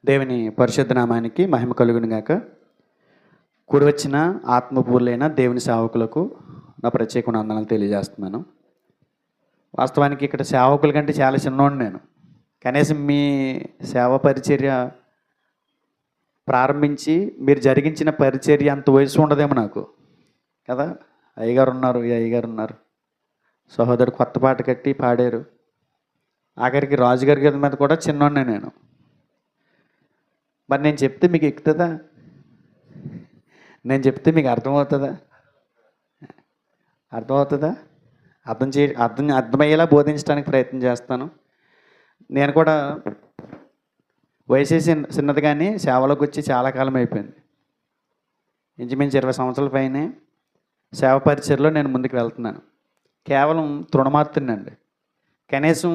దేవుని పరిశుద్ధ నామానికి మహిమ కలుగును గాక. కూడి వచ్చిన ఆత్మపూర్లైన దేవుని సేవకులకు నా ప్రత్యేక వందనాలు తెలియజేస్తున్నాను. వాస్తవానికి ఇక్కడ సేవకుల కంటే చాలా చిన్నోడు నేను. కనీసం మీ సేవ పరిచర్య ప్రారంభించి మీరు జరిగించిన పరిచర్య అంత వయసు ఉండదేమో నాకు కదా. అయ్యగారు ఉన్నారు, ఈ అయ్యగారు ఉన్నారు, సహోదరుడు కొత్త పాట కట్టి పాడారు. ఆఖరికి రాజుగారి గది మీద కూడా చిన్నోడినే నేను. మరి నేను చెప్తే మీకు ఎక్కుతుందా? నేను చెప్తే మీకు అర్థమవుతుందా? అర్థమయ్యేలా బోధించడానికి ప్రయత్నం చేస్తాను. నేను కూడా వయసు చిన్నది కానీ సేవలోకి వచ్చి చాలా కాలం అయిపోయింది. ఇంచుమించు 20 సంవత్సరాల పైనే సేవ పరిచర్లో నేను ముందుకు వెళ్తున్నాను. కేవలం తృణమార్తునండి. కనీసం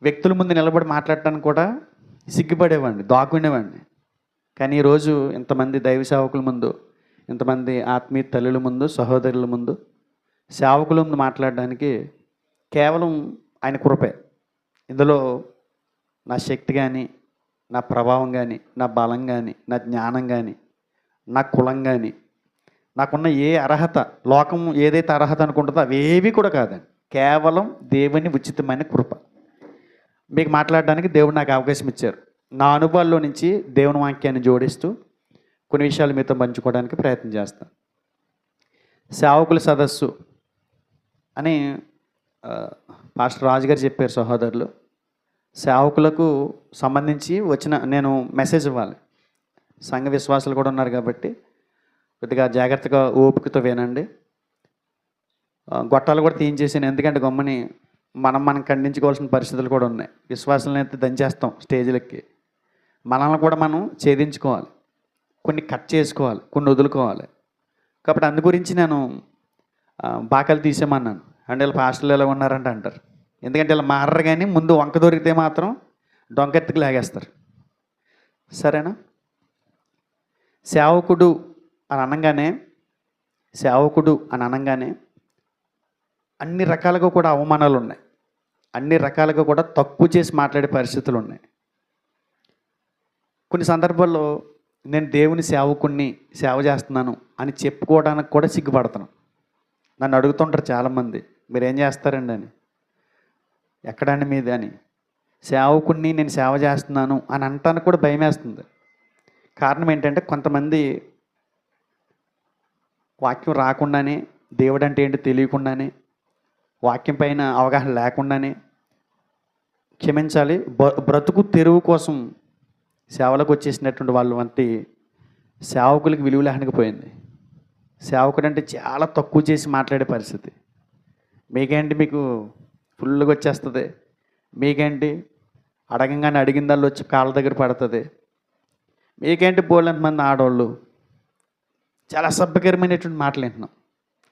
వ్యక్తుల ముందు నిలబడి మాట్లాడటానికి కూడా సిగ్గుపడేవాడిని, దాక్కునేవాడిని. కానీ ఈరోజు ఇంతమంది దైవ సేవకుల ముందు, ఇంతమంది ఆత్మీయ తల్లుల ముందు, సహోదరుల ముందు, సేవకుల ముందు మాట్లాడడానికి కేవలం ఆయన కృపే. ఇందులో నా శక్తి కానీ, నా ప్రభావం కానీ, నా బలం కానీ, నా జ్ఞానం కానీ, నా కులం కానీ, నాకున్న ఏ అర్హత, లోకం ఏదైతే అర్హత అనుకుంటుందో అవేవి కూడా కాదండి. కేవలం దేవుని ఉచితమైన కృప. మీకు మాట్లాడడానికి దేవుడు నాకు అవకాశం ఇచ్చారు. నా అనుభవాల్లో నుంచి దేవుని వాక్యాన్ని జోడిస్తూ కొన్ని విషయాలు మీతో పంచుకోవడానికి ప్రయత్నం చేస్తాను. సేవకుల సదస్సు అని పాస్టర్ రాజు గారు చెప్పారు. సహోదరులు, సేవకులకు సంబంధించి నేను మెసేజ్ ఇవ్వాలి. సంఘ విశ్వాసాలు కూడా ఉన్నారు కాబట్టి కొద్దిగా జాగ్రత్తగా ఓపికతో వినండి. గొట్టాలు కూడా తీయించేసాను, ఎందుకంటే గమ్మని మనం ఖండించుకోవాల్సిన పరిస్థితులు కూడా ఉన్నాయి. విశ్వాసాలను అయితే దంచేస్తాం స్టేజ్లకి. మనల్ని కూడా మనం ఛేదించుకోవాలి, కొన్ని కట్ చేసుకోవాలి, కొన్ని వదులుకోవాలి. కాబట్టి అందు గురించి నేను బాకాలు తీసేమన్నాను. అంటే వీళ్ళు పాస్టర్లు ఎలా ఉన్నారంటే అంటారు. ఎందుకంటే ఇలా మారరు, కానీ ముందు వంక దొరికితే మాత్రం డొంకెత్తుకు లాగేస్తారు. సరేనా? సేవకుడు అని అనగానే అన్ని రకాలుగా కూడా అవమానాలు ఉన్నాయి, అన్ని రకాలుగా కూడా తక్కువ చేసి మాట్లాడే పరిస్థితులు ఉన్నాయి. కొన్ని సందర్భాల్లో నేను దేవుని సేవకుణ్ణి, సేవ చేస్తున్నాను అని చెప్పుకోవడానికి కూడా సిగ్గుపడతాను. నన్ను అడుగుతుంటారు చాలామంది, మీరేం చేస్తారండి అని. ఎక్కడండి మీది అని. సేవకుణ్ణి, నేను సేవ చేస్తున్నాను అని అంటానికి కూడా భయం వేస్తుంది. కారణం ఏంటంటే కొంతమంది వాక్యం రాకుండానే, దేవుడు అంటే ఏంటి తెలియకుండానే, వాక్యం పైన అవగాహన లేకుండానే, క్షమించాలి, బ్రతుకు తెరువు కోసం సేవలకు వచ్చేసినటువంటి వాళ్ళు వంటి సేవకులకి విలువ లేకపోయింది. సేవకుడు అంటే చాలా తక్కువ చేసి మాట్లాడే పరిస్థితి. మీకేంటి, మీకు ఫుల్గా వచ్చేస్తుంది, మీకేంటి అడగంగానే అడిగిందాళ్ళు వచ్చి కాళ్ళ దగ్గర పడుతుంది, మీకేంటి బోల్డంత మంది ఆడవాళ్ళు, చాలా అసభ్యకరమైనటువంటి మాటలు వింటున్నాం.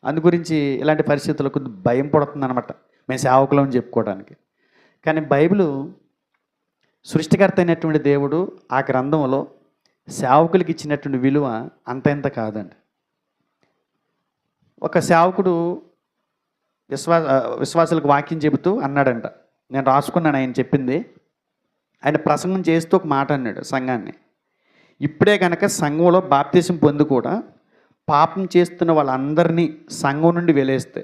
అందు గురించి ఇలాంటి పరిస్థితులకు భయం పడుతుంది అనమాట మేము సేవకులం అని చెప్పుకోవడానికి. కానీ బైబిల్ సృష్టికర్త అయినటువంటి దేవుడు ఆ గ్రంథంలో సేవకులకి ఇచ్చినటువంటి విలువ అంత ఇంత కాదండి. ఒక సేవకుడు విశ్వాసాలకు వాక్యం చెబుతూ అన్నాడంట. నేను రాసుకున్నాను ఆయన చెప్పింది. ఆయన ప్రసంగం చేస్తూ ఒక మాట అన్నాడు సంఘాన్ని. ఇప్పుడే కనుక సంఘంలో బాప్తిసం పొంది కూడా పాపం చేస్తున్న వాళ్ళందరినీ సంఘం నుండి వెలేస్తే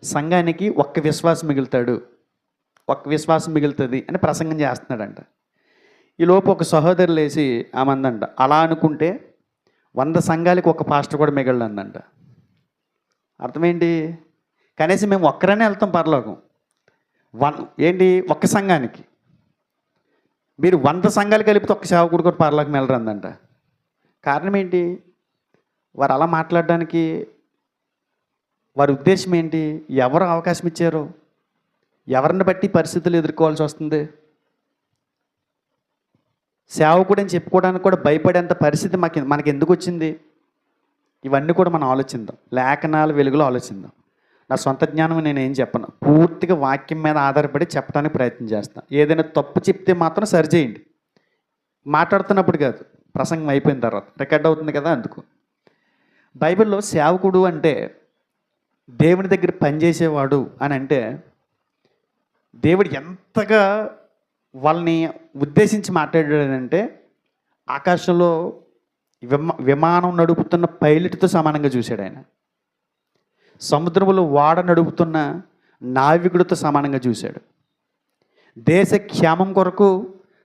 సంఘానికి ఒక్క విశ్వాసం మిగులుతుంది అని ప్రసంగం చేస్తున్నాడంట. ఈలోపు ఒక సహోదరు లేచి ఆమందంట, అలా అనుకుంటే 100 సంఘాలకి ఒక పాస్టర్ కూడా మిగలదంట. అర్థమేంటి? కనీసం మేము ఒక్కరనే వెళ్తాం పరలోకం, ఏంటి ఒక్క సంఘానికి. మీరు 100 సంఘాలు కలిపితే ఒక్క సేవకుడు కూడా పరలోకం వెళ్ళరందంట. కారణం ఏంటి? వారు అలా మాట్లాడడానికి వారి ఉద్దేశం ఏంటి? ఎవరు అవకాశం ఇచ్చారు? ఎవరిని బట్టి పరిస్థితులు ఎదుర్కోవాల్సి వస్తుంది? సేవకుడు అని చెప్పుకోవడానికి కూడా భయపడేంత పరిస్థితి మనకి ఎందుకు వచ్చింది? ఇవన్నీ కూడా మనం ఆలోచిద్దాం, లేఖనాల వెలుగులో ఆలోచిద్దాం. నా సొంత జ్ఞానం నేనేం చెప్పను, పూర్తిగా వాక్యం మీద ఆధారపడి చెప్పడానికి ప్రయత్నం చేస్తాను. ఏదైనా తప్పు చెప్తే మాత్రం సరిచేయండి, మాట్లాడుతున్నప్పుడు కాదు, ప్రసంగం అయిపోయిన తర్వాత రికార్డ్ అవుతుంది కదా. అందుకు బైబిల్లో సేవకుడు అంటే దేవుని దగ్గర పనిచేసేవాడు అని అంటే దేవుడు ఎంతగా వాళ్ళని ఉద్దేశించి మాట్లాడాడంటే ఆకాశంలో విమానం నడుపుతున్న పైలట్తో సమానంగా చూశాడు ఆయన. సముద్రంలో ఓడ నడుపుతున్న నావికుడితో సమానంగా చూశాడు. దేశ క్షేమం కొరకు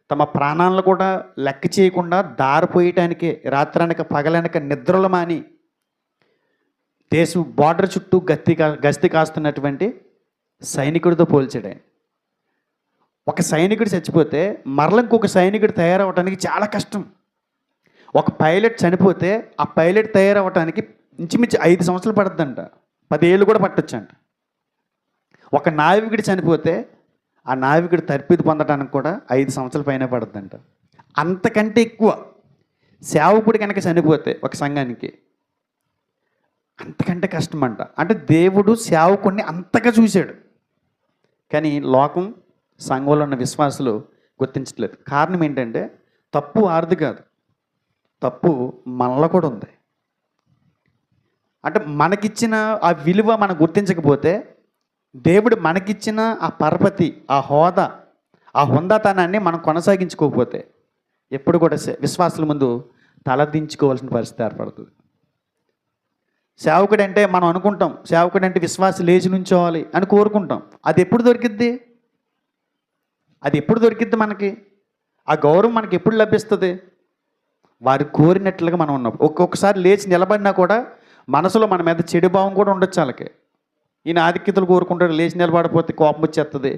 తమ ప్రాణాలను కూడా లెక్క చేయకుండా దారిపోయటానికి రాత్రనక పగలనక నిద్రలు మాని దేశం బార్డర్ చుట్టూ గస్తీ కాస్తున్నటువంటి సైనికుడితో పోల్చాడు ఆయన. ఒక సైనికుడు చచ్చిపోతే మరల ఇంకొక సైనికుడు తయారవడానికి చాలా కష్టం. ఒక పైలట్ చనిపోతే ఆ పైలట్ తయారవడానికి ఇంచుమించు 5 సంవత్సరాలు పడుతుందంట, 10 ఏళ్ళు కూడా పట్టొచ్చంట. ఒక నావికుడు చనిపోతే ఆ నావికుడు తర్పిది పొందడానికి కూడా 5 సంవత్సరాల పైన పడుతుందంట. అంతకంటే ఎక్కువ సేవకుడు కనుక చనిపోతే ఒక సంఘానికి అంతకంటే కష్టం అంట. అంటే దేవుడు సేవకుడిని అంతగా చూశాడు. కానీ లోకం, సంఘంలో ఉన్న విశ్వాసులు గుర్తించట్లేదు. కారణం ఏంటంటే తప్పు వారిది కాదు, తప్పు మనలో కూడా ఉంది. అంటే మనకిచ్చిన ఆ విలువ మనం గుర్తించకపోతే, దేవుడు మనకిచ్చిన ఆ పరపతి, ఆ హోదా, ఆ హుందాతనాన్ని మనం కొనసాగించుకోకపోతే ఎప్పుడు కూడా విశ్వాసుల ముందు తలదించుకోవాల్సిన పరిస్థితి ఏర్పడుతుంది. సేవకుడు అంటే మనం అనుకుంటాం, సేవకుడు అంటే విశ్వాసం లేచి నుంచోవాలి అని కోరుకుంటాం. అది ఎప్పుడు దొరికిద్ది? అది ఎప్పుడు దొరికిద్ది? మనకి ఆ గౌరవం మనకి ఎప్పుడు లభిస్తుంది? వారు కోరినట్లుగా మనం ఉన్నప్పుడు. ఒక్కొక్కసారి లేచి నిలబడినా కూడా మనసులో మన మీద చెడు భావం కూడా ఉండొచ్చు. వాళ్ళకి ఈయన ఆధిక్యతలు కోరుకుంటాడు, లేచి నిలబడిపోతే కోపం వచ్చేస్తుంది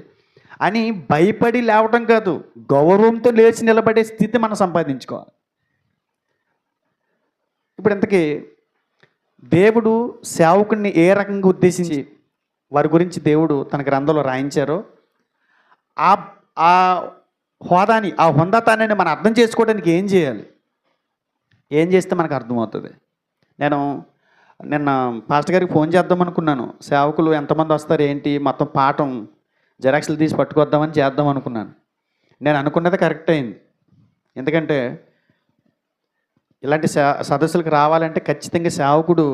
అని భయపడి లేవటం కాదు, గౌరవంతో లేచి నిలబడే స్థితి మనం సంపాదించుకోవాలి. ఇప్పుడు ఇంతకీ దేవుడు సేవకుడిని ఏ రకంగా ఉద్దేశించి వారి గురించి దేవుడు తన గ్రంథంలో రాయించారో ఆ హోదాని, ఆ హుందాతాన్ని మనం అర్థం చేసుకోవడానికి ఏం చేయాలి, ఏం చేస్తే మనకు అర్థమవుతుంది? నేను నిన్న పాస్టర్ గారికి ఫోన్ చేద్దాం అనుకున్నాను. సేవకులు ఎంతమంది వస్తారు ఏంటి, మొత్తం పాఠం జెరాక్స్లు తీసి పట్టుకొద్దామని చేద్దాం అనుకున్నాను. నేను అనుకున్నది కరెక్ట్ అయింది. ఎందుకంటే ఇలాంటి సదస్సులకు రావాలంటే ఖచ్చితంగా సేవకుడు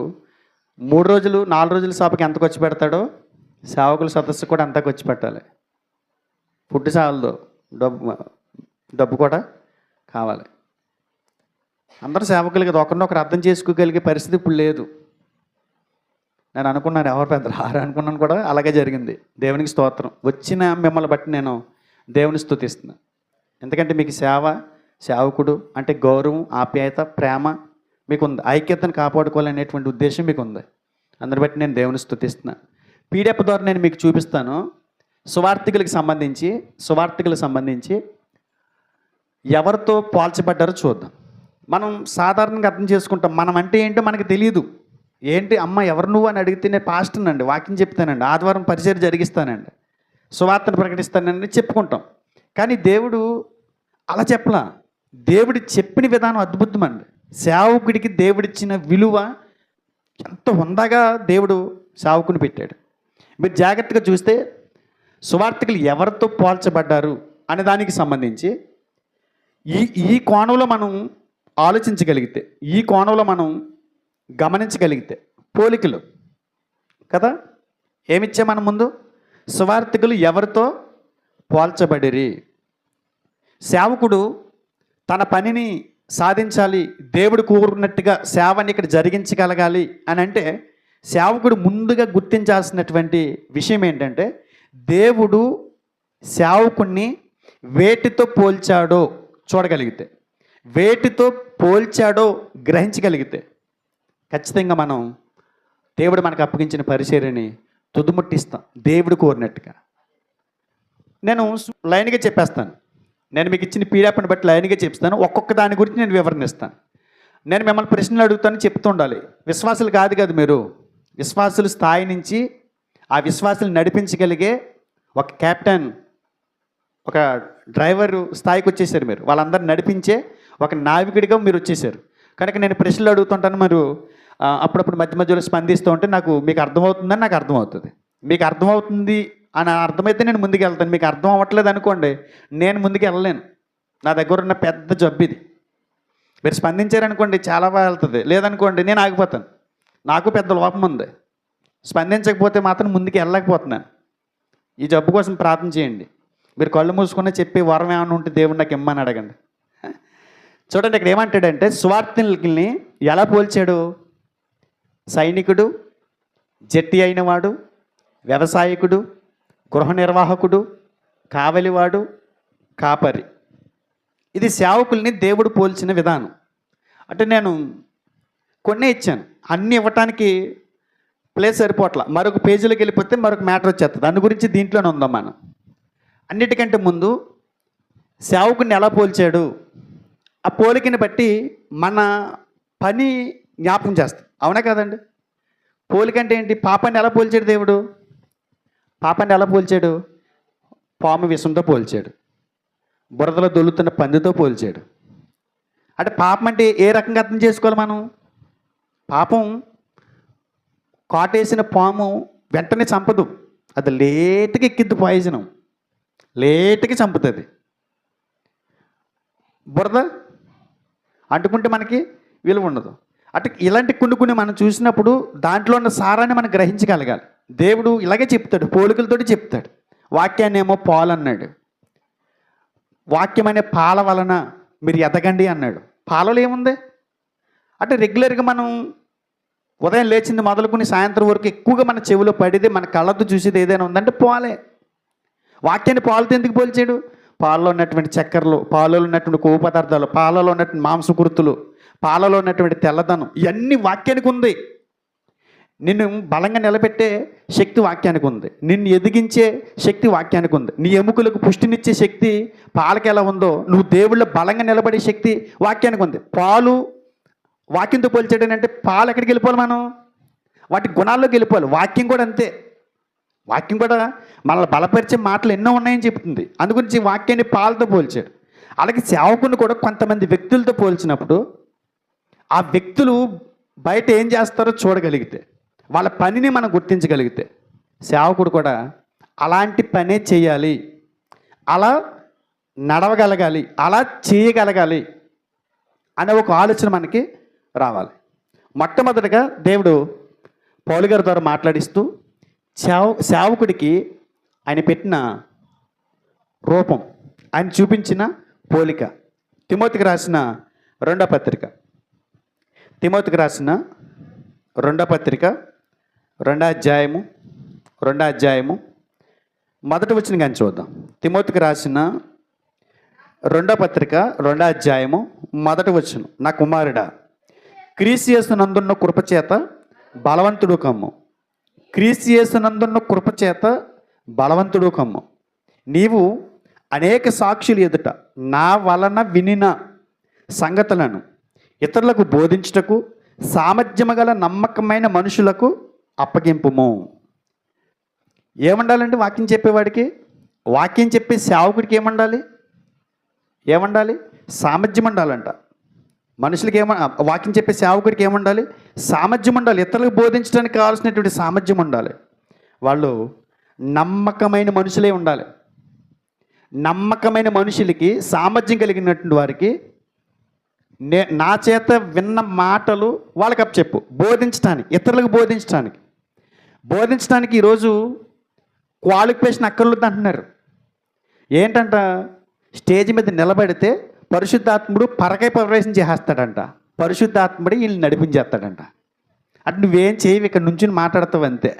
3 రోజులు 4 రోజుల సభకి ఎంత ఖర్చు పెడతాడో సేవకుల సదస్సు కూడా అంతా ఖర్చు పెట్టాలి. ఫుడ్ చాలదు, డబ్బు కూడా కావాలి. అందరూ సేవకులకి ఒకరినొకరు అర్థం చేసుకోగలిగే పరిస్థితి ఇప్పుడు లేదు. నేను అనుకున్నాను ఎవరు పెద్ద రారు అనుకున్నాను, కూడా అలాగే జరిగింది. దేవునికి స్తోత్రం. వచ్చిన మిమ్మల్ని బట్టి నేను దేవుని స్తుతిస్తున్నాను. ఎందుకంటే మీకు సేవకుడు అంటే గౌరవం, ఆప్యాయత, ప్రేమ మీకు ఉంది. ఐక్యతను కాపాడుకోవాలనేటువంటి ఉద్దేశం మీకు ఉంది. అందరి బట్టి నేను దేవుని స్తుతిస్తున్నాను. పీడిఎఫ్ ద్వారా నేను మీకు చూపిస్తాను. సువార్థికులకు సంబంధించి ఎవరితో పోల్చబడ్డారో చూద్దాం. మనం సాధారణంగా అర్థం చేసుకుంటాం. మనం అంటే ఏంటో మనకు తెలియదు. ఏంటి అమ్మ ఎవరు నువ్వు అని అడిగితే నేను పాస్టర్నండి, వాక్యం చెప్తానండి, ఆదివారం పరిచర్య జరిగిస్తానండి, సువార్తను ప్రకటిస్తానండి చెప్పుకుంటాం. కానీ దేవుడు అలా చెప్పలా. దేవుడు చెప్పిన విధానం అద్భుతమండి. సేవకుడికి దేవుడిచ్చిన విలువ ఎంత ఉందగా దేవుడు సేవకుని పెట్టాడు. మీరు జాగ్రత్తగా చూస్తే సువార్థికులు ఎవరితో పోల్చబడ్డారు అనే దానికి సంబంధించి ఈ కోణంలో మనం ఆలోచించగలిగితే, ఈ కోణంలో మనం గమనించగలిగితే పోలికలు కదా ఏమిచ్చే మనం ముందు సువార్థికులు ఎవరితో పోల్చబడిరి. సేవకుడు తన పనిని సాధించాలి, దేవుడు కోరుకున్నట్టుగా సేవని ఇక్కడ జరిగించగలగాలి అని అంటే సేవకుడు ముందుగా గుర్తించాల్సినటువంటి విషయం ఏంటంటే దేవుడు సేవకుణ్ణి వేటితో పోల్చాడో చూడగలిగితే, వేటితో పోల్చాడో గ్రహించగలిగితే ఖచ్చితంగా మనం దేవుడు మనకు అప్పగించిన పరిచర్యని తుదిముట్టిస్తాం దేవుడు కోరినట్టుగా. నేను లైన్గా చెప్పేస్తాను. నేను మీకు ఇచ్చిన పీడిఎఫ్ని బట్టి లైన్గా చెప్తాను. ఒక్కొక్క దాని గురించి నేను వివరణిస్తాను. నేను మిమ్మల్ని ప్రశ్నలు అడుగుతాను, చెప్తూ ఉండాలి. విశ్వాసులు కాదు కదా మీరు, విశ్వాసుల స్థాయి నుంచి ఆ విశ్వాసులు నడిపించగలిగే ఒక కెప్టెన్, ఒక డ్రైవర్ స్థాయికి వచ్చేసారు మీరు. వాళ్ళందరూ నడిపించే ఒక నావికుడిగా మీరు వచ్చేసారు. కనుక నేను ప్రశ్నలు అడుగుతుంటాను, మీరు అప్పుడప్పుడు మధ్య మధ్యలో స్పందిస్తూ ఉంటే మీకు అర్థమవుతుందని నాకు అర్థమవుతుంది. మీకు అర్థమవుతుంది అని అర్థమైతే నేను ముందుకు వెళ్తాను. మీకు అర్థం అవ్వట్లేదు అనుకోండి, నేను ముందుకు వెళ్ళలేను. నా దగ్గర ఉన్న పెద్ద జబ్బు ఇది. మీరు స్పందించారనుకోండి చాలా బాగా వెళ్తుంది, లేదనుకోండి నేను ఆగిపోతాను. నాకు పెద్ద లోపం ఉంది. స్పందించకపోతే మాత్రం ముందుకు వెళ్ళలేకపోతున్నాను. ఈ జబ్బు కోసం ప్రార్థన చేయండి. మీరు కళ్ళు మూసుకున్న చెప్పే వరం ఏమైనా ఉంటే దేవుడు నాకు ఇమ్మని అడగండి. చూడండి ఇక్కడ ఏమంటాడంటే సువార్తికుల్ని ఎలా పోల్చాడు? సైనికుడు, జట్టి అయినవాడు, వ్యవసాయకుడు, గృహ నిర్వాహకుడు, కావలివాడు, కాపరి. ఇది సేవకుల్ని దేవుడు పోల్చిన విధానం. అంటే నేను కొన్నే ఇచ్చాను, అన్నీ ఇవ్వటానికి ప్లేస్ సరిపోట్ల. మరొక పేజీలోకి వెళ్ళిపోతే మరొక మ్యాటర్ వచ్చేస్తుంది. దాని గురించి దీంట్లోనే ఉందాం మనం. అన్నిటికంటే ముందు సేవకుని ఎలా పోల్చాడు, ఆ పోలికని బట్టి మన పని జ్ఞాపకం చేస్తాం. అవునా కదండి? పోలికంటే ఏంటి? పాపాన్ని ఎలా పోల్చాడు దేవుడు? పాపాన్ని ఎలా పోల్చాడు? పాము విషంతో పోల్చాడు, బురదలో దొల్లుతున్న పందితో పోల్చాడు. అంటే పాపం అంటే ఏ రకంగా అర్థం చేసుకోవాలి మనం? పాపం కాటేసిన పాము వెంటనే చంపదు, అది లేటుగా ఎక్కిద్ది పాయిజనం, లేటుగా చంపుతుంది. బురద అంటుకుంటే మనకి విలువ ఉండదు. అంటే ఇలాంటి కొన్ని మనం చూసినప్పుడు దాంట్లో ఉన్న సారాన్ని మనం గ్రహించగలగాలి. దేవుడు ఇలాగే చెప్తాడు, పోలికలతోటి చెప్తాడు. వాక్యాన్ని ఏమో పాలు అన్నాడు, వాక్యం అనే పాల వలన మీరు ఎదగండి అన్నాడు. పాలలో ఏముంది? అంటే రెగ్యులర్గా మనం ఉదయం లేచింది మొదలుకొని సాయంత్రం వరకు ఎక్కువగా మన చెవిలో పడితే మన కళ్ళతో చూసేది ఏదైనా ఉందంటే పాలే. వాక్యాన్ని పాలతో ఎందుకు పోల్చాడు? పాలలో ఉన్నటువంటి చక్కెరలు, పాలలో ఉన్నటువంటి కొవ్వు పదార్థాలు, పాలలో ఉన్నటువంటి మాంసకృతులు, పాలలో ఉన్నటువంటి తెల్లదనం, ఇవన్నీ వాక్యానికి ఉంది. నిన్ను బలంగా నిలబెట్టే శక్తి వాక్యానికి ఉంది, నిన్ను ఎదిగించే శక్తి వాక్యానికి ఉంది, నీ ఎముకలకు పుష్టినిచ్చే శక్తి పాలకి ఎలా ఉందో నువ్వు దేవుళ్ళ బలంగా నిలబడే శక్తి వాక్యానికి ఉంది. పాలు వాక్యంతో పోల్చాడనంటే పాలు ఎక్కడికి వెళ్ళిపోవాలి? మనం వాటి గుణాల్లోకి వెళ్ళిపోవాలి. వాక్యం కూడా అంతే. వాక్యం కూడా మనల్ని బలపరిచే మాటలు ఎన్నో ఉన్నాయని చెప్తుంది. అందుగురించి వాక్యాన్ని పాలతో పోల్చాడు. అలాగే సేవకుని కూడా కొంతమంది వ్యక్తులతో పోల్చినప్పుడు ఆ వ్యక్తులు బయట ఏం చేస్తారో చూడగలిగితే, వాళ్ళ పనిని మనం గుర్తించగలిగితే, సేవకుడు కూడా అలాంటి పనే చేయాలి, అలా నడవగలగాలి, అలా చేయగలగాలి అనే ఒక ఆలోచన మనకి రావాలి. మొట్టమొదటిగా దేవుడు పౌలు గారి ద్వారా మాట్లాడిస్తూ సేవకుడికి ఆయన పెట్టిన రూపం, ఆయన చూపించిన పోలిక. తిమోతికి రాసిన రెండో పత్రిక, తిమోతికి రాసిన రెండో పత్రిక రెండో అధ్యాయము మొదటి వచనం కానీ చూద్దాం. తిమోతికి రాసిన రెండో పత్రిక రెండో అధ్యాయము మొదటి వచనం. నా కుమారుడా, క్రీస్తు యేసునందున్న కృపచేత బలవంతుడు కమ్ము, క్రీస్తు యేసునందున్న కృపచేత బలవంతుడు కమ్ము. నీవు అనేక సాక్షులు ఎదుట నా వలన వినిన సంగతులను ఇతరులకు బోధించుటకు సామర్థ్యము గల నమ్మకమైన మనుషులకు అప్పగింపుము. ఏమండాలంటే వాక్యం చెప్పేవాడికి, వాక్యం చెప్పే సేవకుడికి ఏమండాలి? సామర్థ్యం ఉండాలంట. మనుషులకి వాక్యం చెప్పే సేవకుడికి ఏముండాలి? సామర్థ్యం ఉండాలి. ఇతరులకు బోధించడానికి కావాల్సినటువంటి సామర్థ్యం ఉండాలి. వాళ్ళు నమ్మకమైన మనుషులే ఉండాలి. నమ్మకమైన మనుషులకి, సామర్థ్యం కలిగినటువంటి వారికి నా చేత విన్న మాటలు వాళ్ళకి అప్పచెప్పు. బోధించడానికి, ఇతరులకు బోధించడానికి ఈరోజు క్వాలిఫికేషన్ అక్కర్లేదు అంటున్నారు. ఏంటంట? స్టేజ్ మీద నిలబడితే పరిశుద్ధాత్ముడు పరకాయ ప్రవేశం చేసేస్తాడంట, పరిశుద్ధాత్ముడు వీళ్ళని నడిపించేస్తాడంట. అంటే నువ్వేం చేయవు, ఇక్కడ నుంచి మాట్లాడతావు అంతే.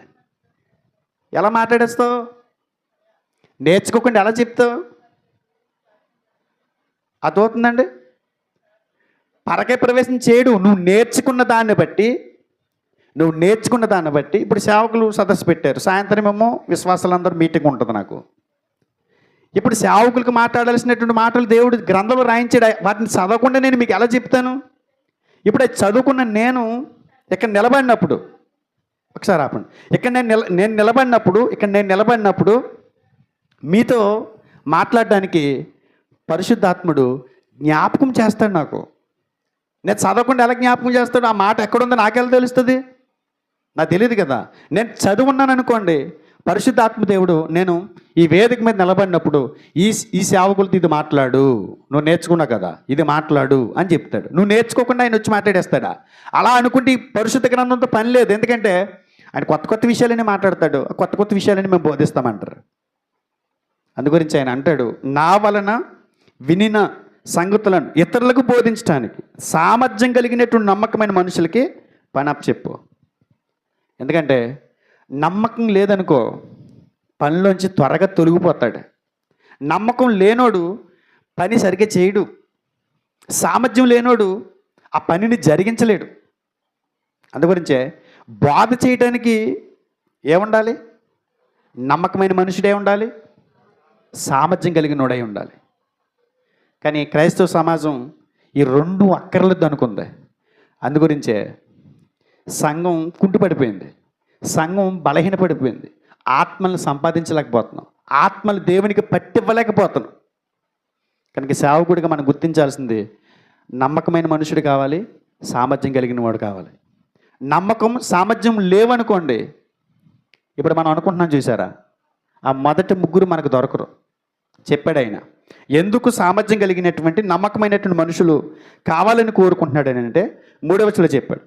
ఎలా మాట్లాడేస్తావు? నేర్చుకోకుండా ఎలా చెప్తావు? అదవుతుందండి. పరకాయ ప్రవేశం చేయడు. నువ్వు నేర్చుకున్న దాన్ని బట్టి ఇప్పుడు సేవకులు సదస్సు పెట్టారు, సాయంత్రం ఏమో విశ్వాసాలందరూ మీటింగ్ ఉంటుంది నాకు. ఇప్పుడు సేవకులకు మాట్లాడాల్సినటువంటి మాటలు దేవుడు గ్రంథంలో రాయించాడు. వాటిని చదవకుండా నేను మీకు ఎలా చెప్తాను? ఇప్పుడు అది చదువుకున్న నేను ఇక్కడ నిలబడినప్పుడు, ఒకసారి ఆపండి, ఇక్కడ నేను నిలబడినప్పుడు మీతో మాట్లాడడానికి పరిశుద్ధాత్ముడు జ్ఞాపకం చేస్తాడు. నాకు నేను చదవకుండా ఎలా జ్ఞాపకం చేస్తాడు? ఆ మాట ఎక్కడుందో నాకెలా తెలుస్తుంది? నాకు తెలియదు కదా. నేను చదువున్నాను అనుకోండి, పరిశుద్ధాత్మ దేవుడు నేను ఈ వేదిక మీద నిలబడినప్పుడు ఈ సేవకులతో ఇది మాట్లాడు, నువ్వు నేర్చుకున్నావు కదా, ఇది మాట్లాడు అని చెప్తాడు. నువ్వు నేర్చుకోకుండా ఆయన వచ్చి మాట్లాడేస్తాడా? అలా అనుకుంటే ఈ పరిశుద్ధ గ్రంథంతో పని లేదు. ఎందుకంటే ఆయన కొత్త విషయాలని మాట్లాడతాడు, కొత్త విషయాలని మేము బోధిస్తామంటారు. అందు గురించి ఆయన అంటాడు, నా వలన వినిన సంగతులను ఇతరులకు బోధించడానికి సామర్థ్యం కలిగినటువంటి నమ్మకమైన మనుషులకి పని అప్పచెప్పు. ఎందుకంటే నమ్మకం లేదనుకో పనిలోంచి త్వరగా తొలగిపోతాడు. నమ్మకం లేనోడు పని సరిగ్గా చేయడు. సామర్థ్యం లేనోడు ఆ పనిని జరిగించలేడు. అందుగురించే బాధ చేయడానికి ఏముండాలి? నమ్మకమైన మనుషుడే ఉండాలి, సామర్థ్యం కలిగినోడై ఉండాలి. కానీ క్రైస్తవ సమాజం ఈ రెండు అక్కర్లేదు అనుకుంది. అందుగురించే సంఘం కుంటుపడిపోయింది, సంఘం బలహీనపడిపోయింది. ఆత్మల్ని సంపాదించలేకపోతున్నాం, ఆత్మలు దేవునికి పట్టివ్వలేకపోతున్నాం. కనుక సేవకుడిగా మనం గుర్తించాల్సింది నమ్మకమైన మనుషుడు కావాలి, సామర్థ్యం కలిగిన వాడు కావాలి. నమ్మకం సామర్థ్యం లేవనుకోండి, ఇప్పుడు మనం అనుకుంటున్నాం చూసారా, ఆ మొదటి ముగ్గురు మనకు దొరకరు. చెప్పాడు ఆయన, ఎందుకు సామర్థ్యం కలిగినటువంటి నమ్మకమైనటువంటి మనుషులు కావాలని కోరుకుంటున్నాడు అని అంటే 3వ వచనంలో చెప్పాడు,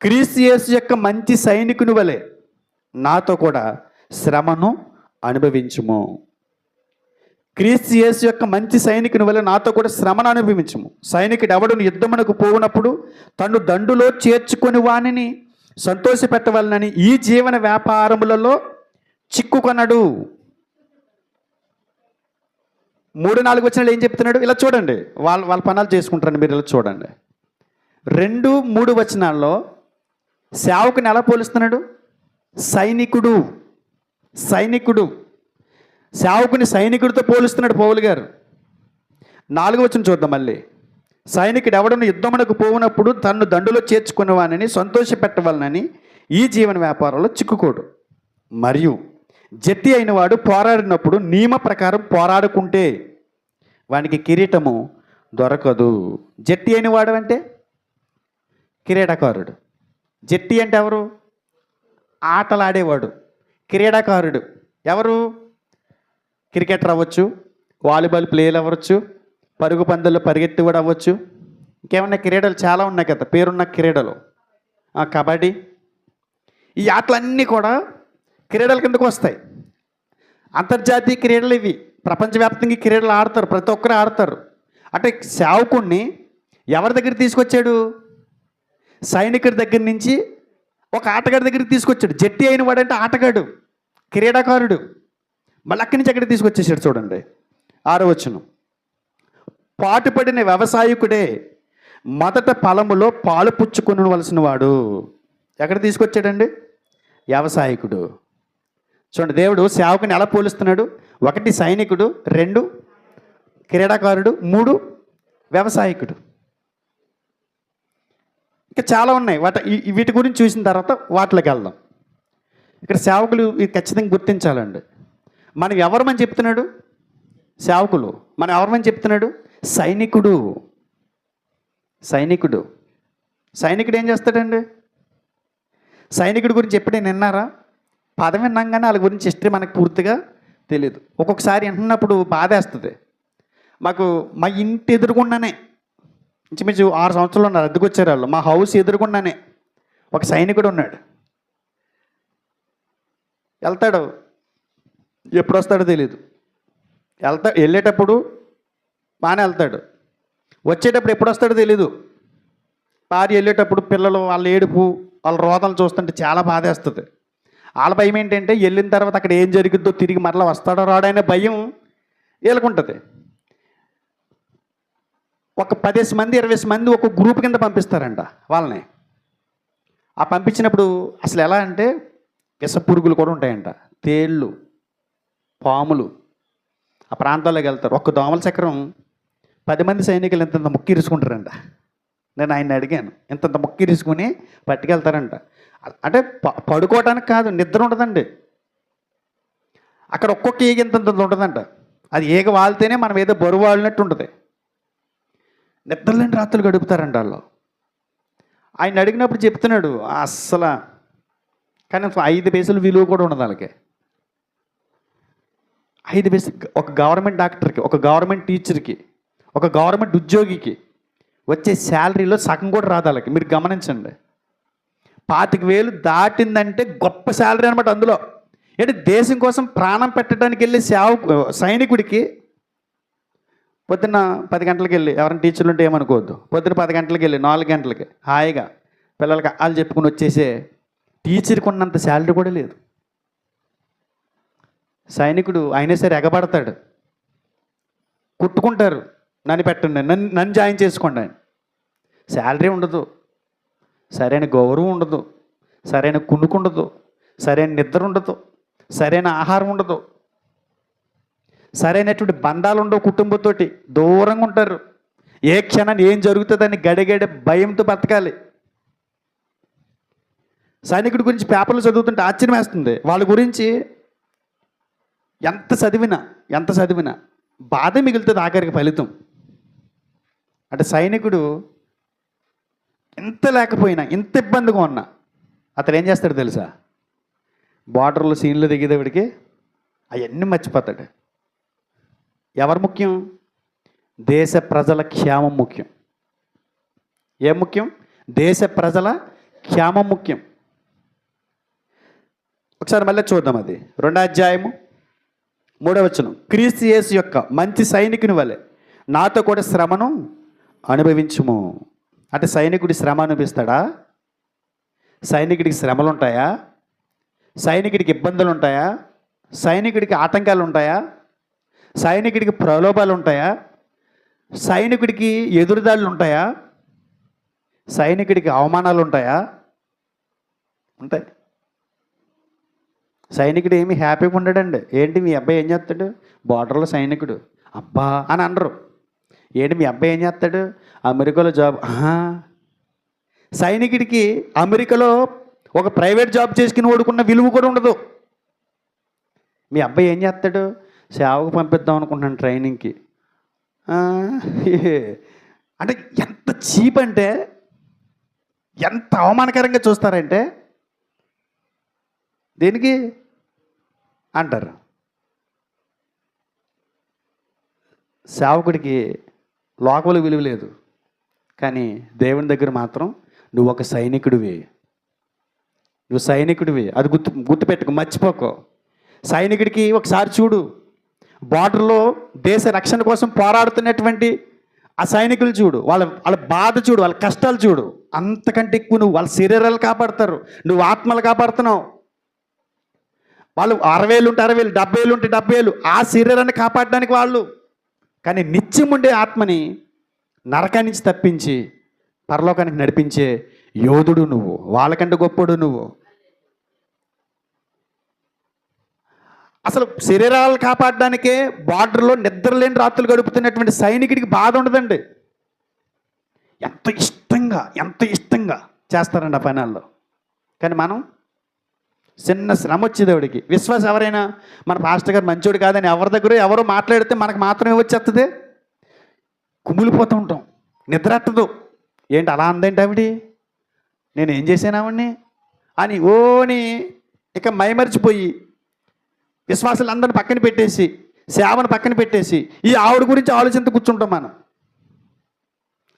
క్రీస్తు యేసు యొక్క మంచి సైనికుని వలె నాతో కూడా శ్రమను అనుభవించుము. క్రీస్తు యేసు యొక్క మంచి సైనికుని వల్ల నాతో కూడా శ్రమను అనుభవించము. సైనికుడు ఎవడును యుద్ధమునకు పోవునప్పుడు తను దండులో చేర్చుకొని వానిని సంతోషపెట్టవాలని ఈ జీవన వ్యాపారములలో చిక్కుకొనడు. 3-4 వచనాలు ఏం చెప్తున్నాడు? ఇలా చూడండి, వాళ్ళ పనాలు చేసుకుంటారండి, మీరు ఇలా చూడండి. 2-3 వచనాల్లో సేవకుని ఎలా పోలుస్తున్నాడు? సైనికుడు. సేవకుని సైనికుడితో పోలుస్తున్నాడు పౌలు గారు. 4వ వచనం చూద్దాం మళ్ళీ. సైనికుడు ఎవడను యుద్ధమునకు పోవునప్పుడు తన్ను దండులో చేర్చుకునేవానని సంతోషపెట్టవాలని ఈ జీవన వ్యాపారంలో చిక్కుకోడు. మరియు జట్టి అయిన వాడు పోరాడినప్పుడు నియమ ప్రకారం పోరాడుకుంటే వానికి కిరీటము దొరకదు. జట్టి అయిన వాడు అంటే క్రీడాకారుడు. జట్టి అంటే ఎవరు? ఆటలాడేవాడు. క్రీడాకారుడు ఎవరు? క్రికెటర్ అవ్వచ్చు, వాలీబాల్ ప్లేయర్ అవ్వచ్చు, పరుగు పందుల్లో పరిగెత్తివాడు అవ్వచ్చు, ఇంకేమన్నా క్రీడలు చాలా ఉన్నాయి కదా, పేరున్న క్రీడలు, కబడ్డీ, ఈ ఆటలన్నీ కూడా క్రీడల కిందకు వస్తాయి. అంతర్జాతీయ క్రీడలు ఇవి. ప్రపంచవ్యాప్తంగా క్రీడలు ఆడతారు, ప్రతి ఒక్కరు ఆడతారు. అంటే సేవకుణ్ణి ఎవరి దగ్గర తీసుకొచ్చాడు? సైనికుడి దగ్గర నుంచి ఒక ఆటగాడి దగ్గరికి తీసుకొచ్చాడు. జట్టి అయిన వాడంటే ఆటగాడు, క్రీడాకారుడు. మళ్ళీ అక్కడి నుంచి అక్కడికి తీసుకొచ్చేసాడు. చూడండి 6వ వచనం, పాటుపడిన వ్యవసాయకుడే మొదట పొలములో పాలు పుచ్చుకొనవలసిన వాడు. ఎక్కడ తీసుకొచ్చాడండి? వ్యవసాయకుడు. చూడండి, దేవుడు సేవకుని ఎలా పోలుస్తున్నాడు? 1 సైనికుడు, 2 క్రీడాకారుడు, 3 వ్యవసాయకుడు. ఇంకా చాలా ఉన్నాయి. వీటి గురించి చూసిన తర్వాత వాటిలోకి వెళ్దాం. ఇక్కడ సేవకులు ఖచ్చితంగా గుర్తించాలండి. మనం ఎవరమని చెప్తున్నాడు? సేవకులు. మనం ఎవరమని చెప్తున్నాడు? సైనికుడు. సైనికుడు ఏం చేస్తాడండి? సైనికుడి గురించి ఎప్పుడైనా విన్నారా? పదం విన్నాం కానీ వాళ్ళ గురించి హిస్టరీ మనకు పూర్తిగా తెలియదు. ఒక్కొక్కసారి వింటున్నప్పుడు బాధేస్తుంది. మా ఇంటి ఎదురుగుండానే ఇంచుమించు 6 సంవత్సరాలు ఉన్నారు, అద్దెకు వచ్చారు వాళ్ళు. మా హౌస్ ఎదురుగుండానే ఒక సైనికుడు ఉన్నాడు. వెళ్తాడు, ఎప్పుడు వస్తాడో తెలియదు. వెళ్ళేటప్పుడు బాగానే వెళ్తాడు, వచ్చేటప్పుడు ఎప్పుడు వస్తాడో తెలీదు. భార్య వెళ్ళేటప్పుడు పిల్లలు వాళ్ళ ఏడుపు, వాళ్ళ రోదనలు చూస్తుంటే చాలా బాధేస్తుంది. వాళ్ళ భయం ఏంటంటే వెళ్ళిన తర్వాత అక్కడ ఏం జరుగుద్దో, తిరిగి మరలా వస్తాడో రాడనే భయం వీళ్ళకుంటుంది. ఒక 10 మంది 20 మంది ఒక గ్రూప్ కింద పంపిస్తారంట వాళ్ళని. ఆ పంపించినప్పుడు అసలు ఎలా అంటే విష పురుగులు కూడా ఉంటాయంట, తేళ్ళు, పాములు. ఆ ప్రాంతాల్లోకి వెళ్తారు. ఒక్క దోమల చక్రం 10 మంది సైనికులు ఇంతంత ముక్కిరుసుకుంటారంట. నేను ఆయన అడిగాను, ఇంతంత ముక్కిరుసుకుని పట్టుకెళ్తారంట. అంటే పడుకోవటానికి కాదు, నిద్ర ఉండదండి అక్కడ. ఒక్కొక్క ఈగ ఇంతంత ఉంటుందంట. అది ఈగ వాళ్తేనే మనం ఏదో బరువు వాలినట్టు ఉంటుంది. నిద్రలేని రాత్రులు గడుపుతారంట వాళ్ళు. ఆయన అడిగినప్పుడు చెప్తున్నాడు అస్సలు కానీ 5 పైసలు విలువ కూడా ఉండదు వాళ్ళకి. 5 పైసలు ఒక గవర్నమెంట్ డాక్టర్కి, ఒక గవర్నమెంట్ టీచర్కి, ఒక గవర్నమెంట్ ఉద్యోగికి వచ్చే శాలరీలో సగం కూడా రాదు వాళ్ళకి. మీరు గమనించండి, 25,000 దాటిందంటే గొప్ప శాలరీ అనమాట. అందులో ఏంటి దేశం కోసం ప్రాణం పెట్టడానికి వెళ్ళి సైనికుడికి పొద్దున్న 10 గంటలకు వెళ్ళి, ఎవరైనా టీచర్లు ఉంటే ఏమనుకోవద్దు, పొద్దున్న 10 గంటలకు వెళ్ళి 4 గంటలకి హాయిగా పిల్లలకి వాళ్ళు చెప్పుకుని వచ్చేసే టీచర్కి ఉన్నంత శాలరీ కూడా లేదు. సైనికుడు అయినా సరే ఎగబడతాడు, కుట్టుకుంటారు, నన్ను పెట్టండి, నన్ను జాయిన్ చేసుకోండి అని. శాలరీ ఉండదు, సరైన గౌరవం ఉండదు, సరైన కునుకు ఉండదు, సరైన నిద్ర ఉండదు, సరైన ఆహారం ఉండదు, సరైనటువంటి బంధాలు ఉండవు, కుటుంబంతోటి దూరంగా ఉంటారు. ఏ క్షణాన్ని ఏం జరుగుతుందని గడిగడి భయంతో బతకాలి. సైనికుడి గురించి పేపర్లు చదువుతుంటే ఆశ్చర్యం వేస్తుంది. వాళ్ళ గురించి ఎంత చదివినా బాధ మిగులుతుంది ఆఖరికి ఫలితం. అంటే సైనికుడు ఎంత లేకపోయినా, ఎంత ఇబ్బందిగా ఉన్నా అతను ఏం చేస్తాడు తెలుసా? బార్డర్లో సీన్లు దిగేదేవిడికి అవన్నీ మర్చిపోతాడు. ఎవరు ముఖ్యం? దేశ ప్రజల క్షేమం ముఖ్యం. ఏం ముఖ్యం? దేశ ప్రజల క్షేమం ముఖ్యం. ఒకసారి మళ్ళీ చూద్దాం, అది 2వ అధ్యాయము 3వ వచనం. క్రీస్తు యేసు యొక్క మంచి సైనికుని వలె నాతో కూడా శ్రమను అనుభవించుము. అంటే సైనికుడి శ్రమ అనుభవిస్తాడా? సైనికుడికి శ్రమలు ఉంటాయా? సైనికుడికి ఇబ్బందులు ఉంటాయా? సైనికుడికి ఆటంకాలు ఉంటాయా? సైనికుడికి ప్రలోభాలు ఉంటాయా? సైనికుడికి ఎదురుదాడులు ఉంటాయా? సైనికుడికి అవమానాలు ఉంటాయా? ఉంటాయి. సైనికుడు ఏమి హ్యాపీగా ఉండడండి. ఏంటి మీ అబ్బాయి ఏం చేస్తాడు? బార్డర్లో సైనికుడు, అబ్బా అని అనరు. ఏంటి మీ అబ్బాయి ఏం చేస్తాడు? అమెరికాలో జాబ్. సైనికుడికి అమెరికాలో ఒక ప్రైవేట్ జాబ్ చేసుకుని ఓడుకున్న విలువ కూడా ఉండదు. మీ అబ్బాయి ఏం చేస్తాడు? సేవకు పంపిద్దాం అనుకుంటున్నాను ట్రైనింగ్కి. అంటే ఎంత చీప్ అంటే, ఎంత అవమానకరంగా చూస్తారంటే, దేనికి అంటారు. సేవకుడికి లోకములు విలువ లేదు, కానీ దేవుని దగ్గర మాత్రం నువ్వు ఒక సైనికుడివి. నువ్వు సైనికుడివి, అది గుర్తుపెట్టుకో, మర్చిపోకో. సైనికుడికి ఒకసారి చూడు, బార్డర్లో దేశ రక్షణ కోసం పోరాడుతున్నటువంటి ఆ సైనికులు చూడు, వాళ్ళ బాధ చూడు, వాళ్ళ కష్టాలు చూడు. అంతకంటే ఎక్కువ నువ్వు వాళ్ళ శరీరాలు కాపాడుతారు, నువ్వు ఆత్మలు కాపాడుతున్నావు. వాళ్ళు 60,000 ఉంటే 60,000, 70,000 ఉంటే 70,000, ఆ శరీరాన్ని కాపాడడానికి వాళ్ళు. కానీ నిత్యం ఉండే ఆత్మని నరకాన్ని నుంచి తప్పించి పరలోకానికి నడిపించే యోధుడు నువ్వు, వాళ్ళకంటే గొప్పడు నువ్వు. అసలు శరీరాలు కాపాడడానికే బార్డర్లో నిద్రలేని రాత్రులు గడుపుతున్నటువంటి సైనికుడికి బాధ ఉండదండి. ఎంత ఇష్టంగా చేస్తారండి ఆ పనాల్లో. కానీ మనం చిన్న శ్రమ వచ్చేదేవుడికి. విశ్వాసం ఎవరైనా మన పాస్టర్ గారు మంచోడు కాదని ఎవరి దగ్గర ఎవరో మాట్లాడితే మనకు మాత్రం ఏమొచ్చేస్తుంది? కుమిలిపోతూ ఉంటాం, నిద్రట్టదు. ఏంటి అలా అందేంటి ఆవిడి, నేను ఏం చేశాను ఆవిడ్ని అని ఓని ఇక మైమరిచిపోయి విశ్వాసాలందరిని పక్కన పెట్టేసి, సేవను పక్కన పెట్టేసి ఈ ఆవిడ గురించి ఆలోచనతో కూర్చుంటాం మనం.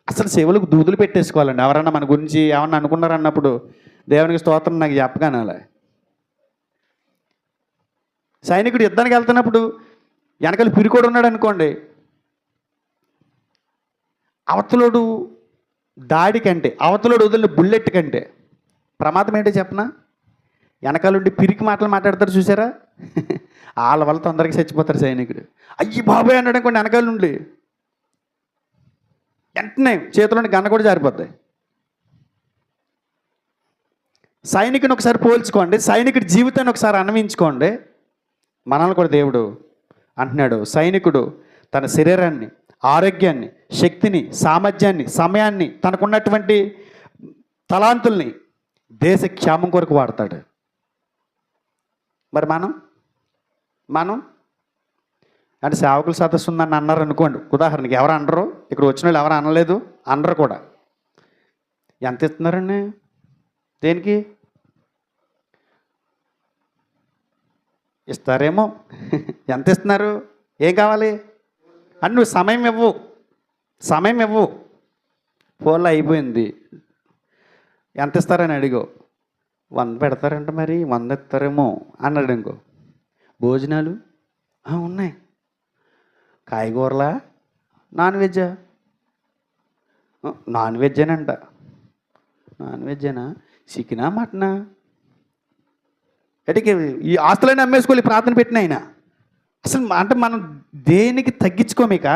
అసలు సేవలకు దూదులు పెట్టేసుకోవాలండి. ఎవరన్నా మన గురించి ఏమన్నా అనుకున్నారన్నప్పుడు దేవునికి స్తోత్రం నాకు చెప్పగానాలే. సైనికుడు యుద్ధానికి వెళ్తున్నప్పుడు వెనకాల పిరికోడు ఉన్నాడు అనుకోండి, అవతలోడు దాడి కంటే, అవతలోడు వదిలిన బుల్లెట్ కంటే ప్రమాదం ఏంటో చెప్పనా? వెనకాలండి పిరికి మాటలు మాట్లాడతారు చూసారా, వాళ్ళ వల్ల తొందరగా చచ్చిపోతారు సైనికుడు. అయ్యి బాబాయ్ అన్నాడు అనుకోండి, వెనకాల నుండి వెంటనే చేతిలోని గన్న కూడా జారిపోతాయి. సైనికుని ఒకసారి పోల్చుకోండి, సైనికుడి జీవితాన్ని ఒకసారి అన్వయించుకోండి. మనల్ని కూడా దేవుడు అంటున్నాడు, సైనికుడు తన శరీరాన్ని, ఆరోగ్యాన్ని, శక్తిని, సామర్థ్యాన్ని, సమయాన్ని, తనకున్నటువంటి తలాంతుల్ని దేశ క్షేమం కొరకు వాడతాడు. మరి మనం అంటే సేవకుల సదస్సు ఉందని అన్నారు అనుకోండి, ఉదాహరణకి. ఎవరు అనరు, ఇక్కడ వచ్చిన వాళ్ళు ఎవరు అనలేదు, అనరు కూడా. ఎంత ఇస్తున్నారండి దేనికి? ఇస్తారేమో. ఎంత ఇస్తున్నారు? ఏం కావాలి అని నువ్వు సమయం ఇవ్వు. ఫోన్లో అయిపోయింది, ఎంత ఇస్తారని అడిగో, 100 పెడతారంట, మరి 100 ఇస్తారేమో అన్నాడు ఇంకో. భోజనాలు ఉన్నాయి. కాయగూరలా? నాన్ వెజ్జా? నాన్ వెజ్జేనంట. నాన్ వెజ్జేనా? చికెనా మటనా? అంటే ఈ ఆస్తులన్నీ అమ్మేసుకోవాలి ప్రార్థన పెట్టిన ఆయన. అసలు అంటే మనం దేనికి తగ్గించుకోమిక.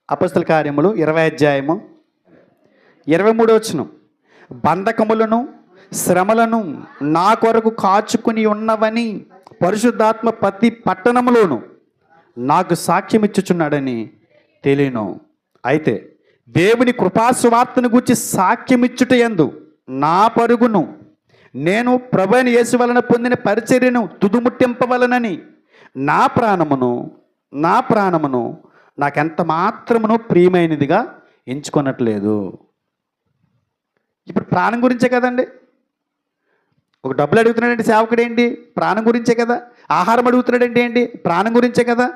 అపొస్తల కార్యములు 20 అధ్యాయము 23 వచనం. బంధకములను శ్రమలను నా కొరకు కాచుకుని ఉన్నవని పరిశుద్ధాత్మ ప్రతి పట్టణములోను నాకు సాక్ష్యం ఇచ్చుచున్నాడని తెలియను. అయితే దేవుని కృపాసువార్తను గురించి సాక్ష్యమిచ్చుట యందు నా పరుగును నేను ప్రభువైన యేసు వలన పొందిన పరిచర్యను తుదుముట్టింపవలనని నా ప్రాణమును నాకెంత మాత్రమును ప్రియమైనదిగా ఎంచుకొనట్లేదు. ఇప్పుడు ప్రాణం గురించే కదండి. ఒక డబ్బులు అడుగుతున్నాడంటే సేవకుడు ఏంటి? ప్రాణం గురించే కదా. ఆహారం అడుగుతున్నాడంటే ఏంటి? ప్రాణం గురించే కదా.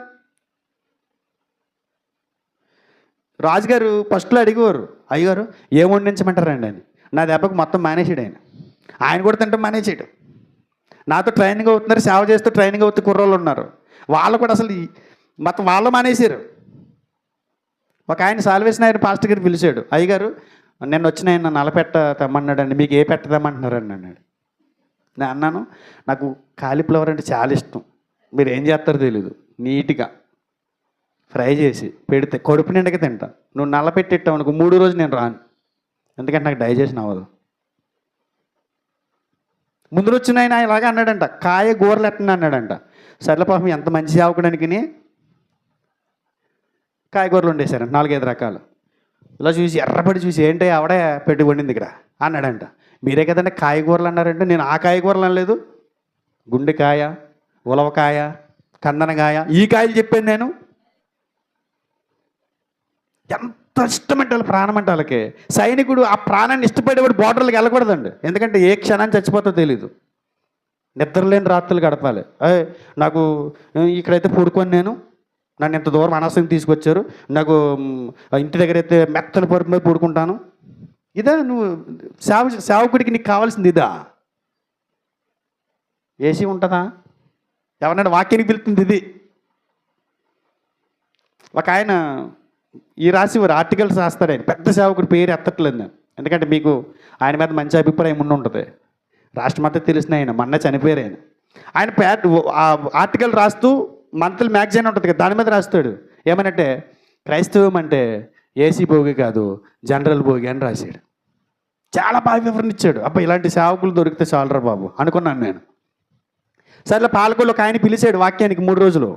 రాజుగారు ఫస్ట్లో అడిగేవారు, అయ్యగారు ఏం వండించమంటారండి అని. నా దెబ్బకు మొత్తం మానేసాడు ఆయన కూడా తింటాం మానేసాడు. నాతో ట్రైనింగ్ అవుతున్నారు, సేవ చేస్తూ ట్రైనింగ్ అవుతూ కుర్రోళ్ళు ఉన్నారు, వాళ్ళు కూడా అసలు మొత్తం వాళ్ళు మానేశారు. ఒక ఆయన సాల్వేషన్ ఆయన పాస్టర్ గారు పిలిచాడు, అయ్యగారు నేను వచ్చిన ఆయన నలపెట్ట తెమ్మన్నాడండి, మీకు ఏ పెట్ట తెమ్మంటున్నారండి అన్నాడు. నేను అన్నాను, నాకు కాలీఫ్లవర్ అంటే చాలా ఇష్టం, మీరు ఏం చేస్తారో తెలీదు, నీట్గా ఫ్రై చేసి పెడితే కడుపు నిండగా తింటా. నువ్వు నల్లపెట్టేటావు అనుకో 3 రోజులు నేను రాను, ఎందుకంటే నాకు డైజెషన్ అవ్వదు. ముందు వచ్చిన ఆయన ఇలాగా అన్నాడంట, కాయ గూరలు ఎట్టండి అన్నాడంట. సర్లే పాపం ఎంత మంచి సేవకుడానికి కాయగూరలు వండేశారంట 4-5 రకాలు. ఇలా చూసి ఎర్రపడి చూసి ఏంటి ఆవిడే పెట్టి వండింది ఇక్కడ అన్నాడంట. మీరే కదంటే కాయగూరలు అన్నారంటే, నేను ఆ కాయగూరలు అనలేదు, గుండెకాయ, ఉలవకాయ, కందనకాయ, ఈ కాయలు చెప్పాను నేను. ఎంత ఇష్టమంటే వాళ్ళ ప్రాణం అంటే వాళ్ళకి. సైనికుడు ఆ ప్రాణాన్ని ఇష్టపడేవాడు బోర్డర్లకు వెళ్ళకూడదండి, ఎందుకంటే ఏ క్షణాన్ని చచ్చిపోతో తెలీదు. నిద్రలేని రాత్రులు గడపాలి. నాకు ఇక్కడైతే పడుకొని నన్ను ఇంత దూరం అనవసరం తీసుకొచ్చారు, నాకు ఇంటి దగ్గర అయితే మెత్తల పరుపు మీద పడుకుంటాను. ఇదా నువ్వు సేవకుడికి నీకు కావాల్సింది? ఇదా? ఏసీ ఉంటుందా? ఎవరన్నా వాక్యానికి పిలుస్తుంది ఇది. ఒక ఆయన ఈ రాసి వారు ఆర్టికల్స్ రాస్తాడు, ఆయన పెద్ద సేవకుడి పేరు ఎత్తట్లేదు నేను, ఎందుకంటే మీకు ఆయన మీద మంచి అభిప్రాయం ఉండి ఉంటుంది. రాష్ట్రమంతా తెలిసిన ఆయన, మొన్న చనిపోయారు ఆయన. ఆయన ఆర్టికల్ రాస్తూ మంత్లీ మ్యాగజైన్ ఉంటుంది కదా, దాని మీద రాస్తాడు ఏమనంటే, క్రైస్తవం అంటే ఏసీ భోగి కాదు జనరల్ భోగి అని రాశాడు. చాలా బాగా వివరణ ఇచ్చాడు. అబ్బా ఇలాంటి సేవకులు దొరికితే చాలరా బాబు అనుకున్నాను నేను. సరేలే పాలకొల్లు ఒక ఆయన పిలిచాడు వాక్యానికి 3 రోజులు.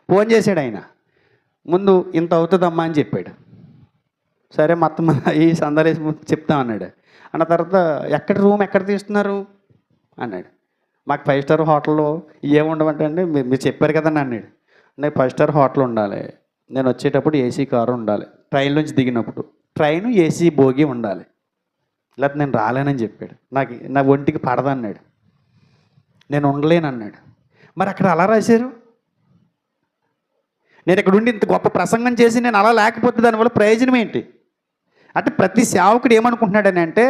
ఫోన్ చేశాడు ఆయన, ముందు ఇంత అవుతుందమ్మా అని చెప్పాడు. సరే మొత్తం ఈ సందర్శ చెప్తాం అన్నాడు. అన్న తర్వాత రూమ్ ఎక్కడ తీస్తున్నారు అన్నాడు. మాకు 5 స్టార్ హోటల్లో ఏముండవంటే అండి, మీరు చెప్పారు కదండి అన్నాడు. నాకు 5 స్టార్ హోటల్ ఉండాలి, నేను వచ్చేటప్పుడు ఏసీ కారు ఉండాలి, ట్రైన్ నుంచి దిగినప్పుడు ట్రైను ఏసీ భోగి ఉండాలి, లేకపోతే నేను రాలేనని చెప్పాడు. నా ఒంటికి పడదన్నాడు, నేను ఉండలేను అన్నాడు. మరి అక్కడ అలా రాశారు. నేను ఇక్కడ ఉండి ఇంత గొప్ప ప్రసంగం చేసి నేను అలా లేకపోతే దానివల్ల ప్రయోజనం ఏంటి? అంటే ప్రతి సేవకుడు ఏమనుకుంటున్నాడని అంటే,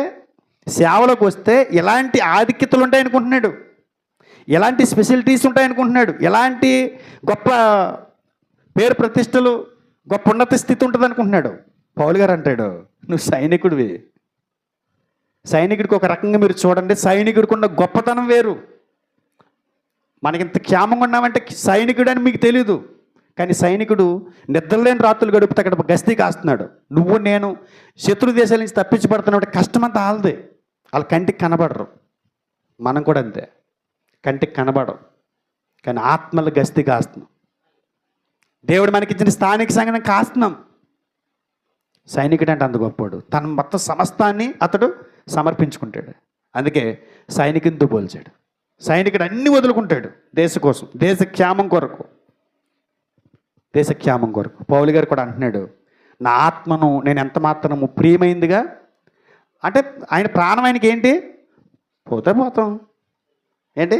సేవలోకి వస్తే ఎలాంటి ఆధిక్యతలు ఉంటాయనుకుంటున్నాడు, ఎలాంటి స్పెషాలిటీస్ ఉంటాయనుకుంటున్నాడు, ఎలాంటి గొప్ప పేరు ప్రతిష్టలు, గొప్ప ఉన్నత స్థితి ఉంటుంది అనుకుంటున్నాడు. పౌలు గారు అంటాడు, నువ్వు సైనికుడివి. సైనికుడికి ఒక రకంగా మీరు చూడండి, సైనికుడికి ఉన్న గొప్పతనం వేరు. మనకింత క్షేమంగా ఉన్నామంటే సైనికుడు అని మీకు తెలీదు, కానీ సైనికుడు నిద్రలేని రాత్రులు గడుపుతే అక్కడ గస్తీ కాస్తున్నాడు. నువ్వు నేను శత్రు దేశాల నుంచి తప్పించబడుతున్నప్పుడు కష్టమంతా ఆల్దే, వాళ్ళ కంటికి కనబడరు. మనం కూడా అంతే, కంటికి కనబడవు, కానీ ఆత్మల గస్తీ కాస్తున్నాం. దేవుడు మనకిచ్చిన స్థానిక సంఘం కాస్తున్నాం. సైనికుడు అంటే అంత గొప్పవాడు, తన మొత్తం సమస్తాన్ని అతడు సమర్పించుకుంటాడు. అందుకే సైనికునితో పోల్చాడు. సైనికుడు అన్ని వదులుకుంటాడు దేశం కోసం, దేశ క్షేమం కొరకు. పౌలు గారు కూడా అంటున్నాడు, నా ఆత్మను నేను ఎంత మాత్రము ప్రియమైందిగా. అంటే ఆయన ప్రాణం ఆయనకి ఏంటి? పోతే పోతాం. ఏంటి?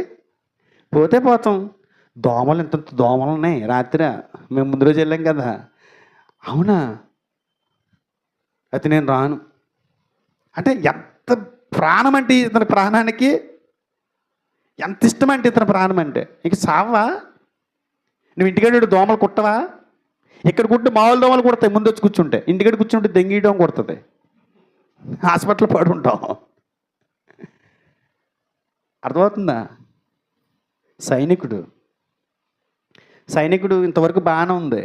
పోతే పోతాం. దోమలు ఇంత దోమలు ఉన్నాయి. రాత్రి మేము ముందు రోజు వెళ్ళాం కదా, అవునా అయితే నేను రాను. అంటే ఎంత ప్రాణం అంటే ఇతని ప్రాణానికి ఎంత ఇష్టం అంటే ఇతని ప్రాణం అంటే. ఇంక సావా? నువ్వు ఇంటికాడ దోమలు కుట్టవా? ఇక్కడ కుట్టి మామూలు దోమలు కుడతాయి ముందు వచ్చి కూర్చుంటే. ఇంటికాడ కూర్చుంటే దెంగీయడం కుడుతుంది, హాస్పిటల్ పడుంటాం. అర్థమవుతుందా? సైనికుడు ఇంతవరకు బాగానే ఉంది.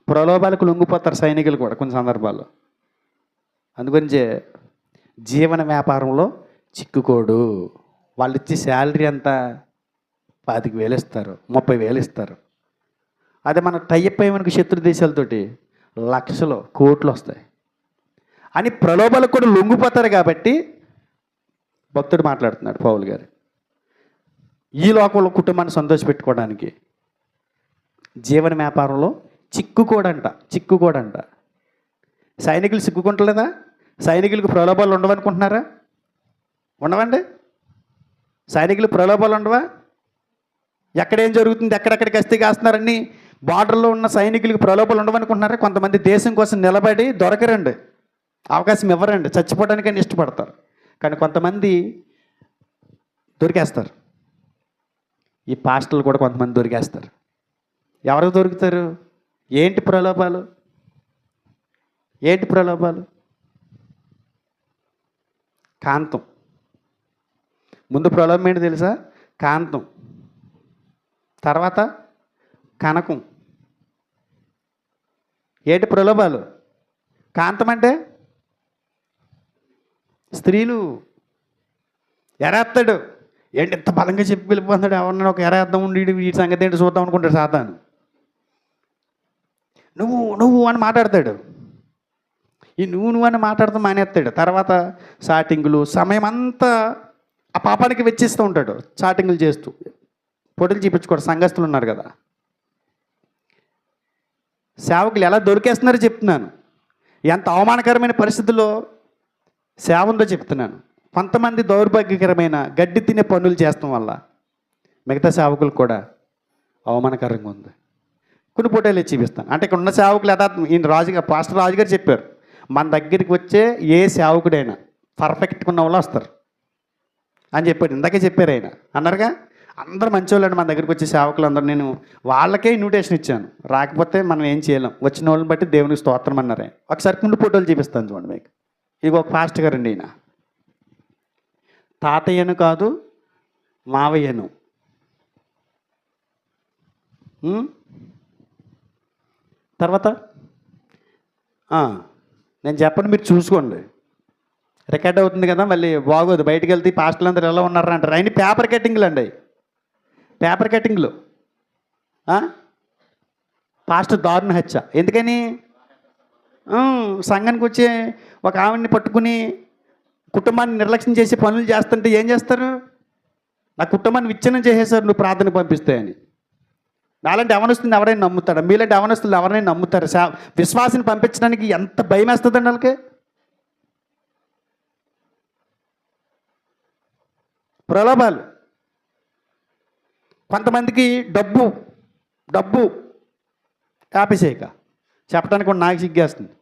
ప్రలోభాలకు లొంగిపోతారు సైనికులు కూడా కొన్ని సందర్భాల్లో. అందుగురించే జీవన వ్యాపారంలో చిక్కుకోడు. వాళ్ళు ఇచ్చే శాలరీ అంతా 25,000 ఇస్తారు, 30,000 ఇస్తారు. అదే మనం టైప్ అయ్యేమనుకు శత్రు దేశాలతోటి లక్షలు కోట్లు వస్తాయి అని ప్రలోభాలకు కూడా లొంగిపోతారు. కాబట్టి భక్తుడు మాట్లాడుతున్నాడు పౌలు గారు, ఈ లోకంలో కుటుంబాన్ని సంతోషపెట్టుకోవడానికి జీవన వ్యాపారంలో చిక్కుకోడంట. సైనికులు సిగ్గుకుంటలేదా? సైనికులకు ప్రలోభాలు ఉండవనుకుంటున్నారా? ఉండవండి. సైనికులు ప్రలోభాలు ఉండవా? ఎక్కడేం జరుగుతుంది, ఎక్కడెక్కడికి వస్తే కాస్తున్నారని బార్డర్లో ఉన్న సైనికులకు ప్రలోభాలు ఉండవనుకుంటున్నారా? కొంతమంది దేశం కోసం నిలబడి దొరకరండి, అవకాశం ఇవ్వరండి, చచ్చిపోవడానికని ఇష్టపడతారు. కానీ కొంతమంది దొరికేస్తారు. ఈ పాస్టర్లు కూడా కొంతమంది దొరికేస్తారు. ఎవరికి దొరుకుతారు? ఏంటి ప్రలోభాలు? కాంతం. ముందు ప్రలోభం ఏంటి తెలుసా? కాంతం. తర్వాత కనకం. ఏంటి ప్రలోభాలు? కాంతం అంటే స్త్రీలు. ఎరేస్తాడు. ఏంటి ఇంత బలంగా చెప్పి వెళ్ళిపోతున్నాడు, ఎవరన్నా ఒక ఎరేద్దాం ఉండి వీటి సంగతి ఏంటి చూద్దాం అనుకుంటాడు సాతాను. నువ్వు అని మాట్లాడతాడు. ఈ నువ్వు అని మాట్లాడుతూ మానేస్తాడు. తర్వాత చాటింగులు, సమయం అంతా ఆ పాపానికి వెచ్చిస్తూ ఉంటాడు. చాటింగులు చేస్తూ పొట్టులు చూపించుకోడు. సంఘస్థులు ఉన్నారు కదా, సేవకులు ఎలా దొరికేస్తున్నారో చెప్తున్నాను. ఎంత అవమానకరమైన పరిస్థితుల్లో సేవ ఉందో చెప్తున్నాను. కొంతమంది దౌర్భాగ్యకరమైన గడ్డి తినే పనులు చేస్తాం వల్ల మిగతా సేవకులు కూడా అవమానకరంగా ఉంది. కొన్ని ఫోటోలు చూపిస్తాను. అంటే ఇక్కడ ఉన్న సేవకులు యథార్థం. ఈయన పాస్టర్ రాజుగారు చెప్పారు, మన దగ్గరికి వచ్చే ఏ సేవకుడైనా పర్ఫెక్ట్గా ఉన్న వాళ్ళు వస్తారు అని చెప్పాడు. ఇందాకే చెప్పారు ఆయన. అన్నారుగా, అందరూ మంచివాళ్ళండి మన దగ్గరికి వచ్చే సేవకులు అందరూ. నేను వాళ్ళకే ఇన్విటేషన్ ఇచ్చాను, రాకపోతే మనం ఏం చేయలేం, వచ్చిన వాళ్ళని బట్టి దేవునికి స్తోత్రం అన్నారు ఆయన. ఒకసారి కొన్ని ఫోటోలు చూపిస్తాను చూడండి మీకు. ఇది ఒక పాస్టర్ గారు అండి. ఈయన తాతయ్యను కాదు మావయ్యను. తర్వాత నేను చెప్పను, మీరు చూసుకోండి, రికార్డ్ అవుతుంది కదా, మళ్ళీ బాగోదు. బయటికి వెళ్తే పాస్టర్లు అందరూ ఎలా ఉన్నారు అంటారు. అయిన పేపర్ కటింగ్లు అండి, పేపర్ కటింగ్లు. పాస్టర్ దారుణ హత్య. ఎందుకని? సంఘానికి వచ్చే ఒక ఆవిడ్ని పట్టుకుని కుటుంబాన్ని నిర్లక్ష్యం చేసి పనులు చేస్తుంటే ఏం చేస్తారు? నా కుటుంబాన్ని విచ్ఛిన్నం చేసేసారు నువ్వు ప్రార్థన పంపిస్తే అని. నాలాంటి అవనస్తుని ఎవరైనా నమ్ముతారా? మీలాంటి అవనస్తులు ఎవరైనా నమ్ముతారు? విశ్వాసిని పంపించడానికి ఎంత భయం వేస్తుందండి వాళ్ళకి. ప్రలోభాలు. కొంతమందికి డబ్బు ఆపేసేయక చెప్పడానికి కూడా నాకు సిగ్గేస్తుంది.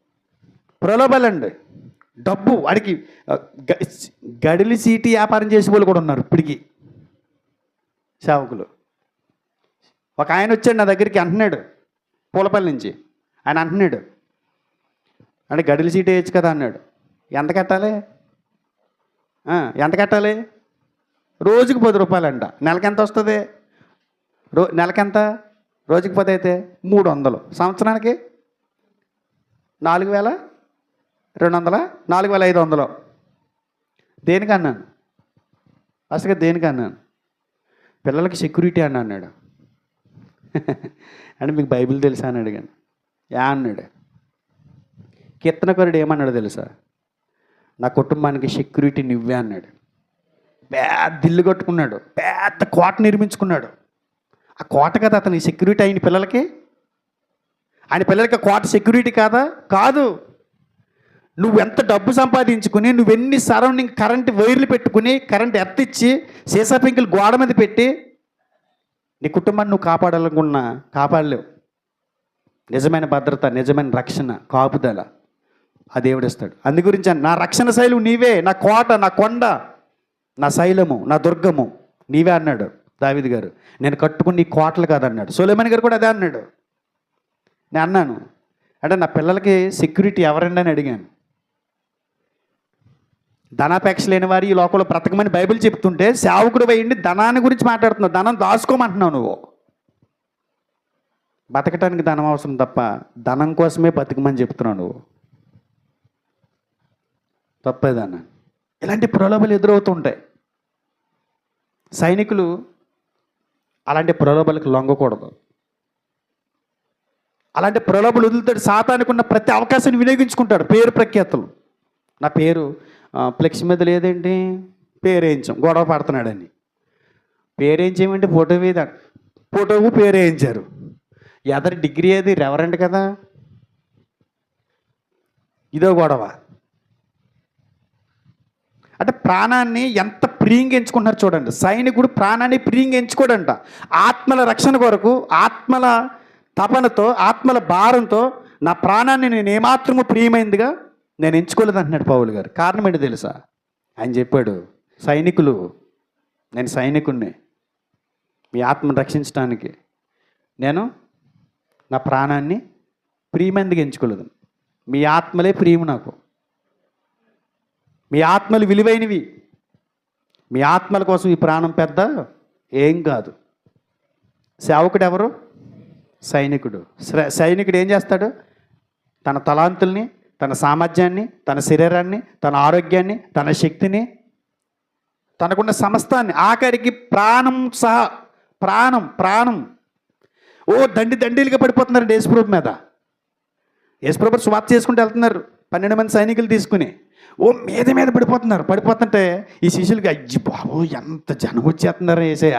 ప్రలోభాలండి. డబ్బు వాడికి గడిలి సీటీ వ్యాపారం చేసే వాళ్ళు కూడా ఉన్నారు ఇప్పటికీ సేవకులు. ఒక ఆయన వచ్చాడు నా దగ్గరికి, అంటున్నాడు పూలపల్లి నుంచి. ఆయన అంటున్నాడు, అంటే గడిలి సీట్ వేయచ్చు కదా అన్నాడు. ఎంత కట్టాలి? రోజుకి 10 రూపాయలు అంట. నెలకి ఎంత వస్తుంది? నెలకెంత? రోజుకి 10 అయితే 300. సంవత్సరానికి 4,200, 4,500. దేనికన్నాను? అసలు దేనికన్నాను? పిల్లలకి సెక్యూరిటీ అన్నాడు. అంటే మీకు బైబిల్ తెలుసా అని అడిగాను. అన్నాడు. కీర్తనకారుడు ఏమన్నాడు తెలుసా? నా కుటుంబానికి సెక్యూరిటీ నువ్వే అన్నాడు. పెద్ద ఇల్లు కట్టుకున్నాడు, పెద్ద కోట నిర్మించుకున్నాడు. ఆ కోట కదా అతనికి సెక్యూరిటీ అయిన పిల్లలకి? ఆయన పిల్లలకి కోట సెక్యూరిటీ కాదా? కాదు. నువ్వు ఎంత డబ్బు సంపాదించుకుని, నువ్వెన్ని సరౌండింగ్ కరెంట్ వైర్లు పెట్టుకుని, కరెంట్ ఎత్తిచ్చి సీసా పెంకులు గోడ మీద పెట్టి నీ కుటుంబాన్ని నువ్వు కాపాడాలనుకున్నా కాపాడలేవు. నిజమైన భద్రత, నిజమైన రక్షణ, కాపుదల ఆ దేవుడు ఇస్తాడు. అందు గురించి నా రక్షణ శైలం నీవే, నా కోట, నా కొండ, నా శైలము, నా దుర్గము నీవే అన్నాడు దావీదు గారు. నేను కట్టుకుని నీ కోటలు కాదన్నాడు. సొలొమోను గారు కూడా అదే అన్నాడు. నేను అన్నాను, అంటే నా పిల్లలకి సెక్యూరిటీ ఎవరండి అని అడిగాను. ధనాపేక్ష లేని వారు ఈ లోకంలో బ్రతకమని బైబిల్ చెప్తుంటే సేవకుడు వేయండి ధనాన్ని గురించి మాట్లాడుతున్నావు. ధనం దాచుకోమంటున్నావు నువ్వు. బతకటానికి ధనం అవసరం తప్ప ధనం కోసమే బతకమని చెప్తున్నావు నువ్వు. తప్పేదన్న. ఇలాంటి ప్రలోభాలు ఎదురవుతుంటాయి. సైనికులు అలాంటి ప్రలోభాలకు లొంగకూడదు. అలాంటి ప్రలోభాలు వదులుతాడు. సాతానుకున్న ప్రతి అవకాశాన్ని వినియోగించుకుంటాడు. పేరు ప్రఖ్యాతులు. నా పేరు ఫ్లెక్స్ మీద లేదేంటి, పేరేయించాం, గొడవ పడుతున్నాడని. పేరేయించేమంటే ఫోటో మీద, ఫోటోకు పేరేయించారు. ఎదరి డిగ్రీ అది రెవరెంట్ కదా, ఇదో గొడవ. అంటే ప్రాణాన్ని ఎంత ప్రియంగా ఎంచుకుంటున్నారు చూడండి. సైనికుడు ప్రాణాన్ని ప్రియంగా ఎంచుకోడంట. ఆత్మల రక్షణ కొరకు, ఆత్మల తపనతో, ఆత్మల భారంతో నా ప్రాణాన్ని నేను ఏమాత్రము ప్రియమైందిగా నేను ఎంచుకోలేదు అంటున్నాడు పౌలు గారు. కారణం ఏంటి తెలుసా? ఆయన చెప్పాడు, సైనికులు, నేను సైనికుడిని, మీ ఆత్మను రక్షించడానికి నేను నా ప్రాణాన్ని ప్రియమైందిగా ఎంచుకోలేదు. మీ ఆత్మలే ప్రియము నాకు. మీ ఆత్మలు విలువైనవి. మీ ఆత్మల కోసం ఈ ప్రాణం పెద్ద ఏం కాదు. సేవకుడు ఎవరు? సైనికుడు. సైనికుడు ఏం చేస్తాడు? తన తలాంతుల్ని, తన సామర్థ్యాన్ని, తన శరీరాన్ని, తన ఆరోగ్యాన్ని, తన శక్తిని, తనకున్న సమస్తాన్ని, ఆఖరికి ప్రాణం సహా, ప్రాణం దండీలుగా పడిపోతున్నారు యేసుప్రభు మీద. యేసుప్రభు స్వార్థ చేసుకుంటూ వెళ్తున్నారు 12 మంది సైనికులు తీసుకుని. మీద పడిపోతుంటే ఈ శిష్యులకి, అయ్యి బాబు ఎంత జనం వచ్చేస్తున్నారు యేసయ్య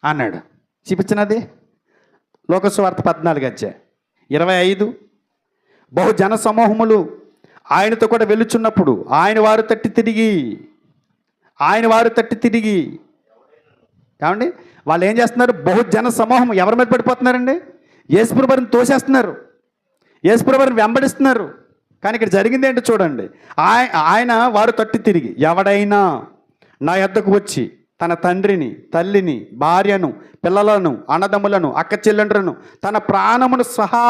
అన్నాడు. చూపించినది లోకసువార్త 14:25. బహుజన సమూహములు ఆయనతో కూడా వెళ్ళుచున్నప్పుడు ఆయన వారు తట్టి తిరిగి ఏమండి వాళ్ళు ఏం చేస్తున్నారు? బహుజన సమూహం ఎవరి మీద పడిపోతున్నారండి? యేసుప్రభుని తోసేస్తున్నారు, యేసుప్రభుని వెంబడిస్తున్నారు. కానీ ఇక్కడ జరిగింది ఏంటో చూడండి. ఆయన వారు తట్టి తిరిగి, ఎవడైనా నా యొద్దకు వచ్చి తన తండ్రిని, తల్లిని, భార్యను, పిల్లలను, అన్నదమ్ములను, అక్క చెల్లెండ్రులను, తన ప్రాణమును సహా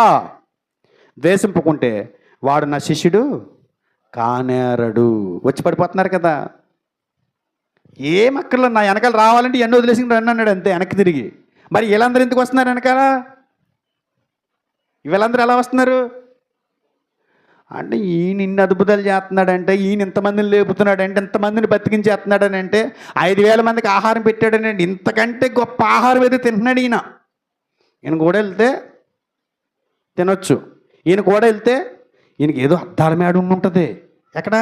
ద్వేషింపుకుంటే వాడు నా శిష్యుడు కానేరడు. వచ్చి పడిపోతున్నారు కదా. ఏం అక్కర్లో నా వెనకాల రావాలంటే ఎన్నో వదిలేసి రన్ అన్నాడు అంతే, వెనక్కి తిరిగి. మరి వీళ్ళందరూ ఎందుకు వస్తున్నారు వెనకాల? వీళ్ళందరూ ఎలా వస్తున్నారు అంటే, ఈయన ఇన్ని అద్భుతాలు చేస్తున్నాడంటే, ఈయన ఇంతమందిని లేపుతున్నాడంటే, ఇంతమందిని బతికించేస్తున్నాడని అంటే, 5,000 మందికి ఆహారం పెట్టాడనండి. ఇంతకంటే గొప్ప ఆహారం ఏదో తింటున్నాడు ఈయన. ఈయన కూడా వెళ్తే తినొచ్చు. ఈయన కూడా వెళ్తే ఈయనకి ఏదో అద్దాల మేడ ఉంటుంది. ఎక్కడ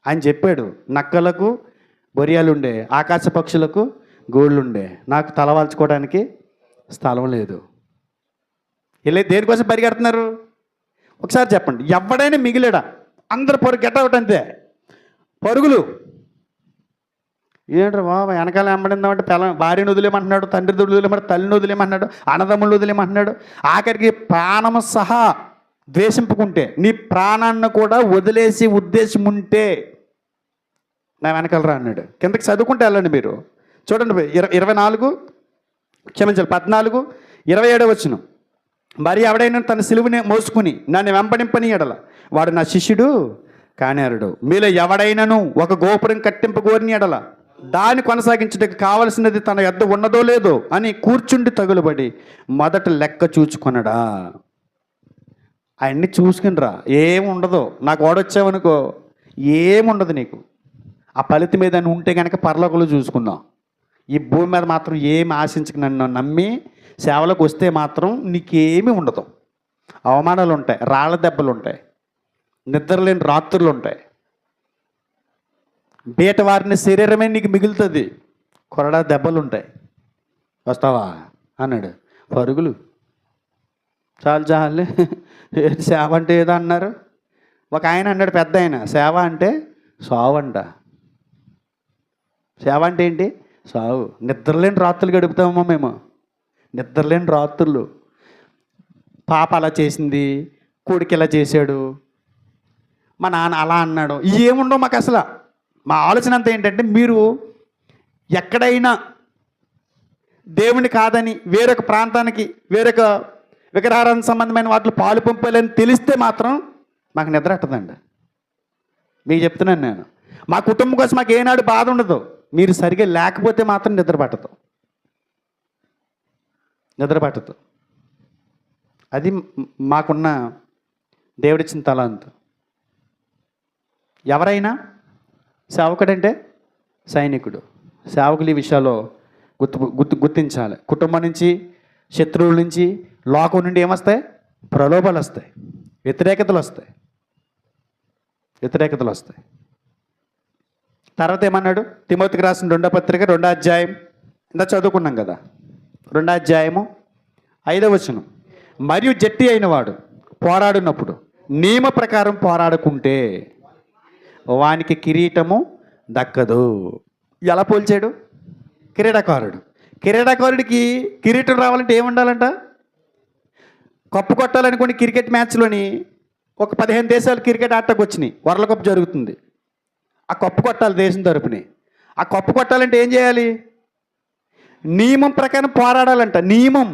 ఆయన చెప్పాడు, నక్కలకు బొరియాలుండే, ఆకాశ పక్షులకు గోళ్ళుండే, నాకు తలవాల్చుకోవడానికి స్థలం లేదు. ఇలా దేనికోసం పరిగెడుతున్నారు? ఒకసారి చెప్పండి. ఎవడైనా మిగిలేడా? అందరు గెట్ అవుట్ అంతే, పరుగులు. ఏంట్రా బాబా వెనకాల వెంబడిందామంటే భార్యను వదిలేమంటున్నాడు, తండ్రి వదిలేమంటాడు, తల్లిని వదిలేమంటున్నాడు, అన్నదమ్ములు వదిలేమంటున్నాడు. ఆఖరికి ప్రాణము సహా ద్వేషింపుకుంటే, నీ ప్రాణాన్ని కూడా వదిలేసి ఉద్దేశం ఉంటే నా వెనకాలరా అన్నాడు. కిందకి చదువుకుంటే వెళ్ళండి మీరు. చూడండి 14:27 మరి ఎవడైనా తన సిలువని మోసుకుని నన్ను వెంబడింపని ఎడల వాడు నా శిష్యుడు కానేరడు. మీలో ఎవడైనాను ఒక గోపురం కట్టింపగోరిని ఎడల దాన్ని కొనసాగించడానికి కావలసినది తన యొద్ద ఉన్నదో లేదో అని కూర్చుండి తగులుబడి మొదట లెక్క చూచుకొనడా. అవన్నీ చూసుకునిరా, ఏముండదు. నాకు ఓడొచ్చావనుకో ఏముండదు నీకు. ఆ ఫలితం మీద ఉంటే కనుక పరలోకంలో చూసుకుందాం. ఈ భూమి మీద మాత్రం ఏమి ఆశించక నన్ను నమ్మి సేవలకు వస్తే మాత్రం నీకేమీ ఉండదు. అవమానాలు ఉంటాయి, రాళ్ళ దెబ్బలు ఉంటాయి, నిద్రలేని రాత్రులు ఉంటాయి, బీట వారిని శరీరమే నీకు మిగులుతుంది, కొరడా దెబ్బలు ఉంటాయి. వస్తావా అన్నాడు. పరుగులు. చాలు సేవ అంటే ఏదో అన్నారు. ఒక ఆయన అన్నాడు, పెద్ద ఆయన, సేవ అంటే సావు అంట. సేవ అంటే ఏంటి? సావు. నిద్రలేని రాత్రులు గడుపుతామమ్మా మేము, నిద్రలేని రాత్రులు. పాప అలా చేసింది, కొడుకు ఇలా చేశాడు, మా నాన్న అలా అన్నాడు, ఏముండవు మాకు అసలు. మా ఆలోచన అంతా ఏంటంటే, మీరు ఎక్కడైనా దేవుని కాదని వేరొక ప్రాంతానికి వేరొక విగ్రహారానికి సంబంధమైన వాటిలో పాలు పంపాలని తెలిస్తే మాత్రం మాకు నిద్ర పట్టదండి. మీకు చెప్తున్నాను నేను, మా కుటుంబం కోసం మాకు ఏనాడు బాధ ఉండదు. మీరు సరిగ్గా లేకపోతే మాత్రం నిద్ర పట్టదు. అది మాకున్న దేవుడిచ్చిన తలాంతు. ఎవరైనా సేవకుడంటే సైనికుడు. సేవకులు ఈ విషయాల్లో గుర్తించాలి. కుటుంబం నుంచి, శత్రువుల నుంచి, లోకం నుండి ఏమొస్తాయి? ప్రలోభాలు వస్తాయి, వ్యతిరేకతలు వస్తాయి. తర్వాత ఏమన్నాడు? తిమోతికి రాసిన 2వ పత్రిక 2వ అధ్యాయం ఇంత చదువుకున్నాం కదా, 2వ అధ్యాయము 5వ వచనం. మరియు జట్టి అయిన వాడు పోరాడినప్పుడు నియమ ప్రకారం పోరాడుకుంటే వానికి కిరీటము దక్కదు. ఎలా పోల్చాడు? క్రీడాకారుడికి కిరీటం రావాలంటే ఏముండాలంట? కప్పు కొట్టాలనుకోండి. క్రికెట్ మ్యాచ్లోని ఒక 15 దేశాలు క్రికెట్ ఆటకు వచ్చినాయి. వరల్డ్ కప్ జరుగుతుంది. ఆ కప్పు కొట్టాలి దేశం తరపుని. ఆ కప్పు కొట్టాలంటే ఏం చేయాలి? నియమం ప్రకారం పోరాడాలంట. నియమం.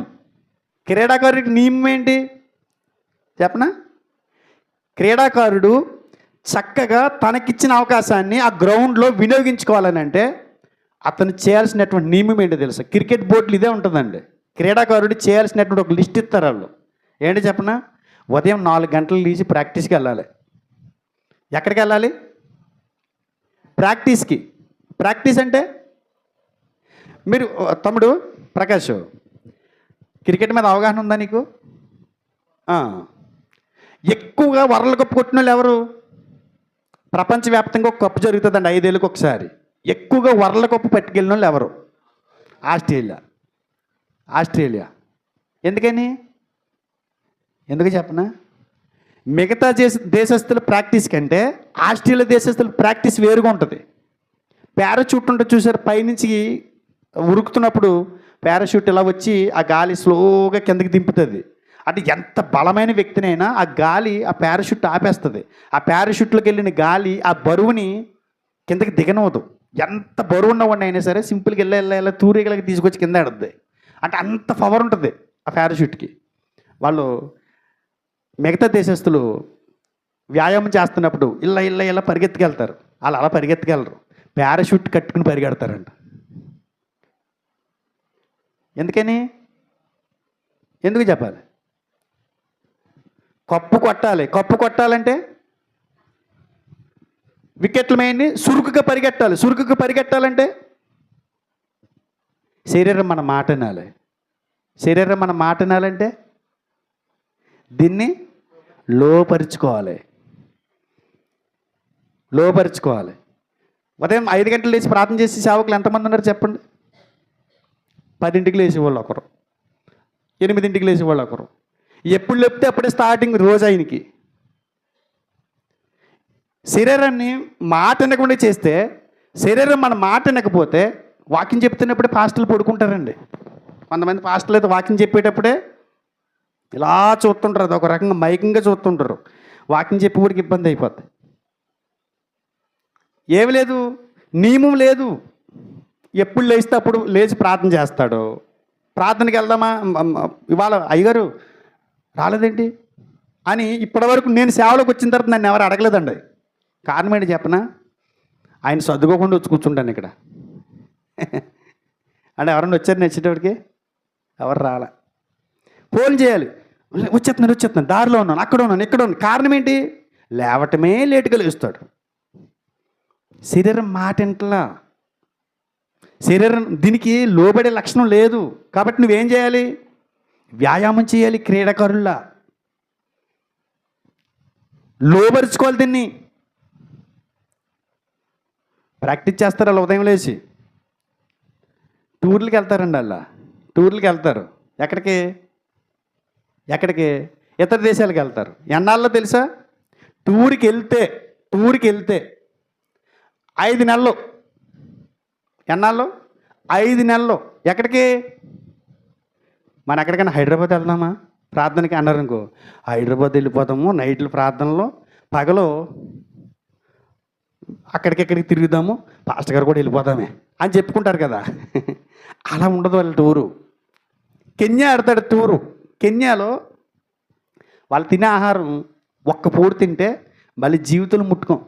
క్రీడాకారుడికి నియమం ఏంటి చెప్పనా? క్రీడాకారుడు చక్కగా తనకిచ్చిన అవకాశాన్ని ఆ గ్రౌండ్లో వినియోగించుకోవాలని అంటే అతను చేయాల్సినటువంటి నియమం ఏంటో తెలుసా? క్రికెట్ బోర్డులు ఇదే ఉంటుందండి. క్రీడాకారుడు చేయాల్సినటువంటి ఒక లిస్ట్ ఇస్తారు వాళ్ళు. ఏంటి చెప్పనా? ఉదయం 4 గంటలు లేచి ప్రాక్టీస్కి వెళ్ళాలి. ఎక్కడికి వెళ్ళాలి? ప్రాక్టీస్కి. ప్రాక్టీస్ అంటే మీరు తమ్ముడు ప్రకాష్, క్రికెట్ మీద అవగాహన ఉందా నీకు? ఎక్కువగా వరల్డ్ కప్ కొట్టిన వాళ్ళు ఎవరు? ప్రపంచవ్యాప్తంగా ఒక కప్పు జరుగుతుందండి 5 ఏళ్ళకి ఒకసారి. ఎక్కువగా వరల్డ్ కప్ పట్టుకెళ్ళిన వాళ్ళు ఎవరు? ఆస్ట్రేలియా. ఎందుకు చెప్పనా? మిగతా దేశస్తుల ప్రాక్టీస్ కంటే ఆస్ట్రేలియా దేశస్తుల ప్రాక్టీస్ వేరుగా ఉంటుంది. పారాషూట్ ఉంటుంది చూసారు, పైనుంచి ఉరుకుతున్నప్పుడు పారాషూట్ ఇలా వచ్చి ఆ గాలి స్లోగా కిందకి దింపుతుంది. అంటే ఎంత బలమైన వ్యక్తినైనా ఆ గాలి ఆ పారాషూట్ ఆపేస్తుంది. ఆ పారాషూట్లోకి వెళ్ళిన గాలి ఆ బరువుని కిందకి దిగనవదు. ఎంత బరువు ఉన్నవాడిని అయినా సరే సింపుల్గా వెళ్ళి తూరేగలకి తీసుకొచ్చి కింద ఆడుద్ది. అంటే అంత పవర్ ఉంటుంది ఆ పారాషూట్కి. వాళ్ళు మిగతా దేశస్తులు వ్యాయామం చేస్తున్నప్పుడు ఇలా పరిగెత్తుకెళ్తారు. వాళ్ళు అలా పరిగెత్తుకెళ్ళరు, పారాషూట్ కట్టుకుని పరిగెడతారంట. ఎందుకు చెప్పాలి? కప్పు కొట్టాలంటే వికెట్ల మెయిన్ని సురుకుగా పరిగెట్టాలంటే శరీరం మన మాట వినాలంటే దీన్ని లోపరుచుకోవాలి. ఉదయం 5 గంటలు లేచి ప్రార్థన చేసి సేవకులు ఎంతమంది ఉన్నారు చెప్పండి? 10ంటికి లేచేవాళ్ళు ఒకరు, 8ంటికి లేచేవాళ్ళు ఒకరు. ఎప్పుడు లేపితే అప్పుడే స్టార్టింగ్ రోజు ఆయనకి. శరీరాన్ని మాట వినకుండా చేస్తే, శరీరం మన మాట వినకపోతే వాక్యం చెప్తున్నప్పుడే పాస్టర్లు పడుకుంటారండి. కొంతమంది పాస్టర్లు అయితే వాక్యం చెప్పేటప్పుడే ఇలా చూస్తుంటారు. అది ఒక రకంగా మైకంగా చూస్తుంటారు. వాక్యం చెప్పేవాడికి ఇబ్బంది అయిపోద్ది. ఏమి లేదు, నియమం లేదు. ఎప్పుడు లేస్తే అప్పుడు లేచి ప్రార్థన చేస్తాడు. ప్రార్థనకి వెళ్దామా, ఇవాళ అయ్యగారు రాలేదేంటి అని ఇప్పటివరకు నేను సేవలోకి వచ్చిన తర్వాత నన్ను ఎవరు అడగలేదండి. కారణం ఏంటి చెప్పనా? ఆయన సర్దుకోకుండా వచ్చి కూర్చుంటాను ఇక్కడ. అంటే ఎవరన్నా వచ్చారు నచ్చేటప్పటికి? ఎవరు రాలే. ఫోన్ చేయాలి, వచ్చేస్తున్నాను, దారిలో ఉన్నాను, అక్కడ ఉన్నాను. కారణం ఏంటి? లేవటమే లేటుగా లేస్తాడు. శరీరం మాట ఇంట్లా, శరీరం దీనికి లోబడే లక్షణం లేదు. కాబట్టి నువ్వేం చేయాలి? వ్యాయామం చేయాలి. క్రీడాకారుల్లా లోబరుచుకోవాలి. దీన్ని ప్రాక్టీస్ చేస్తారు. అలా ఉదయం లేచి టూర్లకి వెళ్తారండి. టూర్లకి వెళ్తారు. ఎక్కడికి? ఇతర దేశాలకు వెళ్తారు. ఎన్నాళ్ళలో తెలుసా? టూర్కి వెళ్తే 5 నెలలు. ఎన్నాళ్ళు? 5 నెలలు. ఎక్కడికి? మనం ఎక్కడికైనా హైదరాబాద్ వెళ్దామా ప్రార్థనకి అన్నారు అనుకో, హైదరాబాద్ వెళ్ళిపోతాము. నైట్లు ప్రార్థనలో, పగలు అక్కడికెక్కడికి తిరుగుదాము, పాస్టర్ గారు కూడా వెళ్ళిపోదామే అని చెప్పుకుంటారు కదా. అలా ఉండదు వాళ్ళ టూరు. కెన్యా ఆడతాడు టూరు. కెన్యాలో వాళ్ళు తినే ఆహారం ఒక్క పూట తింటే మళ్ళీ జీవితంలో ముట్టుకోం.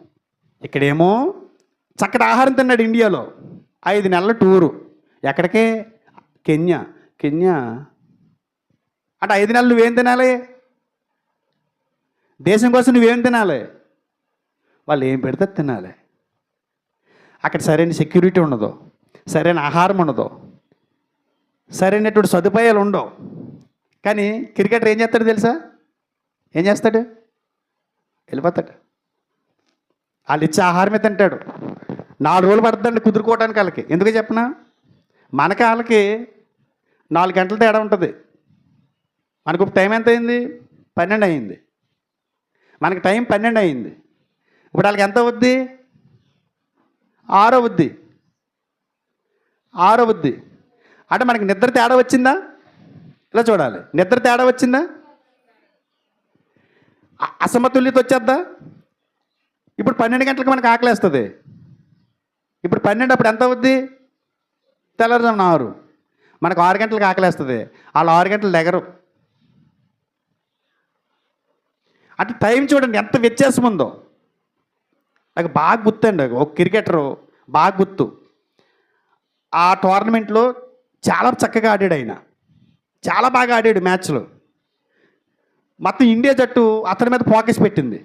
ఇక్కడేమో చక్కటి ఆహారం తిన్నాడు ఇండియాలో. 5 నెలల టూరు. ఎక్కడికే? కెన్యా. కెన్యా అంటే 5 నెలలు నువ్వేం తినాలి? దేశం కోసం నువ్వేం తినాలి? వాళ్ళు ఏం పెడితే తినాలి. అక్కడ సరైన సెక్యూరిటీ ఉండదు, సరైన ఆహారం ఉండదు, సరైనటువంటి సదుపాయాలు ఉండవు. కానీ క్రికెటర్ ఏం చేస్తాడు తెలుసా? ఏం చేస్తాడు? వెళ్ళిపోతాడు. వాళ్ళు ఇచ్చే ఆహారమే తింటాడు. 4 రోజులు పడుతుందండి కుదురుకోవడానికి వాళ్ళకి. ఎందుకు చెప్పనా? మనకి వాళ్ళకి 4 గంటల తేడా ఉంటుంది. మనకు టైం ఎంత అయింది? 12 అయింది. మనకి టైం 12 అయింది. ఇప్పుడు వాళ్ళకి ఎంత అవుద్ది? 6 అవుద్ది. 6 అవుద్ది. అంటే మనకి నిద్ర తేడా వచ్చిందా? ఇలా చూడాలి. నిద్ర తేడా వచ్చిందా? అసమతుల్యత వచ్చేద్దా? ఇప్పుడు 12 గంటలకు మనకు ఆకలేస్తుంది. ఇప్పుడు 12 అప్పుడు ఎంత అవుద్ది? తెల్లవారుజామున 6. మనకు 6 గంటలకు ఆకలేస్తుంది. వాళ్ళు 6 గంటలు లెగరు. అంటే టైం చూడండి ఎంత వ్యత్యాసం ఉందో. నాకు బాగా గుర్తండి, ఒక క్రికెటరు బాగా గుర్తు. ఆ టోర్నమెంట్లో చాలా చక్కగా ఆడాడు ఆయన. చాలా బాగా ఆడాడు మ్యాచ్లో. మొత్తం ఇండియా జట్టు అతని మీద ఫోకస్ పెట్టింది.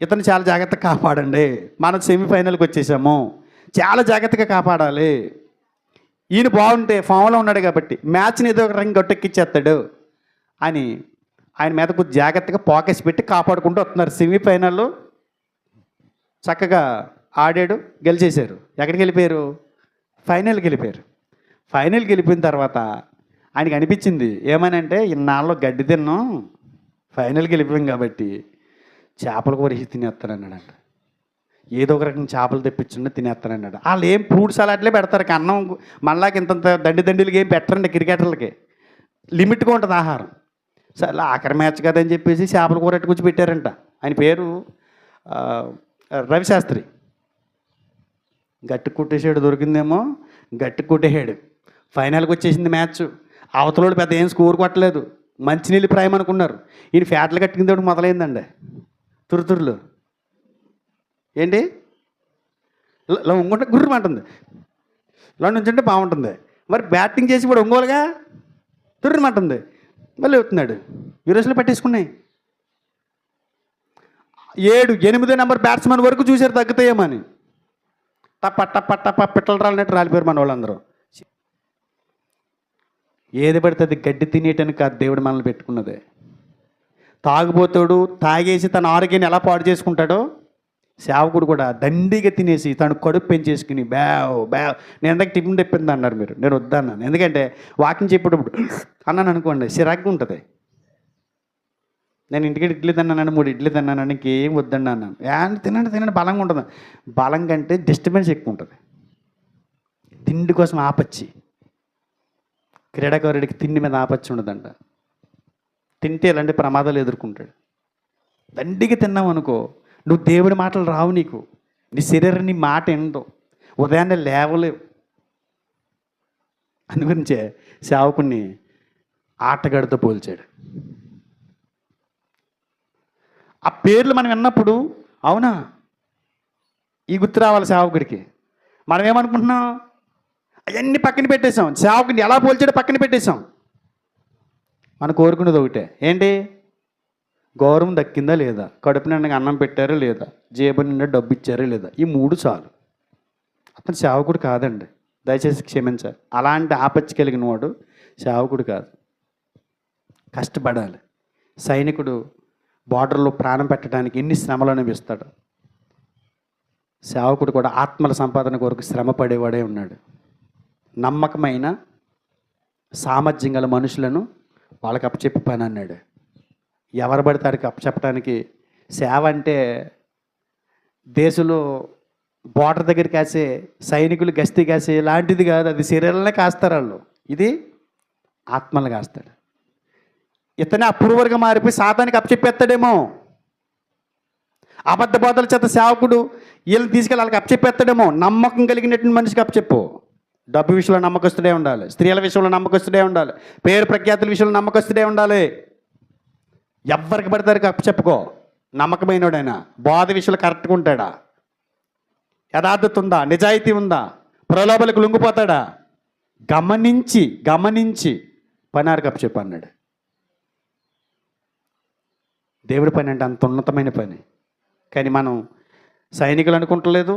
ఇతను చాలా జాగ్రత్తగా కాపాడండి, మనం సెమీఫైనల్కి వచ్చేసాము, చాలా జాగ్రత్తగా కాపాడాలి. ఈయన బాగుంటే ఫామ్లో ఉన్నాడు కాబట్టి మ్యాచ్ని ఏదో ఒక రంగు గట్టెక్కిచ్చేస్తాడు అని ఆయన మీద కొంచెం జాగ్రత్తగా ఫోకస్ పెట్టి కాపాడుకుంటూ వస్తున్నారు. సెమీఫైనల్లో చక్కగా ఆడాడు, గెలిచేశారు. ఎక్కడికి వెళ్ళిపోయారు? ఫైనల్కి వెళ్ళిపోయారు. ఫైనల్కి వెళ్ళిపోయిన తర్వాత ఆయనకి అనిపించింది ఏమనంటే, ఇన్నాళ్ళు గడ్డి తిన్నాం, ఫైనల్కి వెళ్ళిపోయాం కాబట్టి చేపల కూర తినేస్తానన్నాడంట. ఏదో ఒక రకంగా చేపలు తెప్పించుండి తినేస్తానన్నాడు. వాళ్ళు ఏం ఫ్రూట్స్ అలాంటిలే పెడతారు, అన్నం మళ్ళాకి ఇంత దండిలకి ఏం పెట్టరండి క్రికెటర్లకి. లిమిట్గా ఉంటుంది ఆహారం. సరే ఆఖరి మ్యాచ్ కదని చెప్పేసి చేపల కూర కూర్చి పెట్టారంట. ఆయన పేరు రవిశాస్త్రి. గట్టి కుట్టేసాడు, దొరికిందేమో గట్టి కుట్టేసాడు. ఫైనల్కి వచ్చేసింది మ్యాచ్. అవతలోడు పెద్ద ఏం స్కోర్ కొట్టలేదు, మంచినీళ్ళు ప్రాయం అనుకున్నారు. ఈయన ఫ్యాట్లు కట్టుకునేటప్పుడు మొదలైందండి తురుతురులు. ఏంటి ఇలా ఉంగుంటే గుర్రమంటుంది, ఇలా నుంచుంటే బాగుంటుంది. మరి బ్యాటింగ్ చేసి కూడా ఒంగోలుగా తుర్రమంటుంది, మళ్ళీ అవుతున్నాడు. ఈ రోజులో పట్టేసుకున్నాయి. 7, 8 నెంబర్ బ్యాట్స్మెన్ వరకు చూశారు తగ్గుతాయేమని. టప్ప టప్ప టప్ప పిట్టలు రాలినట్టు రాలిపోయారు మన వాళ్ళందరూ. ఏది పడితే అది గడ్డి తినేయటానికి కాదు దేవుడు మనల్ని పెట్టుకున్నదే. తాగుబోతాడు తాగేసి తన ఆరోగ్యాన్ని ఎలా పాడు చేసుకుంటాడో, సేవకుడు కూడా దండిగా తినేసి తను కడుపు పెంచేసుకుని బ్యావ్ బ్యావ్. నేను ఎందాక టిఫిన్ తెప్పింది అన్నారు మీరు, నేను వద్దన్నాను. ఎందుకంటే వాకింగ్ చెప్పేటప్పుడు అన్నాను అనుకోండి చిరాకుగా ఉంటుంది. నేను ఇంటికి ఇడ్లీ తిన్నానండి, 3 ఇడ్లీ తిన్నానండి, ఇంకేం వద్దండి అన్నాను. తినండి తినండి బలంగా ఉంటుంది. బలం కంటే డిస్టర్బెన్స్ ఎక్కువ ఉంటుంది. తిండి కోసం ఆపచ్చి, క్రీడాకారుడికి తిండి మీద ఆపచ్చి ఉండదంట. తింటే ఇలాంటి ప్రమాదాలు ఎదుర్కొంటాడు. దండిగా తిన్నావు అనుకో, నువ్వు దేవుడి మాటలు రావు నీకు, నీ శరీరం నీ మాట ఎండవు, ఉదయాన్నే లేవలేవు. అందుగురించే సేవకుణ్ణి ఆటగాడితో పోల్చాడు. ఆ పేర్లు మనం విన్నప్పుడు అవునా ఈ గుర్తు రావాలి సేవకుడికి. మనం ఏమనుకుంటున్నాం? అవన్నీ పక్కన పెట్టేశాం. సేవకుడిని ఎలా పోల్చాడో పక్కన పెట్టేశాం. మనం కోరుకునేది ఒకటే, ఏంటి? గౌరవం దక్కిందా లేదా, కడుపు నిండా అన్నం పెట్టారా లేదా, జేబు నిండా డబ్బు ఇచ్చారా లేదా, ఈ 3 చాలు. అతను సేవకుడు కాదండి, దయచేసి క్షమించాలి. అలాంటి ఆపత్తి కలిగిన వాడు సేవకుడు కాదు. కష్టపడాలి. సైనికుడు బార్డర్లో ప్రాణం పెట్టడానికి ఎన్ని శ్రమలు అనిపిస్తాడు. సేవకుడు కూడా ఆత్మల సంపాదన కొరకు శ్రమ పడేవాడే ఉన్నాడు. నమ్మకమైన సామర్థ్యం గల మనుషులను వాళ్ళకి అప్పచెప్పి పని అన్నాడు. ఎవరు పడతారికి అప్పచెప్పడానికి. సేవ అంటే దేశంలో బోర్డర్ దగ్గర కాసే సైనికులు గస్తీ కాసే లాంటిది కాదు. అది శరీరాలనే కాస్తారు వాళ్ళు, ఇది ఆత్మలు కాస్తాడు. ఇతనే అప్రూవర్గా మారిపోయి సాతానికి అప్పచెప్పేస్తాడేమో. అబద్ధ బోధల చేత సేవకుడు వీళ్ళని తీసుకెళ్ళి వాళ్ళకి అప్పచెప్పేస్తాడేమో. నమ్మకం కలిగినటువంటి మనిషికి అప్పచెప్పు. డబ్బు విషయంలో నమ్మకస్తుడే ఉండాలి, స్త్రీల విషయంలో నమ్మకస్తుడే ఉండాలి, పేరు ప్రఖ్యాతుల విషయంలో నమ్మకస్తుడే ఉండాలి. ఎవరికి పడతారు అప్పచెప్పుకో. నమ్మకమైనడైనా బోధ విషయంలో కరెక్ట్గా ఉంటాడా, యథార్థత ఉందా, నిజాయితీ ఉందా, ప్రలోభలకు లొంగిపోతాడా, గమనించి పనారికి అప్పచెప్పు అన్నాడు. దేవుడి పని అంటే అంత ఉన్నతమైన పని. కానీ మనం సైనికులు అనుకుంటలేదు,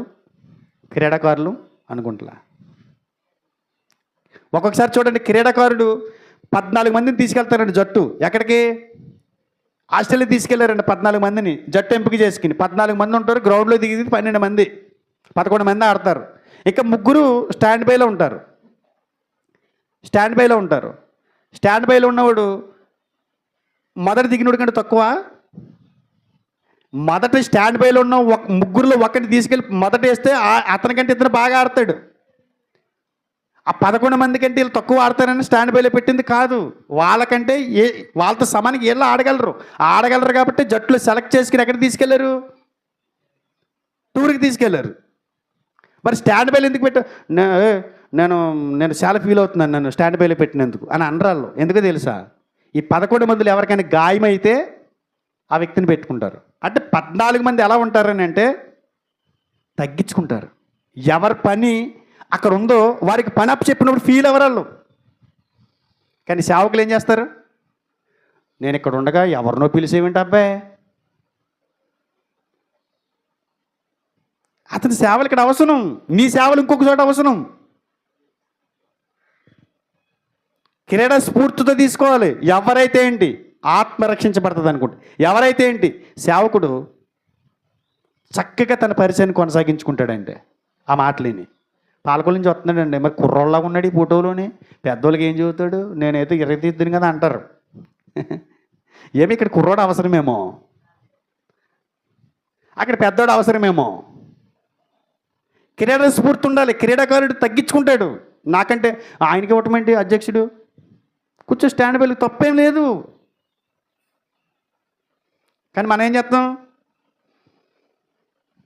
క్రీడాకారులు అనుకుంటలే. ఒక్కొక్కసారి చూడండి, క్రీడాకారుడు 14 మందిని తీసుకెళ్తారండి జట్టు. ఎక్కడికి? ఆస్ట్రేలియా తీసుకెళ్లారండి 14 మందిని జట్టు ఎంపిక చేసుకుని. 14 మంది ఉంటారు, గ్రౌండ్లో దిగి 12 మంది, 11 మంది ఆడతారు. ఇంకా 3 స్టాండ్ బైలో ఉంటారు. స్టాండ్ బైలో ఉన్నవాడు మొదటి దిగినోడు కంటే తక్కువ. మొదటి స్టాండ్ బైలో ఉన్న 3లో ఒకరిని తీసుకెళ్ళి మొదట వేస్తే అతనికంటే ఇతను బాగా ఆడతాడు. ఆ 11 మంది కంటే వీళ్ళు తక్కువ ఆడతారని స్టాండ్ బైలో పెట్టింది కాదు. వాళ్ళకంటే వాళ్ళతో సమానికి వీళ్ళు ఆడగలరు కాబట్టి జట్టులో సెలెక్ట్ చేసుకుని ఎక్కడికి తీసుకెళ్లారు? టూర్కి తీసుకెళ్లారు. మరి స్టాండ్ బైలో ఎందుకు పెట్టా? నేను చాలా ఫీల్ అవుతున్నాను నన్ను స్టాండ్ బైలో పెట్టినందుకు అని అనరాళ్ళు. ఎందుకు తెలుసా? ఈ 11 మందిలో ఎవరికైనా గాయమైతే ఆ వ్యక్తిని పెట్టుకుంటారు. అంటే 14 మంది ఎలా ఉంటారని అంటే తగ్గించుకుంటారు. ఎవరి పని అక్కడ ఉందో వారికి పని అప్పు చెప్పినప్పుడు ఫీల్ అవ్వరాళ్ళు. కానీ సేవకులు ఏం చేస్తారు? నేను ఇక్కడ ఉండగా ఎవరినో పిలిచేవేంటి అబ్బాయి, అతని సేవలు ఇక్కడ అవసరం, నీ సేవలు ఇంకొక చోట అవసరం. క్రీడా స్ఫూర్తితో తీసుకోవాలి. ఎవరైతే ఏంటి ఆత్మ రక్షించబడుతుంది అనుకుంటే, ఎవరైతే ఏంటి సేవకుడు చక్కగా తన పరిచయాన్ని కొనసాగించుకుంటాడంటే ఆ మాటలేని పాలకొల నుంచి వస్తున్నాడండి. మరి కుర్రోళ్ళగా ఉన్నాడు ఈ ఫోటోలోని. పెద్దోళ్ళకి ఏం చదువుతాడు? నేనైతే ఇరగతీద్దును కదా అంటారు. ఏమి ఇక్కడ కుర్రోడు అవసరమేమో, అక్కడ పెద్దోడు అవసరమేమో. క్రీడా స్ఫూర్తి ఉండాలి. క్రీడాకారుడు తగ్గించుకుంటాడు. నాకంటే ఆయనకి ఇవ్వటం ఏంటి అధ్యక్షుడు, కూర్చో స్టాండ్ బైలు, తప్పేం లేదు. కానీ మనం ఏం చేస్తాం?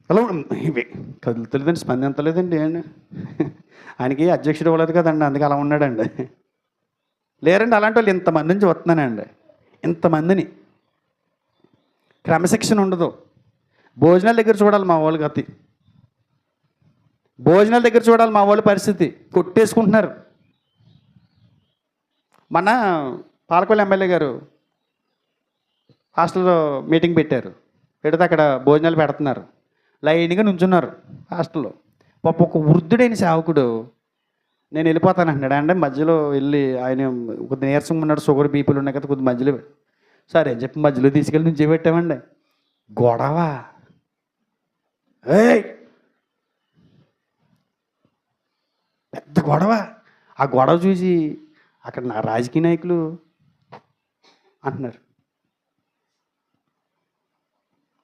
అలా కదులుతలేదండి, స్పందించలేదండి, ఆయనకి అధ్యక్షుడు ఇవ్వలేదు కదండి, అందుకే అలా ఉన్నాడండి. లేరండి అలాంటి వాళ్ళు ఇంతమంది నుంచి వస్తున్నానండి. ఇంతమందిని క్రమశిక్షణ ఉండదు. భోజనాల దగ్గర చూడాలి మా వాళ్ళకి అతి, భోజనాల దగ్గర చూడాలి మా వాళ్ళ పరిస్థితి. కొట్టేసుకుంటున్నారు. మన పాలకొల్లు ఎమ్మెల్యే గారు హాస్టల్లో మీటింగ్ పెట్టారు. పెడితే అక్కడ భోజనాలు పెడుతున్నారు. లైన్గా నుంచున్నారు హాస్టల్లో. పాప ఒక వృద్ధుడైన సేవకుడు నేను వెళ్ళిపోతాను అంటున్నాడు. అంటే మధ్యలో వెళ్ళి ఆయన కొద్ది నీరసంగా ఉన్నాడు, షుగర్ బీపీలు ఉన్నాయి కదా, కొద్ది మధ్యలో సరే అని చెప్పి మధ్యలో తీసుకెళ్ళి నుంచి పెట్టామండి. గొడవ, పెద్ద గొడవ. ఆ గొడవ చూసి అక్కడ నా రాజకీయ నాయకులు అంటున్నారు,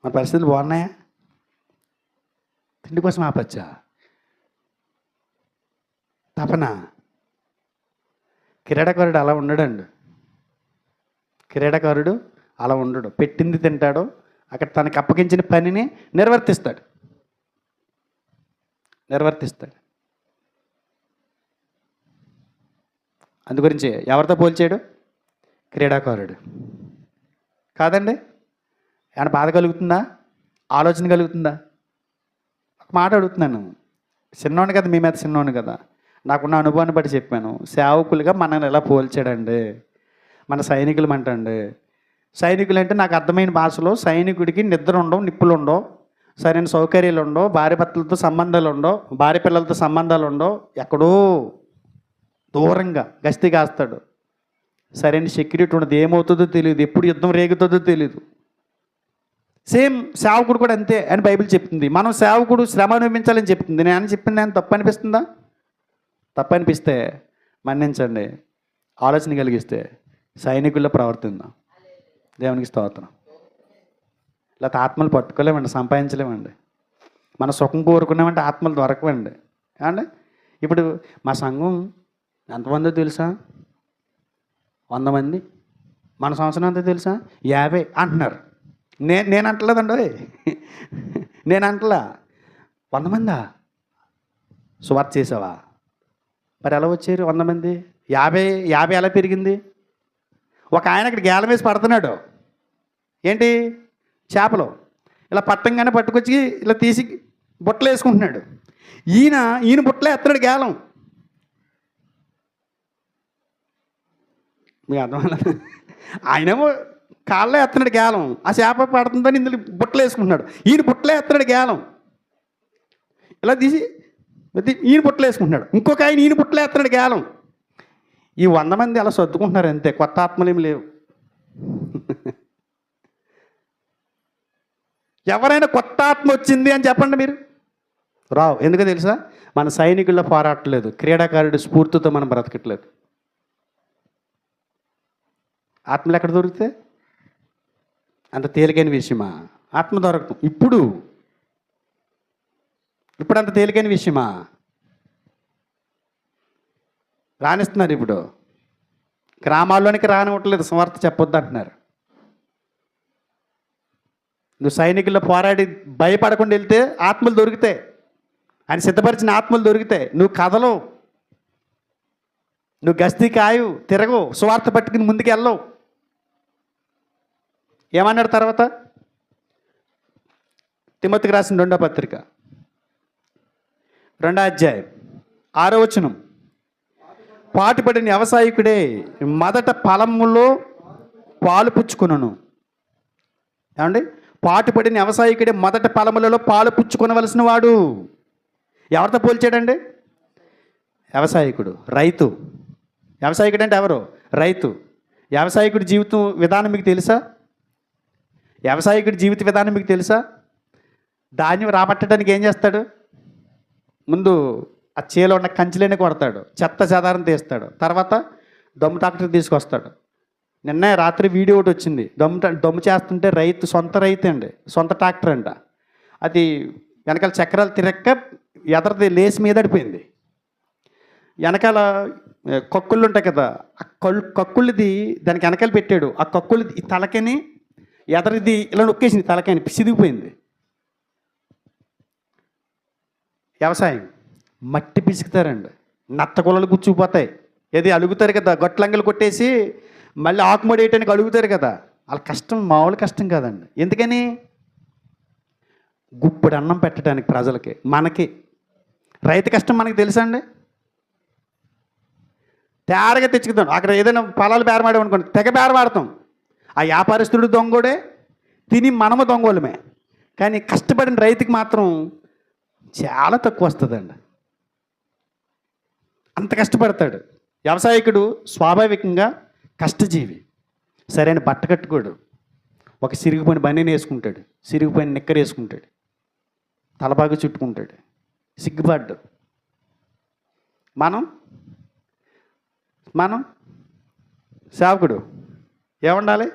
మన పరిస్థితులు బాగున్నాయా? తిండి కోసం ఆపచ్చా? తపన. క్రీడాకారుడు అలా ఉండడండి. క్రీడాకారుడు అలా ఉండడు. పెట్టింది తింటాడు, అక్కడ తనకు అప్పగించిన పనిని నిర్వర్తిస్తాడు. అందుగురించి ఎవరితో పోల్చాడు? క్రీడాకారుడు కాదండి. ఏమైనా బాధ కలుగుతుందా? ఆలోచన కలుగుతుందా? ఒక మాట అడుగుతున్నాను. చిన్నోని కదా, మీ మీద చిన్నోని కదా, నాకున్న అనుభవాన్ని బట్టి చెప్పాను. సేవకులుగా మనల్ని ఎలా పోల్చాడండి? మన సైనికులు అంటండి. సైనికులు అంటే నాకు అర్థమైన భాషలో సైనికుడికి నిద్ర ఉండవు, నిప్పులు ఉండవు, సరైన సౌకర్యాలు ఉండవు, భార్య భర్తలతో సంబంధాలు ఉండవు, భార్య పిల్లలతో సంబంధాలు ఉండవు, ఎక్కడో దూరంగా గస్తీ కాస్తాడు. సరైన సెక్యూరిటీ ఉండదు, ఏమవుతుందో తెలియదు, ఎప్పుడు యుద్ధం రేగుతుందో తెలియదు. సేమ్ సేవకుడు కూడా అంతే అని బైబిల్ చెప్తుంది. మనం సేవకుడు శ్రమ అనుభవించాలని చెప్తుంది. నేను చెప్పింది నేను తప్పు అనిపిస్తుందా? తప్పు అనిపిస్తే మన్నించండి. ఆలోచన కలిగిస్తే సైనికుల్లో ప్రవర్తిందాం. దేవునికి స్తోత్రం. లేకపోతే ఆత్మలు పట్టుకోలేమండి, సంపాదించలేమండి. మన సుఖం కోరుకున్నామంటే ఆత్మలు దొరకవండి. ఏమండి? ఇప్పుడు మా సంఘం ఎంతమందో తెలుసా? 100 మంది. మన సంవత్సరం అంతా తెలుసా? 50 అంటున్నారు. నేను అంటలేదండి, నేను అంటలా. 100 మందా సువార్త చేసావా? మరి ఎలా వచ్చారు 100 మంది? 50 ఎలా పెరిగింది? ఒక ఆయన అక్కడ గేలం వేసి పడుతున్నాడు. ఏంటి? చేపలు. ఇలా పట్టంగానే పట్టుకొచ్చి ఇలా తీసి బుట్టలు వేసుకుంటున్నాడు. ఈయన బుట్టలో ఎత్తాడు గేలం. మీకు అర్థమవుతుంది? ఆయనేమో కాళ్ళలో ఎత్తనాడు గేలం, ఆ చేప పడుతుందని ఇందులో బుట్టలు వేసుకుంటున్నాడు. ఈయన బుట్టలో ఎత్తనాడు గేలం, ఇలా తీసి ఈయన బుట్టలు వేసుకుంటున్నాడు. ఇంకొక ఆయన ఈయన బుట్టలో ఎత్తనాడు గేలం. ఈ 100 మంది అలా సర్దుకుంటున్నారు అంతే, కొత్త ఆత్మలేమి లేవు. ఎవరైనా కొత్త ఆత్మ వచ్చింది అని చెప్పండి మీరు. రావు. ఎందుకో తెలుసా? మన సైనికుల్లో పోరాటలేదు, క్రీడాకారుడి స్ఫూర్తితో మనం బ్రతకట్లేదు. ఆత్మలు ఎక్కడ దొరికితే అంత తేలికైన విషయమా? ఆత్మ దొరకటం ఇప్పుడు అంత తేలికైన విషయమా? రాణిస్తున్నారు. ఇప్పుడు గ్రామాల్లోనికి రానివ్వట్లేదు, సువార్త చెప్పొద్దు అంటున్నారు. నువ్వు సైనికుల్లో పోరాడి భయపడకుండా వెళ్తే ఆత్మలు దొరికితే, ఆయన సిద్ధపరిచిన ఆత్మలు దొరికితే, నువ్వు కథలు, నువ్వు గస్తీ కాయు, తిరగవు, సువార్త పట్టుకుని ముందుకు వెళ్ళవు. ఏమన్నాడు తర్వాత? తిమోతికి రాసిన 2వ పత్రిక 2వ అధ్యాయం 6వ వచనం. పాటుపడిన వ్యవసాయకుడే మొదట ఫలములో పాలు పుచ్చుకొనును. ఏమండి? పాటుపడిన వ్యవసాయకుడే మొదట ఫలములలో పాలు పుచ్చుకొనవలసిన వాడు. ఎవరితో పోల్చాడండి? వ్యవసాయకుడు, రైతు. వ్యవసాయకుడు అంటే ఎవరు? రైతు. వ్యవసాయకుడి జీవితం విధానం మీకు తెలుసా? వ్యవసాయకుడి జీవిత విధానం మీకు తెలుసా? ధాన్యం రాబట్టడానికి ఏం చేస్తాడు? ముందు ఆ చేలో ఉన్న కంచెలేని కొడతాడు, చెత్త చెదారం తీస్తాడు, తర్వాత దమ్ము ట్రాక్టర్ తీసుకొస్తాడు. నిన్న రాత్రి వీడియో ఒకటి వచ్చింది, దమ్ము చేస్తుంటే రైతు, సొంత రైతు అండి, సొంత ట్రాక్టర్ అంట. అది వెనకాల చక్రాలు తిరక్క ఎదరది లేసి మీద పడిపోయింది. వెనకాల కక్కుళ్ళు ఉంటాయి కదా, ఆ కక్కుళ్ళది దానికి వెనకాల పెట్టాడు. ఆ కక్కుళ్ళది ఈ తలకని ఎదరిది ఇలా నొక్కేసింది, తలకాయని పిసిదిగిపోయింది. వ్యవసాయం మట్టి పిసుకుతారండి, నత్త కులలు గుచ్చుకుపోతాయి. ఏది అలుగుతారు కదా, గొట్లంగలు కొట్టేసి మళ్ళీ ఆకుమడి వేయటానికి అలుగుతారు కదా. వాళ్ళ కష్టం మామూలు కష్టం కాదండి. ఎందుకని? గుప్పుడు అన్నం పెట్టడానికి ప్రజలకి, మనకి. రైతు కష్టం మనకి తెలుసా అండి? తేరగా తెచ్చుకుతాం. అక్కడ ఏదైనా పొలాలు బేరమాడాం అనుకోండి, తెగ బేరమాడతాం. ఆ వ్యాపారస్తుడు దొంగోడే, తిని మనము దొంగోళ్ళమే. కానీ కష్టపడిన రైతుకి మాత్రం చాలా తక్కువ వస్తుందండి. అంత కష్టపడతాడు. వ్యవసాయకుడు స్వాభావికంగా కష్టజీవి. సరైన బట్ట కట్టుకోడు, ఒక సిరిగిపోయిన బనీని వేసుకుంటాడు, సిరిగిపోయిన నిక్కర వేసుకుంటాడు, తలబాగా చుట్టుకుంటాడు, సిగ్గుపడ్డు. మనం సేవకుడు ఏముండాలి?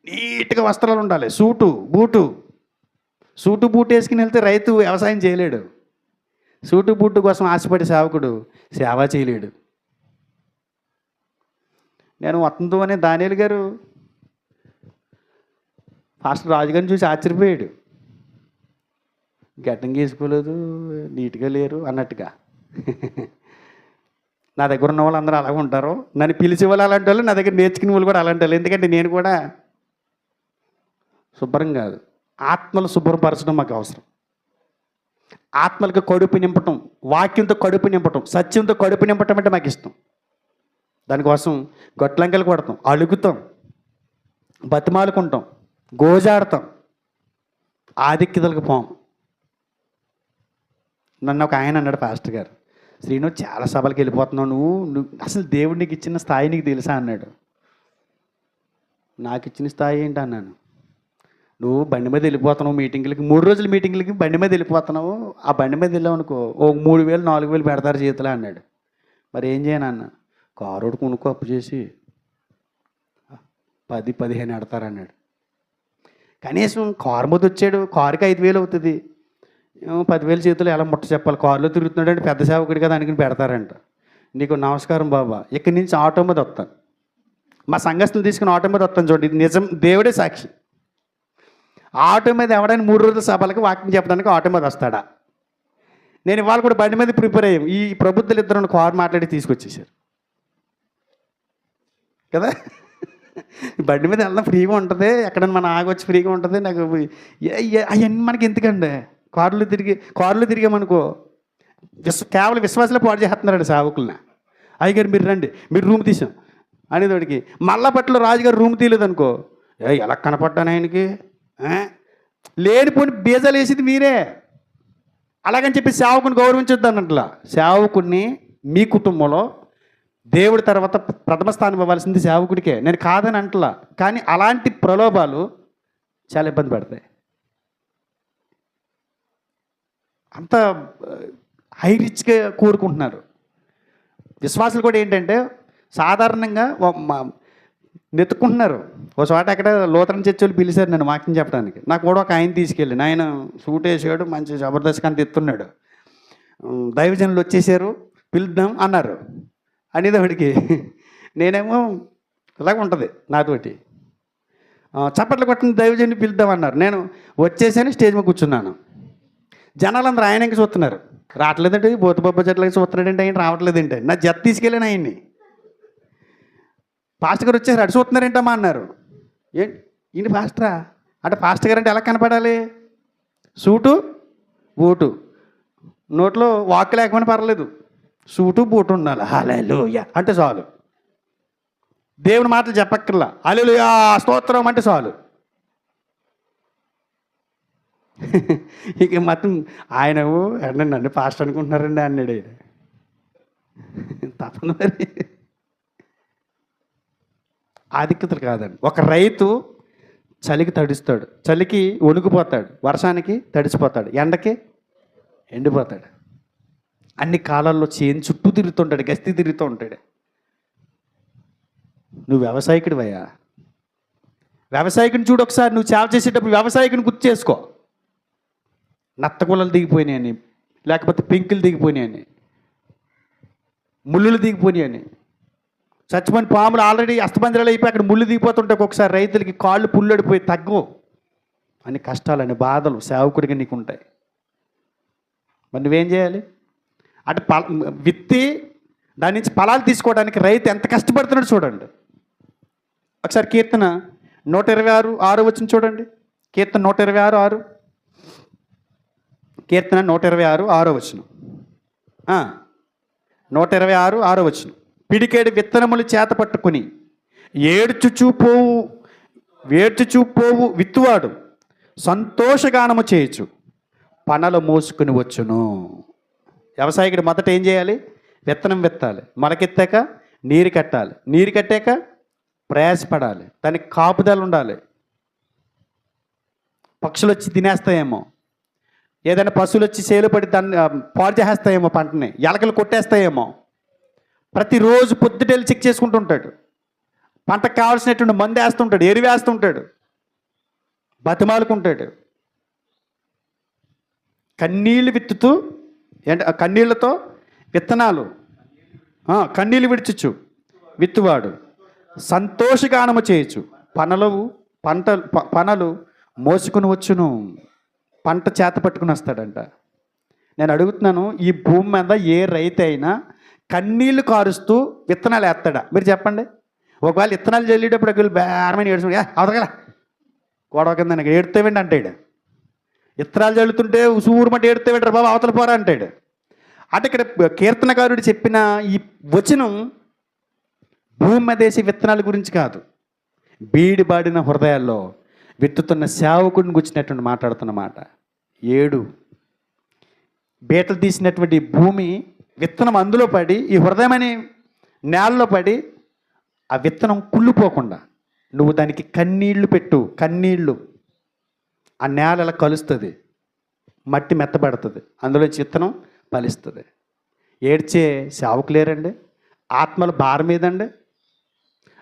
నీట్గా వస్త్రాలు ఉండాలి, సూటు బూటు వేసుకుని వెళ్తే రైతు వ్యవసాయం చేయలేడు. సూటు బూటు కోసం ఆశపడే సేవకుడు సేవ చేయలేడు. నేను వత్తంతో అనే దానియేలు గారు ఫాస్టర్ రాజుగారిని చూసి ఆశ్చర్యపోయాడు. గడ్డం గీసుకోలేదు, నీట్గా లేరు అన్నట్టుగా. నా దగ్గర ఉన్న వాళ్ళు అందరూ అలాగే ఉంటారు. నన్ను పిలిచే వాళ్ళు అలాంటి వాళ్ళు, నా దగ్గర నేర్చుకునే వాళ్ళు కూడా అలాంటి వాళ్ళు. ఎందుకంటే నేను కూడా శుభ్రం కాదు. ఆత్మలు శుభ్రపరచడం మాకు అవసరం. ఆత్మలకు కడుపు నింపటం, వాక్యంతో కడుపు నింపటం, సత్యంతో కడుపు నింపటం అంటే మాకు ఇష్టం. దానికోసం గొట్లంకెలు కొడతాం, అలుగుతాం, బతిమాలుకుంటాం, గోజాడతాం, ఆధిక్యతలకు పోం. నన్ను ఒక ఆయన అన్నాడు, పాస్టర్ గారు, శ్రీను చాలా సభలకు వెళ్ళిపోతున్నావు, నువ్వు అసలు దేవుడు నీకు ఇచ్చిన స్థాయి నీకు తెలుసా అన్నాడు. నాకు ఇచ్చిన స్థాయి ఏంటి అన్నాను. నువ్వు బండి మీద వెళ్ళిపోతున్నావు మీటింగ్లకి, 3 రోజుల మీటింగ్లకి బండి మీద వెళ్ళిపోతున్నావు. ఆ బండి మీద వెళ్ళావు అనుకో, ఓ 3000 4000 పెడతారు చేతులు అన్నాడు. మరి ఏం చేయను అన్న? కారు ఒకటి కొనుక్కో, అప్పు చేసి 10-15 పెడతారన్నాడు. కనీసం కారు మీద వచ్చాడు, కారుకి 5000 అవుతుంది, 10,000 చేతులు ఎలా ముట్ట చెప్పాలి? కారులో తిరుగుతున్నాడు అంటే పెద్ద సేవకుడి కదా అనుకుని పెడతారంట. నీకు నమస్కారం బాబా, ఇక్కడి నుంచి ఆటో మీద వస్తాను, మా సంఘస్థులు తీసుకుని ఆటో మీద వస్తాను, చూడండి, ఇది నిజం, దేవుడే సాక్షి. ఆటో మీద ఎవడైనా 3 రోజుల సభలకు వాక్యం చెప్పడానికి ఆటో మీద వస్తాడా? నేను ఇవాళ కూడా బండి మీద ప్రిపేర్ అయ్యాం. ఈ ప్రబుద్ధులు ఇద్దరు కారు మాట్లాడి తీసుకొచ్చేసారు కదా. బండి మీద వెళ్దాం ఫ్రీగా ఉంటుంది, ఎక్కడైనా మన ఆగొచ్చి ఫ్రీగా ఉంటుంది. నాకు అవన్నీ మనకి ఎందుకండి? కారులో తిరిగామనుకో కేవలం విశ్వాసలే పాడు చేస్తున్నాడు సేవకుల్ని. అయ్యగారు మీరు రండి, మీరు రూమ్ తీసాం అనేదోడికి మల్లపట్లో రాజుగారు రూమ్ తీయలేదు అనుకో, ఎలా కనపడ్డాను ఆయనకి, లేనిపోని బీజాలు వేసేది మీరే. అలాగని చెప్పి సేవకుని గౌరవించొద్దు అన్నట్లా. సేవకుడిని మీ కుటుంబంలో దేవుడి తర్వాత ప్రథమ స్థానం ఇవ్వాల్సింది సేవకుడికే, నేను కాదని అంటలా. కానీ అలాంటి ప్రలోభాలు చాలా ఇబ్బంది పెడతాయి. అంత హై రిచ్గా కోరుకుంటున్నారు. విశ్వాసులు కూడా ఏంటంటే సాధారణంగా నెత్తుకుంటున్నారు. ఓ చోట అక్కడ లూథరన్ చర్చ్ వాళ్ళు పిలిచారు నన్ను వాక్యం చెప్పడానికి. నాకు కూడా ఒక ఆయన తీసుకెళ్ళి, ఆయన సూట్ వేసాడు, మంచి జబర్దస్త్ అంత ఎత్తున్నాడు, దైవజనులు వచ్చేసారు పిలుద్దాం అన్నారు. అనేదోడికి నేనేమో ఇలాగ ఉంటుంది నాతోటి, చప్పట్లు కొట్టిన దైవజనులు పిలుద్దామన్నారు. నేను వచ్చేసాను, స్టేజ్ మీద కూర్చున్నాను. జనాలందరూ ఆయన ఇంకా చూస్తున్నారు. రావట్లేదంటే బోతబొబ్బ చెట్లకి చూస్తున్నాడంటే ఆయన రావట్లేదంటే నా జత తీసుకెళ్ళాను ఆయన్ని. పాస్టర్ గారు వచ్చేసారు, అటు చూస్తున్నారేంటమ్మా అన్నారు. ఈయన పాస్టరా అంటే పాస్టర్ గారు అంటే ఎలా కనపడాలి? సూటు బూటు, నోట్లో వాక్ లేకపోయినా పర్లేదు, సూటు బూటు ఉండాలి. హల్లెలూయా అంటే చాలు. దేవుని మాటలు చెప్పక్కర్లా, హల్లెలూయా స్తోత్రం అంటే చాలు. ఇక మొత్తం ఆయన నన్ను పాస్టర్ అనుకుంటున్నారండి అన్నాడు. ఆయన తప్పదు మరి, ఆధిక్యతలు కాదండి. ఒక రైతు చలికి తడుస్తాడు, చలికి వణుకుపోతాడు, వర్షానికి తడిసిపోతాడు, ఎండకి ఎండిపోతాడు. అన్ని కాలాల్లో చేను చుట్టూ తిరుగుతుంటాడు, గస్తీ తిరుగుతూ ఉంటాడు. నువ్వు వ్యవసాయకుడివయ్యా, వ్యవసాయకుని చూడు ఒకసారి. నువ్వు సేవ చేసేటప్పుడు వ్యవసాయకుని గుర్తు చేసుకో. నత్తగుల్లలు దిగిపోయినాయని, లేకపోతే పెంకులు దిగిపోయినాయని, ముళ్ళులు దిగిపోయినాయని, చచ్చిపోయిన పాములు ఆల్రెడీ అస్తబంజరాలు అయిపోయి అక్కడ ముళ్ళు దిగిపోతుంటే ఒకసారి రైతులకి కాళ్ళు పుల్లడిపోయి తగ్గవు అని కష్టాలని బాధలు సేవకుడిగా నీకు ఉంటాయి. మరి నువ్వేం చేయాలి? అంటే విత్తి దాని నుంచి ఫలాలు తీసుకోవడానికి రైతు ఎంత కష్టపడుతున్నాడు చూడండి. ఒకసారి కీర్తన 126:6 వచ్చిన చూడండి. కీర్తన 126:6, కీర్తన 126:6 వచ్చిన, 126:6 వచ్చిన. పిడికేడు విత్తనములు చేత పట్టుకుని ఏడ్చుచూ పోవు విత్తువాడు సంతోషగానము చేయొచ్చు, పనలు మోసుకుని వచ్చును. వ్యవసాయకుడు మొదట ఏం చేయాలి? విత్తనం విత్తాలి, మొలకెత్తాక నీరు కట్టాలి, నీరు కట్టాక ప్రయాసపడాలి, దానికి కాపుదల ఉండాలి. పక్షులు వచ్చి తినేస్తాయేమో, ఏదైనా పశువులు వచ్చి సేలు పడి దాన్ని పాడు చేసేస్తాయేమో, పంటని ఎలకలు కొట్టేస్తాయేమో. ప్రతిరోజు పొద్దుటెళ్ళి చెక్ చేసుకుంటూ ఉంటాడు, పంటకు కావాల్సినటువంటి మందు వేస్తుంటాడు, ఎరువు వేస్తుంటాడు, బతిమాలుకుంటాడు. కన్నీళ్ళు విత్తుతూ కన్నీళ్లతో విత్తనాలు, కన్నీళ్ళు విడిచుచు విత్తువాడు సంతోషగానము చేయొచ్చు, పనలు మోసుకుని వచ్చును. పంట చేత పట్టుకుని వస్తాడంట. నేను అడుగుతున్నాను, ఈ భూమి మీద ఏ రైతు అయినా కన్నీళ్లు కారుస్తూ విత్తనాలు వేస్తాడా? మీరు చెప్పండి. ఒకవేళ విత్తనాలు చల్లేటప్పుడు ఒకవేళ బేరమైన ఏడుచు అవతగల గొడవ కింద ఏడుతావేంటి అంటాడు. విత్తనాలు చల్లుతుంటే ఉసూరుమంటే ఏడుతావేంటారు బాబా అవతల పోరా అంటాడు. అంటే ఇక్కడ కీర్తనకారుడు చెప్పిన ఈ వచనం భూమి మీద వేసే విత్తనాల గురించి కాదు, బీడిబాడిన హృదయాల్లో విత్తుతున్న సేవకుడిని గుచ్చినటువంటి మాట్లాడుతున్నమాట. 7 బీటలు తీసినటువంటి భూమి విత్తనం అందులో పడి, ఈ హృదయం అనే నేలలో పడి, ఆ విత్తనం కుళ్ళిపోకుండా నువ్వు దానికి కన్నీళ్లు పెట్టు. కన్నీళ్ళు ఆ నేల ఎలా కలుస్తుంది, మట్టి మెత్తబడుతుంది, అందులోంచి విత్తనం ఫలిస్తుంది. ఏడ్చే సేవకులేరండి, ఆత్మల భారం ఏదండి,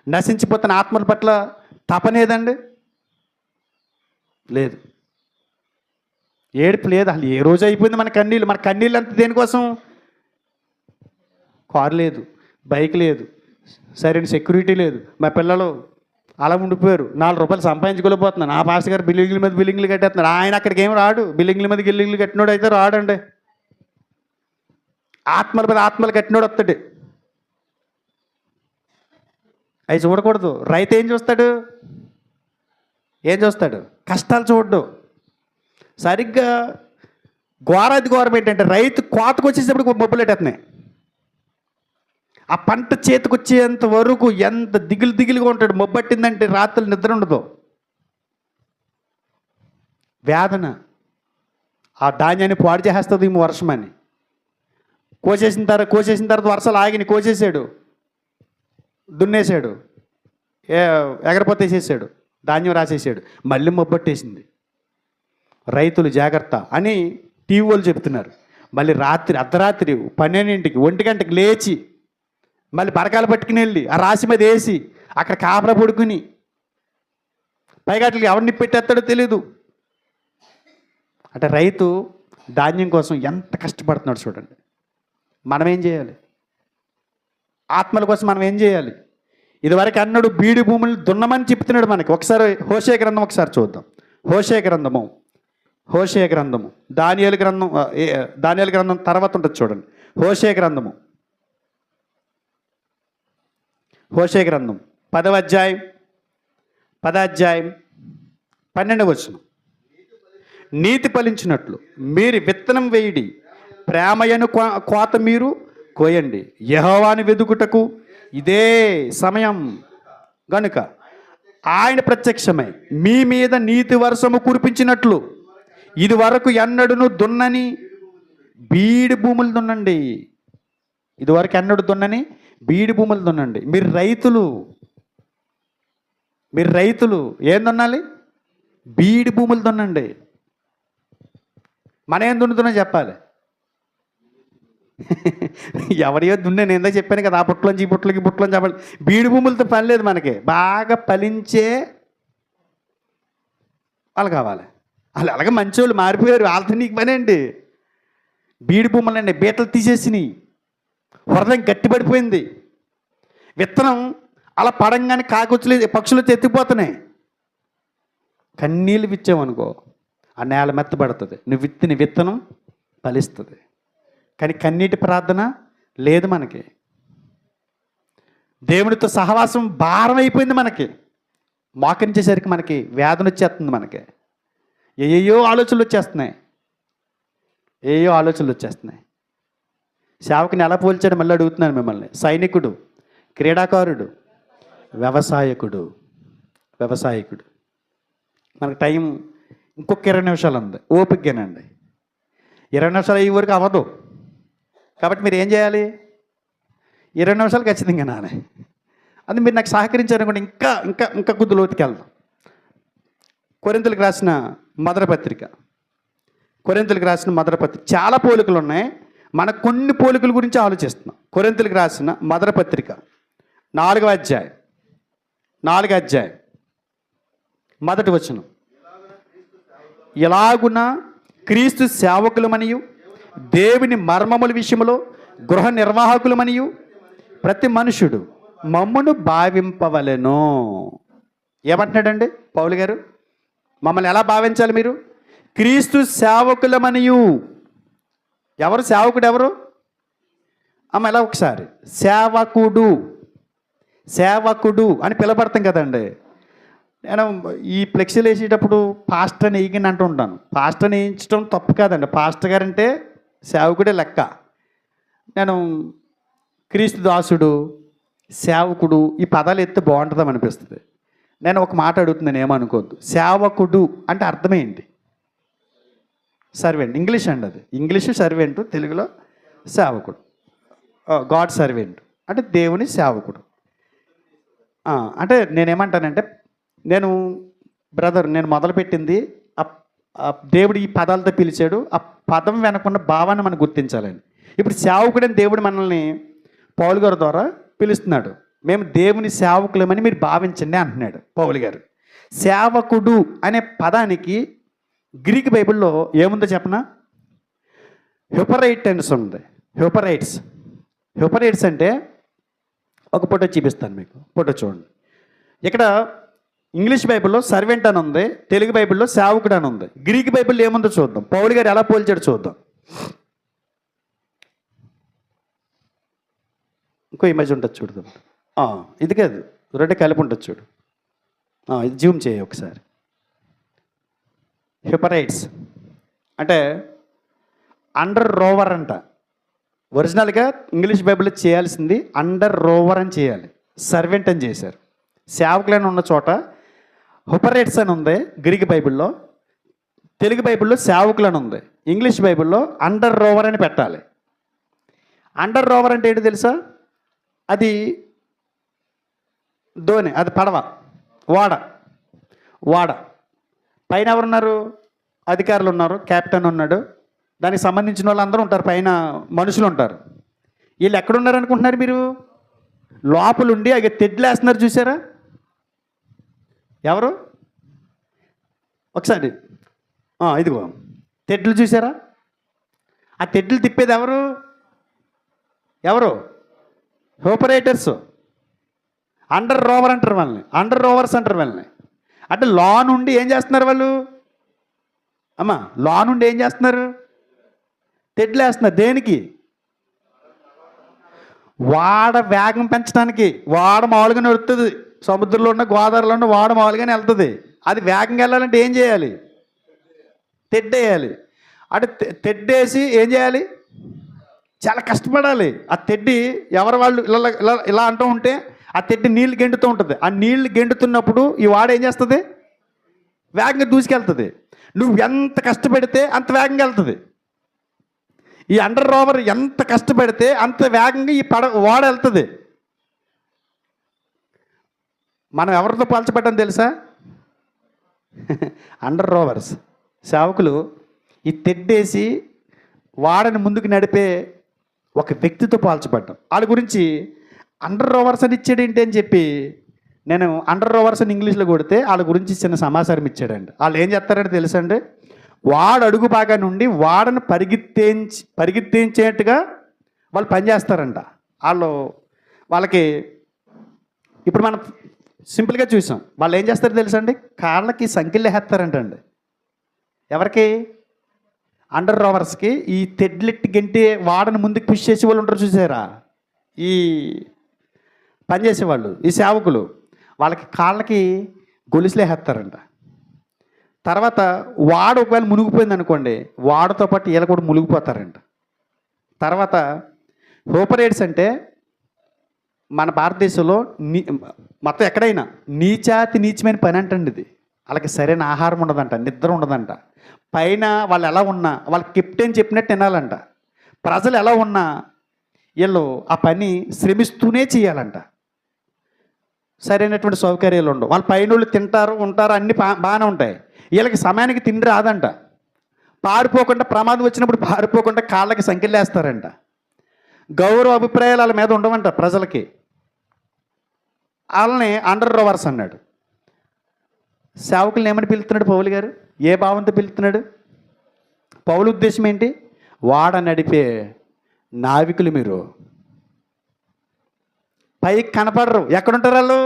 నశించిపోతున్న ఆత్మల పట్ల తపనేదండి, లేదు. ఏడుపు లేదు అసలు. ఏ రోజు అయిపోయింది మన కన్నీళ్ళు. మన కన్నీళ్ళు అంతా దేనికోసం? కారు లేదు, బైక్ లేదు, సరైన సెక్యూరిటీ లేదు, మా పిల్లలు అలా ఉండిపోయారు. ₹4 సంపాదించుకోలేకపోతున్నాను. ఆ పాస్టర్ గారు బిల్డింగ్ల మీద బిల్డింగ్లు కట్టేస్తున్నారు. ఆయన అక్కడికి ఏం రాడు. బిల్డింగ్ల మీద గిల్డింగ్లు కట్టినోడు అయితే రాడండి. ఆత్మల మీద ఆత్మలు కట్టినోడు వస్తాడు. అవి చూడకూడదు. రైతు ఏం చూస్తాడు? ఏం చూస్తాడు? కష్టాలు చూడడు. సరిగ్గా ఘోరం ఏంటంటే రైతు కోతకు వచ్చేటప్పుడు మబ్బులు పెట్టేస్తున్నాయి. ఆ పంట చేతికి వచ్చేంత వరకు ఎంత దిగులుగా ఉంటాడు. మొబ్బట్టిందంటే రాత్రులు నిద్ర ఉండదు. వేదన. ఆ ధాన్యాన్ని పాడు చేసేస్తుంది ఈ వర్షమని. కోసేసిన తర్వాత వర్షాలు ఆగిని కోసేసాడు, దున్నేసాడు, ఎగరపోతేసేసాడు, ధాన్యం రాసేసాడు, మళ్ళీ మొబ్బట్టేసింది. రైతులు జాగ్రత్త అని టీవీ వాళ్ళు చెప్తున్నారు. మళ్ళీ అర్ధరాత్రి 12ంటికి 1 గంటకి లేచి మళ్ళీ బరకాలు పట్టుకుని వెళ్ళి ఆ రాశి మీద వేసి అక్కడ కాపలా పడుకుని పైగా అట్లకి ఎవరిని పెట్టేస్తాడో తెలీదు. అంటే రైతు ధాన్యం కోసం ఎంత కష్టపడుతున్నాడు చూడండి. మనం ఏం చేయాలి? ఆత్మల కోసం మనం ఏం చేయాలి? ఇదివరకు అన్నాడు బీడి భూములు దున్నమని చెప్తున్నాడు మనకి. ఒకసారి హోషేయ గ్రంథం ఒకసారి చూద్దాం. హోషేయ గ్రంథము దానియేలు గ్రంథం తర్వాత ఉంటుంది చూడండి. హోషేయ గ్రంథం 10వ అధ్యాయం 12వ వచనం. నీతి ఫలించినట్లు మీరు విత్తనం వేయడి, ప్రేమయను కోత మీరు కోయండి. యెహోవాను వెదుకుటకు ఇదే సమయం గనుక ఆయన ప్రత్యక్షమై మీ మీద నీతి వర్షము కురిపించినట్లు ఇది వరకు ఎన్నడును దున్నని బీడి భూములు దున్నండి. ఇదివరకు ఎన్నడు దున్నని బీడి భూములు దున్నండి. మీరు రైతులు ఏం దున్నాలి? బీడి భూములు దున్నండి. మనం ఏం దున్నుతున్నా చెప్పాలి. ఎవరియో దున్నే నేను ఎందుకు చెప్పాను కదా, ఆ పుట్లోంచి ఈ పుట్లోకి చెప్పాలి. బీడి భూములతో పని లేదు మనకి. బాగా ఫలించే వాళ్ళు కావాలి. వాళ్ళు అలాగే మంచి వాళ్ళు మారిపోయారు. వాళ్ళతో నీకు పని అండి. బీడి భూములండి బీటలు తీసేసినాయి. హృదయం గట్టిపడిపోయింది. విత్తనం అలా పడంగానే కాకొచ్చులు పక్షులు ఎత్తిపోతున్నాయి. కన్నీళ్ళు విచ్చామనుకో ఆ నేల మెత్తబడుతుంది. నువ్వు విత్తిన విత్తనం ఫలిస్తుంది. కానీ కన్నీటి ప్రార్థన లేదు మనకి. దేవునితో సహవాసం భారం అయిపోయింది మనకి. మోకరించేసరికి మనకి వేదన వచ్చేస్తుంది. మనకి ఏయో ఆలోచనలు వచ్చేస్తున్నాయి. సేవకుని ఎలా పోల్చాడు మళ్ళీ అడుగుతున్నాను మిమ్మల్ని. సైనికుడు, క్రీడాకారుడు, వ్యవసాయకుడు. మనకు టైం ఇంకొక 20 నిమిషాలు ఉంది. ఓపికగానండి. 20 నిమిషాలు అయ్యే వరకు అవ్వదు. కాబట్టి మీరు ఏం చేయాలి? 20 నిమిషాలు ఖచ్చితంగా నానే. అది మీరు నాకు సహకరించారనుకోండి ఇంకా ఇంకా ఇంకా కొద్ది లోతుకి వెళ్దాం. కొరింథీయులకు రాసిన మొదటి పత్రిక చాలా పోలికలు ఉన్నాయి. మనకు కొన్ని పోలికల గురించి ఆలోచిస్తున్నాం. కొరింథీయులకు రాసిన మొదటి పత్రిక 4వ అధ్యాయం 1వ వచనం. ఎలాగున క్రీస్తు సేవకులమనియు దేవుని మర్మముల విషయంలో గృహ నిర్వాహకులమనియు ప్రతి మనుషుడు మమ్మను భావింపవలెను. ఏమంటున్నాడండి పౌలు గారు? మమ్మల్ని ఎలా భావించాలి మీరు? క్రీస్తు సేవకులమనియు. ఎవరు సేవకుడు? ఎవరు అమ్మ? ఎలా ఒకసారి సేవకుడు అని పిలబడతాం కదండి. నేను ఈ ఫ్లెక్సీలు వేసేటప్పుడు పాస్టర్ని వేయకండి అంటూ ఉంటాను. పాస్టర్ని వేయించడం తప్పు కాదండి. పాస్టర్ గారంటే సేవకుడే లెక్క. నేను క్రీస్తు దాసుడు, సేవకుడు ఈ పదాలు ఎత్తే బాగుంటుందాం అనిపిస్తుంది. నేను ఒక మాట అడుగుతున్నాను, ఏమనుకోవద్దు. సేవకుడు అంటే అర్థమేంటి? సర్వెంట్. ఇంగ్లీష్ అండి అది. ఇంగ్లీషు సర్వెంట్, తెలుగులో సేవకుడు. గాడ్ సర్వెంట్ అంటే దేవుని సేవకుడు. అంటే నేనేమంటానంటే, నేను మొదలుపెట్టింది దేవుడు ఈ పదాలతో పిలిచాడు. ఆ పదం వెనకున్న భావాన్ని మనం గుర్తించాలండి. ఇప్పుడు సేవకుడని దేవుడు మనల్ని పౌలు గారి ద్వారా పిలుస్తున్నాడు. మేము దేవుని సేవకులమని మీరు భావించండి అంటున్నాడు పౌలు గారు. సేవకుడు అనే పదానికి గ్రీక్ బైబిల్లో ఏముందో చెప్పనా? హ్యూపరైట్స్ ఉంది. హ్యూపరైట్స్ అంటే ఒక ఫోటో చూపిస్తాను మీకు. ఫోటో చూడండి. ఇక్కడ ఇంగ్లీష్ బైబిల్లో సర్వెంట్ అని ఉంది, తెలుగు బైబిల్లో సేవకుడు అని ఉంది. గ్రీక్ బైబిల్లో ఏముందో చూద్దాం. పౌలు గారు ఎలా పోల్చాడు చూద్దాం. ఇంకో ఇమేజ్ ఉంటుంది చూద్దాం. ఇది కాదు, రెండు కలిపి ఉంటుంది చూడు. ఇది జూమ్ చేయి ఒకసారి. హ్యూపరైట్స్ అంటే అండర్ రోవర్ అంట. ఒరిజినల్గా ఇంగ్లీష్ బైబిల్లో చేయాల్సింది అండర్ రోవర్ అని చేయాలి, సర్వెంట్ అని చేశారు. సేవకులని ఉన్న చోట హుపరేట్స్ అని ఉంది గ్రీక్ బైబిల్లో, తెలుగు బైబిల్లో సేవకులని ఉంది, ఇంగ్లీష్ బైబిల్లో అండర్ రోవర్ అని పెట్టాలి. అండర్ రోవర్ అంటే ఏంటి తెలుసా? అది ధోని, అది పడవ, వాడ పైన ఎవరున్నారు? అధికారులు ఉన్నారు, కెప్టెన్ ఉన్నాడు, దానికి సంబంధించిన వాళ్ళందరూ ఉంటారు, పైన మనుషులు ఉంటారు. వీళ్ళు ఎక్కడున్నారు అనుకుంటున్నారు మీరు? లోపలుండి అవి తెడ్లేస్తున్నారు, చూసారా? ఎవరు? ఒకసారి ఇదిగో తెడ్లు చూసారా? ఆ తెడ్లు తిప్పేది ఎవరు? ఆపరేటర్స్. అండర్ రోవర్ అంటారు వాళ్ళని, అండర్ రోవర్స్ అంటారు వాళ్ళని. అంటే లా నుండి ఏం చేస్తున్నారు వాళ్ళు? లా నుండి ఏం చేస్తున్నారు? తెడ్లేస్తున్నారు. దేనికి? వాడ వేగం పెంచడానికి. వాడ మామూలుగా నడుస్తుంది, సముద్రంలో ఉన్న గోదావరిలో ఉన్న వాడ మామూలుగానే వెళ్తుంది. అది వేగంగా వెళ్ళాలంటే ఏం చేయాలి? తెడ్డేయాలి. అంటే తెడ్డేసి ఏం చేయాలి? చాలా కష్టపడాలి. ఆ తెడ్డి ఎవరు వాళ్ళు ఇలా అంటూ ఉంటే ఆ తెడ్డి నీళ్ళు గెండుతూ ఉంటుంది. ఆ నీళ్లు గెండుతున్నప్పుడు ఈ వాడ ఏం చేస్తుంది? వేగంగా దూసుకెళ్తుంది. నువ్వు ఎంత కష్టపడితే అంత వేగంగా వెళ్తుంది. ఈ అండర్ రోవర్ ఎంత కష్టపడితే అంత వేగంగా ఈ వాడ వెళ్తుంది. మనం ఎవరితో పోల్చబడ్డాం తెలుసా? అండర్ రోవర్స్, సేవకులు. ఈ తెడ్డేసి వాడని ముందుకు నడిపే ఒక వ్యక్తితో పోల్చబడ్డాం. వాళ్ళ గురించి అండర్ రోవర్స్ అని ఇచ్చాడు ఏంటి అని చెప్పి నేను అండర్ రోవర్స్ అని ఇంగ్లీష్లో కొడితే వాళ్ళ గురించి చిన్న సమాచారం ఇచ్చాడండి. వాళ్ళు ఏం చేస్తారంటే తెలుసా అండి? వాడు అడుగు బాగా నుండి వాడను పరిగెత్తించేట్టుగా వాళ్ళు పనిచేస్తారంట. వాళ్ళకి ఇప్పుడు మనం సింపుల్గా చూసాం. వాళ్ళు ఏం చేస్తారో తెలుసా అండి? కాళ్ళకి సంఖ్యలు వేస్తారంటండి. ఎవరికి? అండర్ రోవర్స్కి. ఈ తెడ్లెట్టి గంటి వాడని ముందుకు పుష్ చేసే వాళ్ళు ఉంటారు చూసారా, ఈ పనిచేసేవాళ్ళు, ఈ సేవకులు. వాళ్ళకి కాళ్ళకి గొలుసులే వేస్తారంట. తర్వాత వాడు ఒకవేళ మునిగిపోయింది అనుకోండి, వాడుతో పాటు వీళ్ళు కూడా మునిగిపోతారంట. తర్వాత హోపరేట్స్ అంటే మన భారతదేశంలో మొత్తం ఎక్కడైనా నీచమైన పని అంటండి ఇది. వాళ్ళకి సరైన ఆహారం ఉండదంట, నిద్ర ఉండదంట. పైన వాళ్ళు ఎలా ఉన్నా, వాళ్ళకి కెప్టెన్ చెప్పినట్టు వినాలంట. ప్రజలు ఎలా ఉన్నా వీళ్ళు ఆ పని శ్రమిస్తూనే చేయాలంట. సరైనటువంటి సౌకర్యాలు ఉండవు. వాళ్ళ పైన వాళ్ళు తింటారు, ఉంటారు, అన్నీ బాగానే ఉంటాయి. వీళ్ళకి సమయానికి తిండి రాదంట. పారిపోకుండా, ప్రమాదం వచ్చినప్పుడు పారిపోకుండా కాళ్ళకి సంఖ్యలు వేస్తారంట. గౌరవ అభిప్రాయాలు వాళ్ళ మీద ఉండవంట ప్రజలకి. వాళ్ళని అండర్ రోవర్స్ అన్నాడు. సేవకులను ఏమని పిలుస్తున్నాడు పౌలు గారు? ఏ భావంతో పిలుస్తున్నాడు? పౌలు ఉద్దేశం ఏంటి? వాడ నడిపే నావికులు మీరు. పైకి కనపడరు. ఎక్కడుంటారు వాళ్ళు?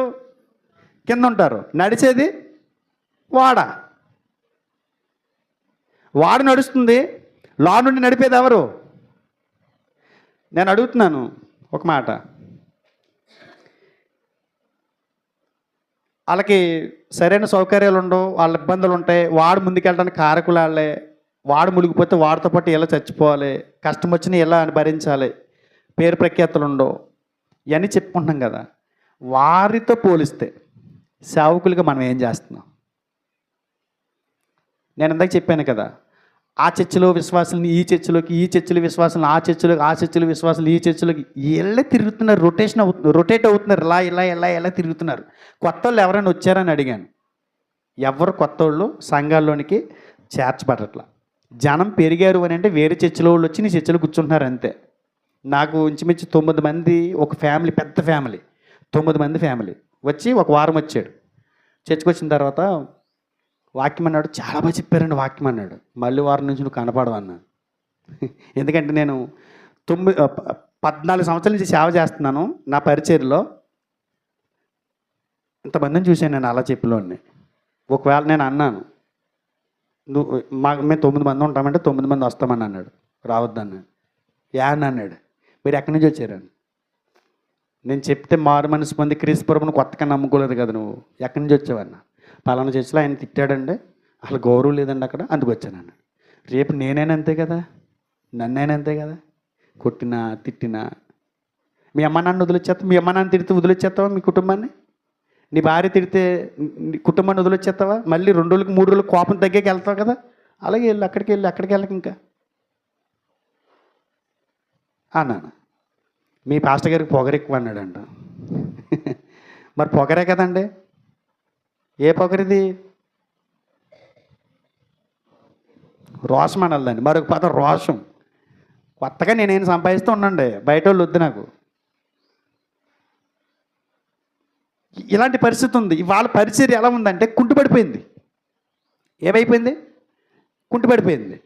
కింద ఉంటారు. నడిచేది వాడ నడుస్తుంది. లా నుండి నడిపేది ఎవరు? నేను అడుగుతున్నాను ఒక మాట. వాళ్ళకి సరైన సౌకర్యాలు ఉండవు, వాళ్ళ ఇబ్బందులు ఉంటాయి. వాడు ముందుకెళ్ళడానికి కారకులు వాళ్ళే. వాడు మునిగిపోతే వాడితో పాటు ఎలా చచ్చిపోవాలి, కష్టం వచ్చినా ఎలా భరించాలి, పేరు ప్రఖ్యాతులు ఉండవు, ఇవన్నీ చెప్పుకుంటున్నాం కదా. వారితో పోలిస్తే సేవకులుగా మనం ఏం చేస్తున్నాం? నేను ఇందాక చెప్పాను కదా, ఆ చర్చిలో విశ్వాసాలని ఈ చర్చిలోకి, ఈ చర్చిలో విశ్వాసాలను ఆ చర్చిలోకి, ఆ చర్చిలో విశ్వాసాలు ఈ చర్చిలోకి ఎలా తిరుగుతున్నారు? రొటేట్ అవుతున్నారు. ఇలా తిరుగుతున్నారు. కొత్త వాళ్ళు ఎవరైనా వచ్చారని అడిగాను. ఎవరు కొత్త వాళ్ళు సంఘాల్లోనికి చేర్చబడట్లా. జనం పెరిగారు అని అంటే వేరే చర్చిలో వాళ్ళు వచ్చి నీ చర్చిలో కూర్చుంటున్నారు అంతే. నాకు ఇంచుమించు 9 మంది ఒక ఫ్యామిలీ, పెద్ద ఫ్యామిలీ, 9 మంది ఫ్యామిలీ వచ్చి ఒక వారం వచ్చాడు. చర్చికి వచ్చిన తర్వాత వాక్యం అన్నాడు. చాలా బాగా చెప్పారండి వాక్యం అన్నాడు. మళ్ళీ వారం నుంచి నువ్వు కనపడవు అన్నాను. ఎందుకంటే నేను 14 సంవత్సరాల నుంచి సేవ చేస్తున్నాను. నా పరిచర్లో ఇంతమందిని చూశాను నేను అలా చెప్పిలోని. ఒకవేళ నేను అన్నాను, మేము 9 మంది ఉంటామంటే 9 మంది వస్తామని అన్నాడు, రావద్దన్నాడు. అని అన్నాడు, మీరు ఎక్కడి నుంచి వచ్చారని. నేను చెప్తే మారు మనసు పొంది క్రీస్తు ప్రభువును కొత్తగా నమ్ముకోలేదు కదా నువ్వు, ఎక్కడి నుంచి వచ్చావన్నా. పలానా చర్చిలో ఆయన తిట్టాడండి, అసలు గౌరవం లేదండి అక్కడ, అందుకు వచ్చాను. రేపు నేనైనా అంతే కదా, నన్నైనా అంతే కదా, కొట్టినా తిట్టినా. మీ అమ్మ నాన్న వదిలేచేస్తావు, మీ అమ్మ నాన్న తిడితే వదిలేచేస్తావా మీ కుటుంబాన్ని? నీ భార్య తిడితే నీ కుటుంబాన్ని వదిలేచేస్తావా? మళ్ళీ 2 రోజులకు 3 రోజులకు కోపం తగ్గాక వెళ్తావు కదా, అలాగే వెళ్ళి అక్కడికి వెళ్ళక ఇంకా అన్నాను. మీ పాస్టర్ గారికి పొగరు ఎక్కువ అన్నాడంట. మరి పొగరే కదండి, ఏ పొగరిది? రోషం అనాలి. మరొక పదం రోషం. కొత్తగా నేనేం సంపాదిస్తూ ఉండండి, బయట వాళ్ళు వద్దు నాకు. ఇలాంటి పరిస్థితి ఉంది. వాళ్ళ పరిస్థితి ఎలా ఉందంటే కుంటుపడిపోయింది. ఏమైపోయింది? కుంటుపడిపోయింది.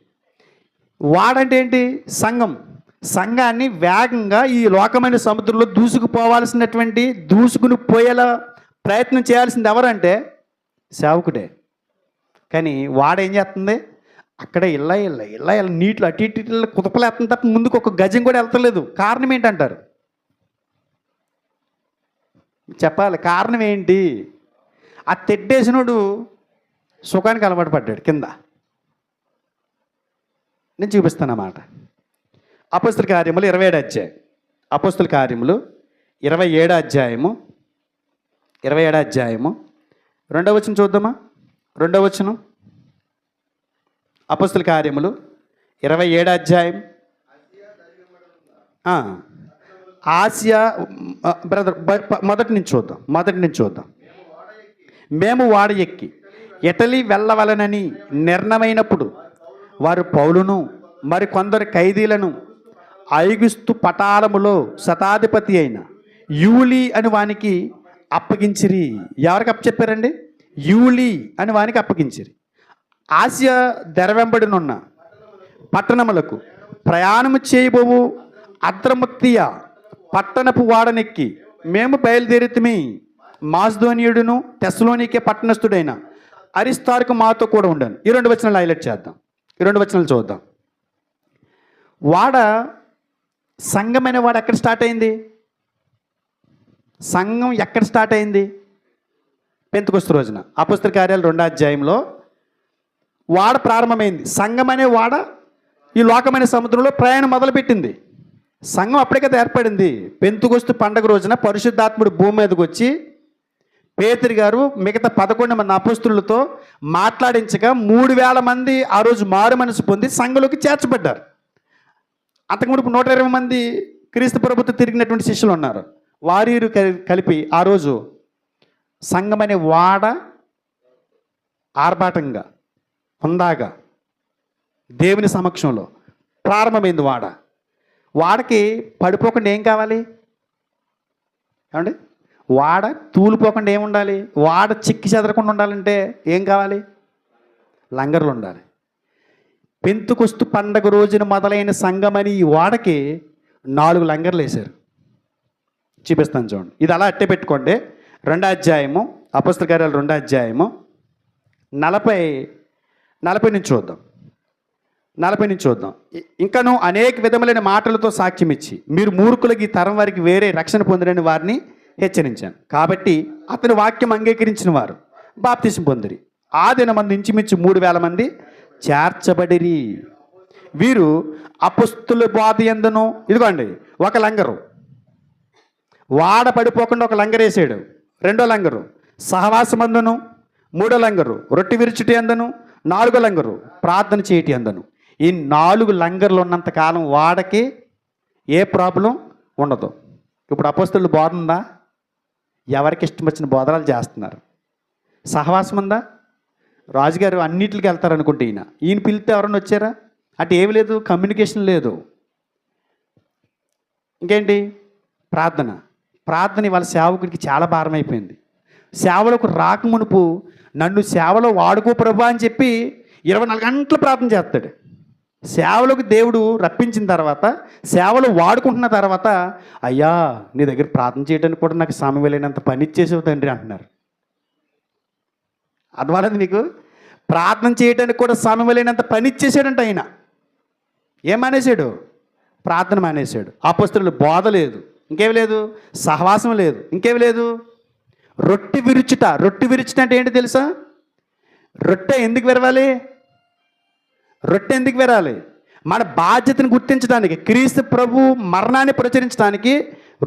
వాడంటే ఏంటి? సంఘం. సంఘాన్ని వేగంగా ఈ లోకమైన సముద్రంలో దూసుకుని పోయేలా ప్రయత్నం చేయాల్సింది ఎవరంటే సేవకుడే. కానీ వాడేం చేస్తుంది? అక్కడ ఇళ్ళ నీటిలో అటు ఇటు కుదపలేస్తుంది తప్ప ముందుకు ఒక గజం కూడా వెళ్తలేదు. కారణం ఏంటంటారు? చెప్పాలి, కారణం ఏంటి? ఆ తెడ్డేసినోడు సుఖానికి అలవాటు పడ్డాడు కింద. నేను చూపిస్తాను అన్నమాట. అపొస్తలుల కార్యములు 27 అధ్యాయం. అపొస్తలుల కార్యములు 27 అధ్యాయము 27 అధ్యాయము 2వ వచనం చూద్దామా? 2వ వచనం. అపొస్తలుల కార్యములు 27 అధ్యాయం. ఆసియా బ్రదర్ మొదటి నుంచి చూద్దాం. మేము వాడ ఎక్కి ఇటలీ వెళ్ళవలనని నిర్ణయమైనప్పుడు వారు పౌలును మరి కొందరు ఖైదీలను ఐగుస్తు పటాలములో శతాధిపతి అయిన యూలి అని వానికి అప్పగించిరి. ఎవరికి అప్పచెప్పారండి? యూలి అని వానికి అప్పగించిరి. ఆసియా దెరవెంబడినున్న పట్టణములకు ప్రయాణము చేయబోవు అద్రముత్తియ పట్టణపు వాడనెక్కి మేము బయలుదేరితిమి. మాస్దోనియుడును తెస్సలోనికే పట్టణస్థుడైన అరిస్తార్కు మాతో కూడా ఉండాను. ఈ 2 వచనాలు హైలైట్ చేద్దాం. ఈ 2 వచనాలు చూద్దాం. వాడ సంఘమైన వాడు ఎక్కడ స్టార్ట్ అయింది? సంఘం ఎక్కడ స్టార్ట్ అయింది? పెంతెకొస్తు రోజున. అపొస్తలుల కార్యాలు 2వ అధ్యాయంలో వాడ ప్రారంభమైంది. సంఘం అనే వాడ ఈ లోకమైన సముద్రంలో ప్రయాణం మొదలుపెట్టింది. సంఘం అప్పుడే కదా ఏర్పడింది. పెంతెకొస్తు పండగ రోజున పరిశుద్ధాత్ముడు భూమి మీదకి వచ్చి పేతురు గారు మిగతా 11 మంది అపొస్తలులతో మాట్లాడించగా 3000 మంది ఆ రోజు మారు మనసు పొంది సంఘంలోకి చేర్చబడ్డారు. అంతకుముందు 120 మంది క్రీస్తు ప్రభుత్వం తిరిగినటువంటి శిష్యులు ఉన్నారు. వారీరు కలిపి ఆ రోజు సంఘం అనే వాడ ఆర్భాటంగా హుందాగా దేవుని సమక్షంలో ప్రారంభమైంది. వాడకి పడిపోకుండా ఏం కావాలి ఏమండి? వాడ తూలిపోకుండా ఏముండాలి? వాడ చిక్కి చెదరకుండా ఉండాలంటే ఏం కావాలి? లంగర్లు ఉండాలి. పెంతెకొస్తు పండగ రోజున మొదలైన సంఘమని ఈ వాడకి 4 లంగర్లు వేశారు. చూపిస్తాను చూడండి. ఇది అలా అట్టే పెట్టుకోండి. 2వ అధ్యాయము అపొస్తలుల కార్యాలు 2వ అధ్యాయము 40 నుంచి చూద్దాం. 40 నుంచి చూద్దాం. ఇంకను అనేక విధములైన మాటలతో సాక్ష్యం ఇచ్చి మీరు మూర్ఖులకి ఈ తరం వారికి వేరే రక్షణ పొందిరని వారిని హెచ్చరించాను. కాబట్టి అతని వాక్యం అంగీకరించిన వారు బాప్తిసం పొందిరి. ఆ దినమందు ఇంచుమించు 3000 మంది చేర్చబడిరి. వీరు అపొస్తలుల బోధ యందును, ఇదిగోండి, ఒక లంగరు వాడ పడిపోకుండా ఒక లంగరు వేసాడు. 2వ లంగరు సహవాసమందును, 3వ లంగరు రొట్టె విరుచుటి అందను, 4వ లంగరు ప్రార్థన చేయటి అందను. ఈ 4 లంగర్లు ఉన్నంత కాలం వాడకి ఏ ప్రాబ్లం ఉండదు. ఇప్పుడు అపొస్తలుల బోధ ఉందా? ఎవరికి ఇష్టం వచ్చిన బోధనాలు చేస్తున్నారు. సహవాసం ఉందా? రాజుగారు అన్నింటికి వెళ్తారు అనుకుంటే ఈయన పిలిస్తే ఎవరన్నా వచ్చారా? అటు ఏమి లేదు, కమ్యూనికేషన్ లేదు. ఇంకేంటి? ప్రార్థన ఇవాళ సేవకుడికి చాలా భారం అయిపోయింది. సేవలకు రాకమునుపు నన్ను సేవలో వాడుకో ప్రభా అని చెప్పి 24 గంటలు ప్రార్థన చేస్తాడు. సేవలకు దేవుడు రప్పించిన తర్వాత, సేవలు వాడుకుంటున్న తర్వాత, అయ్యా నీ దగ్గర ప్రార్థన చేయడానికి కూడా నాకు సమయం లేనంత పని ఇచ్చేసేవు తండ్రి అంటున్నారు. అర్థమవుతుంది మీకు? ప్రార్థన చేయడానికి కూడా సమయం లేనంత పని ఇచ్చేసాడంట ఆయన. ఏం మానేశాడు? ప్రార్థన మానేశాడు. అపొస్తలులు బోధ లేదు, ఇంకేమి లేదు, సహవాసం లేదు, ఇంకేమి లేదు. రొట్టె విరుచుట. రొట్టె విరుచుట అంటే ఏంటి తెలుసా? రొట్టె ఎందుకు విరవాలి? రొట్టె ఎందుకు విరాలి? మన బాధ్యతను గుర్తించడానికి, క్రీస్తు ప్రభు మరణాన్ని ప్రచురించడానికి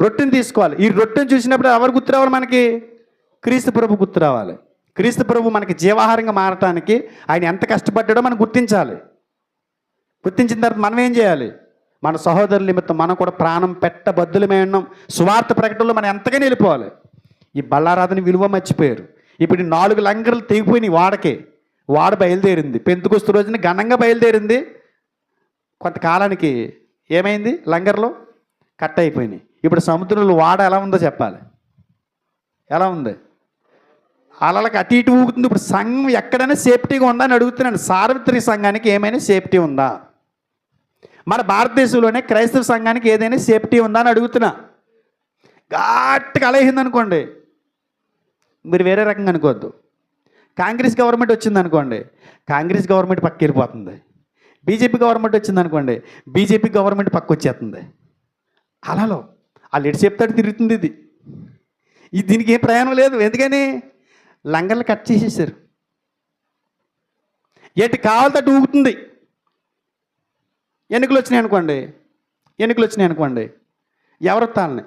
రొట్టెని తీసుకోవాలి. ఈ రొట్టెను చూసినప్పుడు ఎవరు గుర్తు రావాలి మనకి? క్రీస్తు ప్రభు గుర్తు రావాలి. క్రీస్తు ప్రభు మనకి జీవాహారంగా మారటానికి ఆయన ఎంత కష్టపడ్డాడో మనం గుర్తించాలి. గుర్తించిన తర్వాత మనం ఏం చేయాలి? మన సహోదరుల నిమిత్తం మనం కూడా ప్రాణం పెట్టబద్దులమే ఉన్నాం. సువార్త ప్రకటనలో మనం ఎంతగానో వెళ్ళిపోవాలి. ఈ బల్లారాధన విలువ మర్చిపోయారు. ఇప్పుడు 4 లంగర్లు తెగిపోయినాయి వాడకే. వాడ బయలుదేరింది, పెంతుకొస్తు రోజున ఘనంగా బయలుదేరింది. కొంతకాలానికి ఏమైంది? లంగర్లో కట్ అయిపోయినాయి. ఇప్పుడు సముద్రంలో వాడ ఎలా ఉందో చెప్పాలి. ఎలా ఉంది? అలలకు అటు ఇటు ఊగుతుంది. ఇప్పుడు సంఘం ఎక్కడైనా సేఫ్టీగా ఉందా అని అడుగుతున్నాను. సార్వత్రిక సంఘానికి ఏమైనా సేఫ్టీ ఉందా? మన భారతదేశంలోనే క్రైస్తవ సంఘానికి ఏదైనా సేఫ్టీ ఉందా అని అడుగుతున్నా. గట్టిగా అలహింది అనుకోండి, మీరు వేరే రకంగా అనుకోవద్దు. కాంగ్రెస్ గవర్నమెంట్ వచ్చింది అనుకోండి, కాంగ్రెస్ గవర్నమెంట్ పక్క వెళ్ళిపోతుంది. బీజేపీ గవర్నమెంట్ వచ్చింది అనుకోండి, బీజేపీ గవర్నమెంట్ పక్క వచ్చేస్తుంది. అలలో వాళ్ళు ఎటు చెప్తాడు తిరుగుతుంది. దీనికి ఏం ప్రయాణం లేదు. ఎందుకని? లంగర్లు కట్ చేసేసారు. ఎటు కావాలంటే అటు ఊగుతుంది. ఎన్నికలు వచ్చినాయి అనుకోండి, ఎవరు తాళ్ళని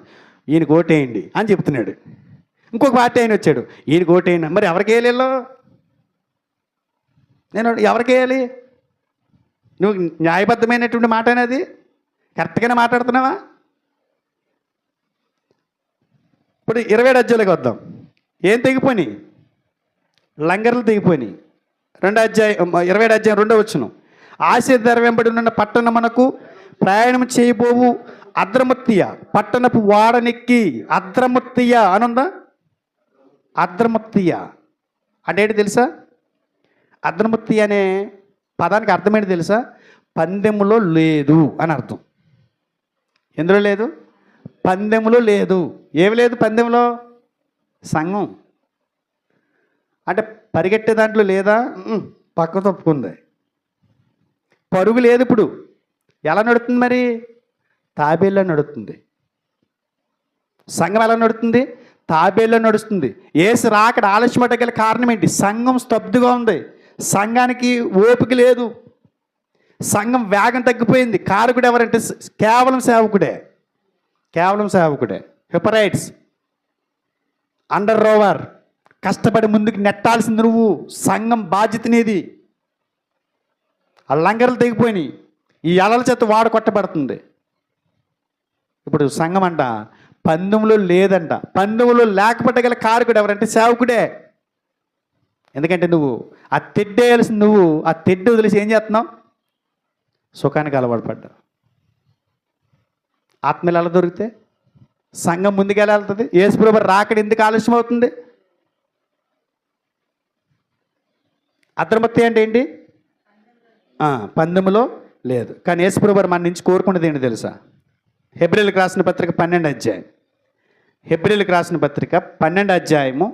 ఈయనకు ఓటేయండి అని చెప్తున్నాడు. ఇంకొక పార్టీ ఆయన వచ్చాడు, ఈయనకు ఓటేయండి. మరి ఎవరికి వేయాలి? నేను ఎవరికి వేయాలి? నువ్వు న్యాయబద్ధమైనటువంటి మాట అనేది కరెక్ట్గానే మాట్లాడుతున్నావా? ఇప్పుడు 27 అధ్యాయులకు వద్దాం. ఏం తెగిపోయినాయి? లంగర్లు తెగిపోయినాయి. 27 అధ్యాయం 2వ వచనం. ఆసియా ధర వెంబడి ఉన్న పట్టణమునకు ప్రయాణం చేయబోవు అద్రముత్తియ పట్టణపు వాడనెక్కి. అద్రముత్తియ అనుందా? అద్రముత్తియ అంటే ఏంటి తెలుసా? అద్రముత్తియ అనే పదానికి అర్థం ఏంటి తెలుసా? పందెములో లేదు అని అర్థం. ఎందులో లేదు? పందెములో లేదు. ఏమి లేదు పందెంలో? సంఘం. అంటే పరిగెట్టే దాంట్లో లేదా? పక్క తప్పుకుంది. పరుగు లేదు. ఇప్పుడు ఎలా నడుస్తుంది మరి? తాబేల్లో నడుస్తుంది. సంఘం ఎలా నడుస్తుంది? తాబేల్లో నడుస్తుంది. యేసు రాకడ ఆలస్యమట గల కారణం ఏంటి? సంఘం స్తబ్దుగా ఉంది. సంఘానికి ఓపిక లేదు. సంఘం వేగం తగ్గిపోయింది. కారకుడు ఎవరంటే కేవలం సేవకుడే. హెపరైట్స్, అండర్ రోవర్, కష్టపడి ముందుకు నెట్టాల్సింది నువ్వు. సంఘం బాధ్యత నీది. ఆ లంగర్లు తెగిపోయినాయి. ఈ అలల చేత వాడ కొట్టబడుతుంది. ఇప్పుడు సంఘం అంట పందెంలో లేదంట. పందెంలో లేకపోతే గల కారకుడు ఎవరంటే సేవకుడే. ఎందుకంటే నువ్వు ఆ తెడ్డేయాల్సింది, నువ్వు ఆ తెడ్డు వదిలేసి ఏం చేస్తున్నావు? సుఖానికి అలవాటు పడ్డావు. ఆత్మలు ఎలా దొరికితే సంఘం ముందుకు ఎలా వెళ్తుంది? యేసుప్రభు రాకడ ఎందుకు ఆలస్యం అవుతుంది? అద్రమత్తి అంటే ఏంటి? పందెములో లేదు. కానీ యేసుప్రభు మన నుంచి కోరుకున్నది ఏంటి తెలుసా? హెబ్రీయులకు రాసిన పత్రిక 12వ అధ్యాయం. హెబ్రీయులకు రాసిన పత్రిక 12వ అధ్యాయము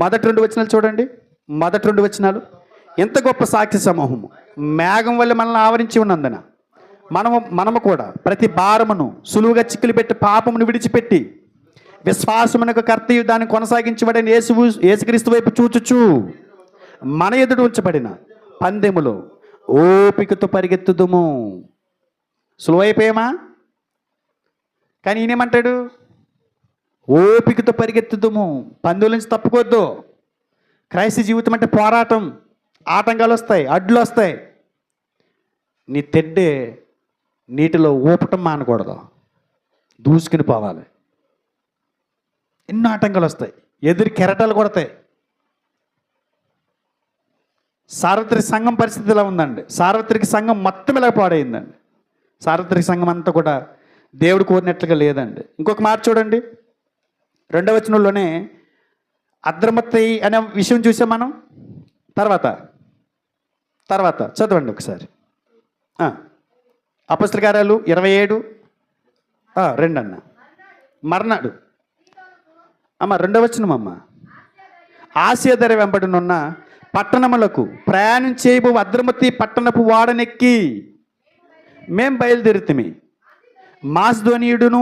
మొదటి 2 వచనాలు చూడండి. మొదటి 2 వచనాలు. ఎంత గొప్ప సాక్షి సమూహము మేఘం వల్ల మనల్ని ఆవరించి ఉన్నందున మనము కూడా ప్రతి భారమును సులువుగా చిక్కులు పెట్టి పాపమును విడిచిపెట్టి విశ్వాసమునకు కర్తయు దాన్ని కొనసాగించబడిన యేసుక్రీస్తు వైపు చూచుచు మన ఎదుట ఉంచబడిన పందెములో ఓపికతో పరిగెత్తుదుము. సులువైపోయామా? కానీ ఈయనేమంటాడు? ఓపికతో పరిగెత్తుదుము. పందెం నుంచి తప్పుకోవద్దు. క్రైస్తవ జీవితం అంటే పోరాటం. ఆటంకాలు వస్తాయి, అడ్లు వస్తాయి. నీ తెడ్డే నీటిలో ఊపటం మానకూడదు, దూసుకుని పోవాలి. ఎన్నో ఆటంకాలు వస్తాయి, ఎదురు కెరటాలు కొడతాయి. సార్వత్రిక సంఘం పరిస్థితి ఇలా ఉందండి. సార్వత్రిక సంఘం మొత్తం ఇలా పాడైందండి. సార్వత్రిక సంఘం అంతా కూడా దేవుడు కోరినట్లుగా లేదండి. ఇంకొక మాట చూడండి, 2వ వచనంలోనే అద్రమత్తి అనే విషయం చూసాం మనం. తర్వాత చదవండి ఒకసారి. అపొస్తలుల కార్యాలు 27:2 అన్న. మర్నాడు 2వ వచనం అమ్మ. ఆసియా ధర వెంబడినున్న పట్టణములకు ప్రయాణం చేయబో అద్రమతి పట్టణపు వాడనెక్కి మేం బయలుదేరుతమి. మాసిదోనీయుడును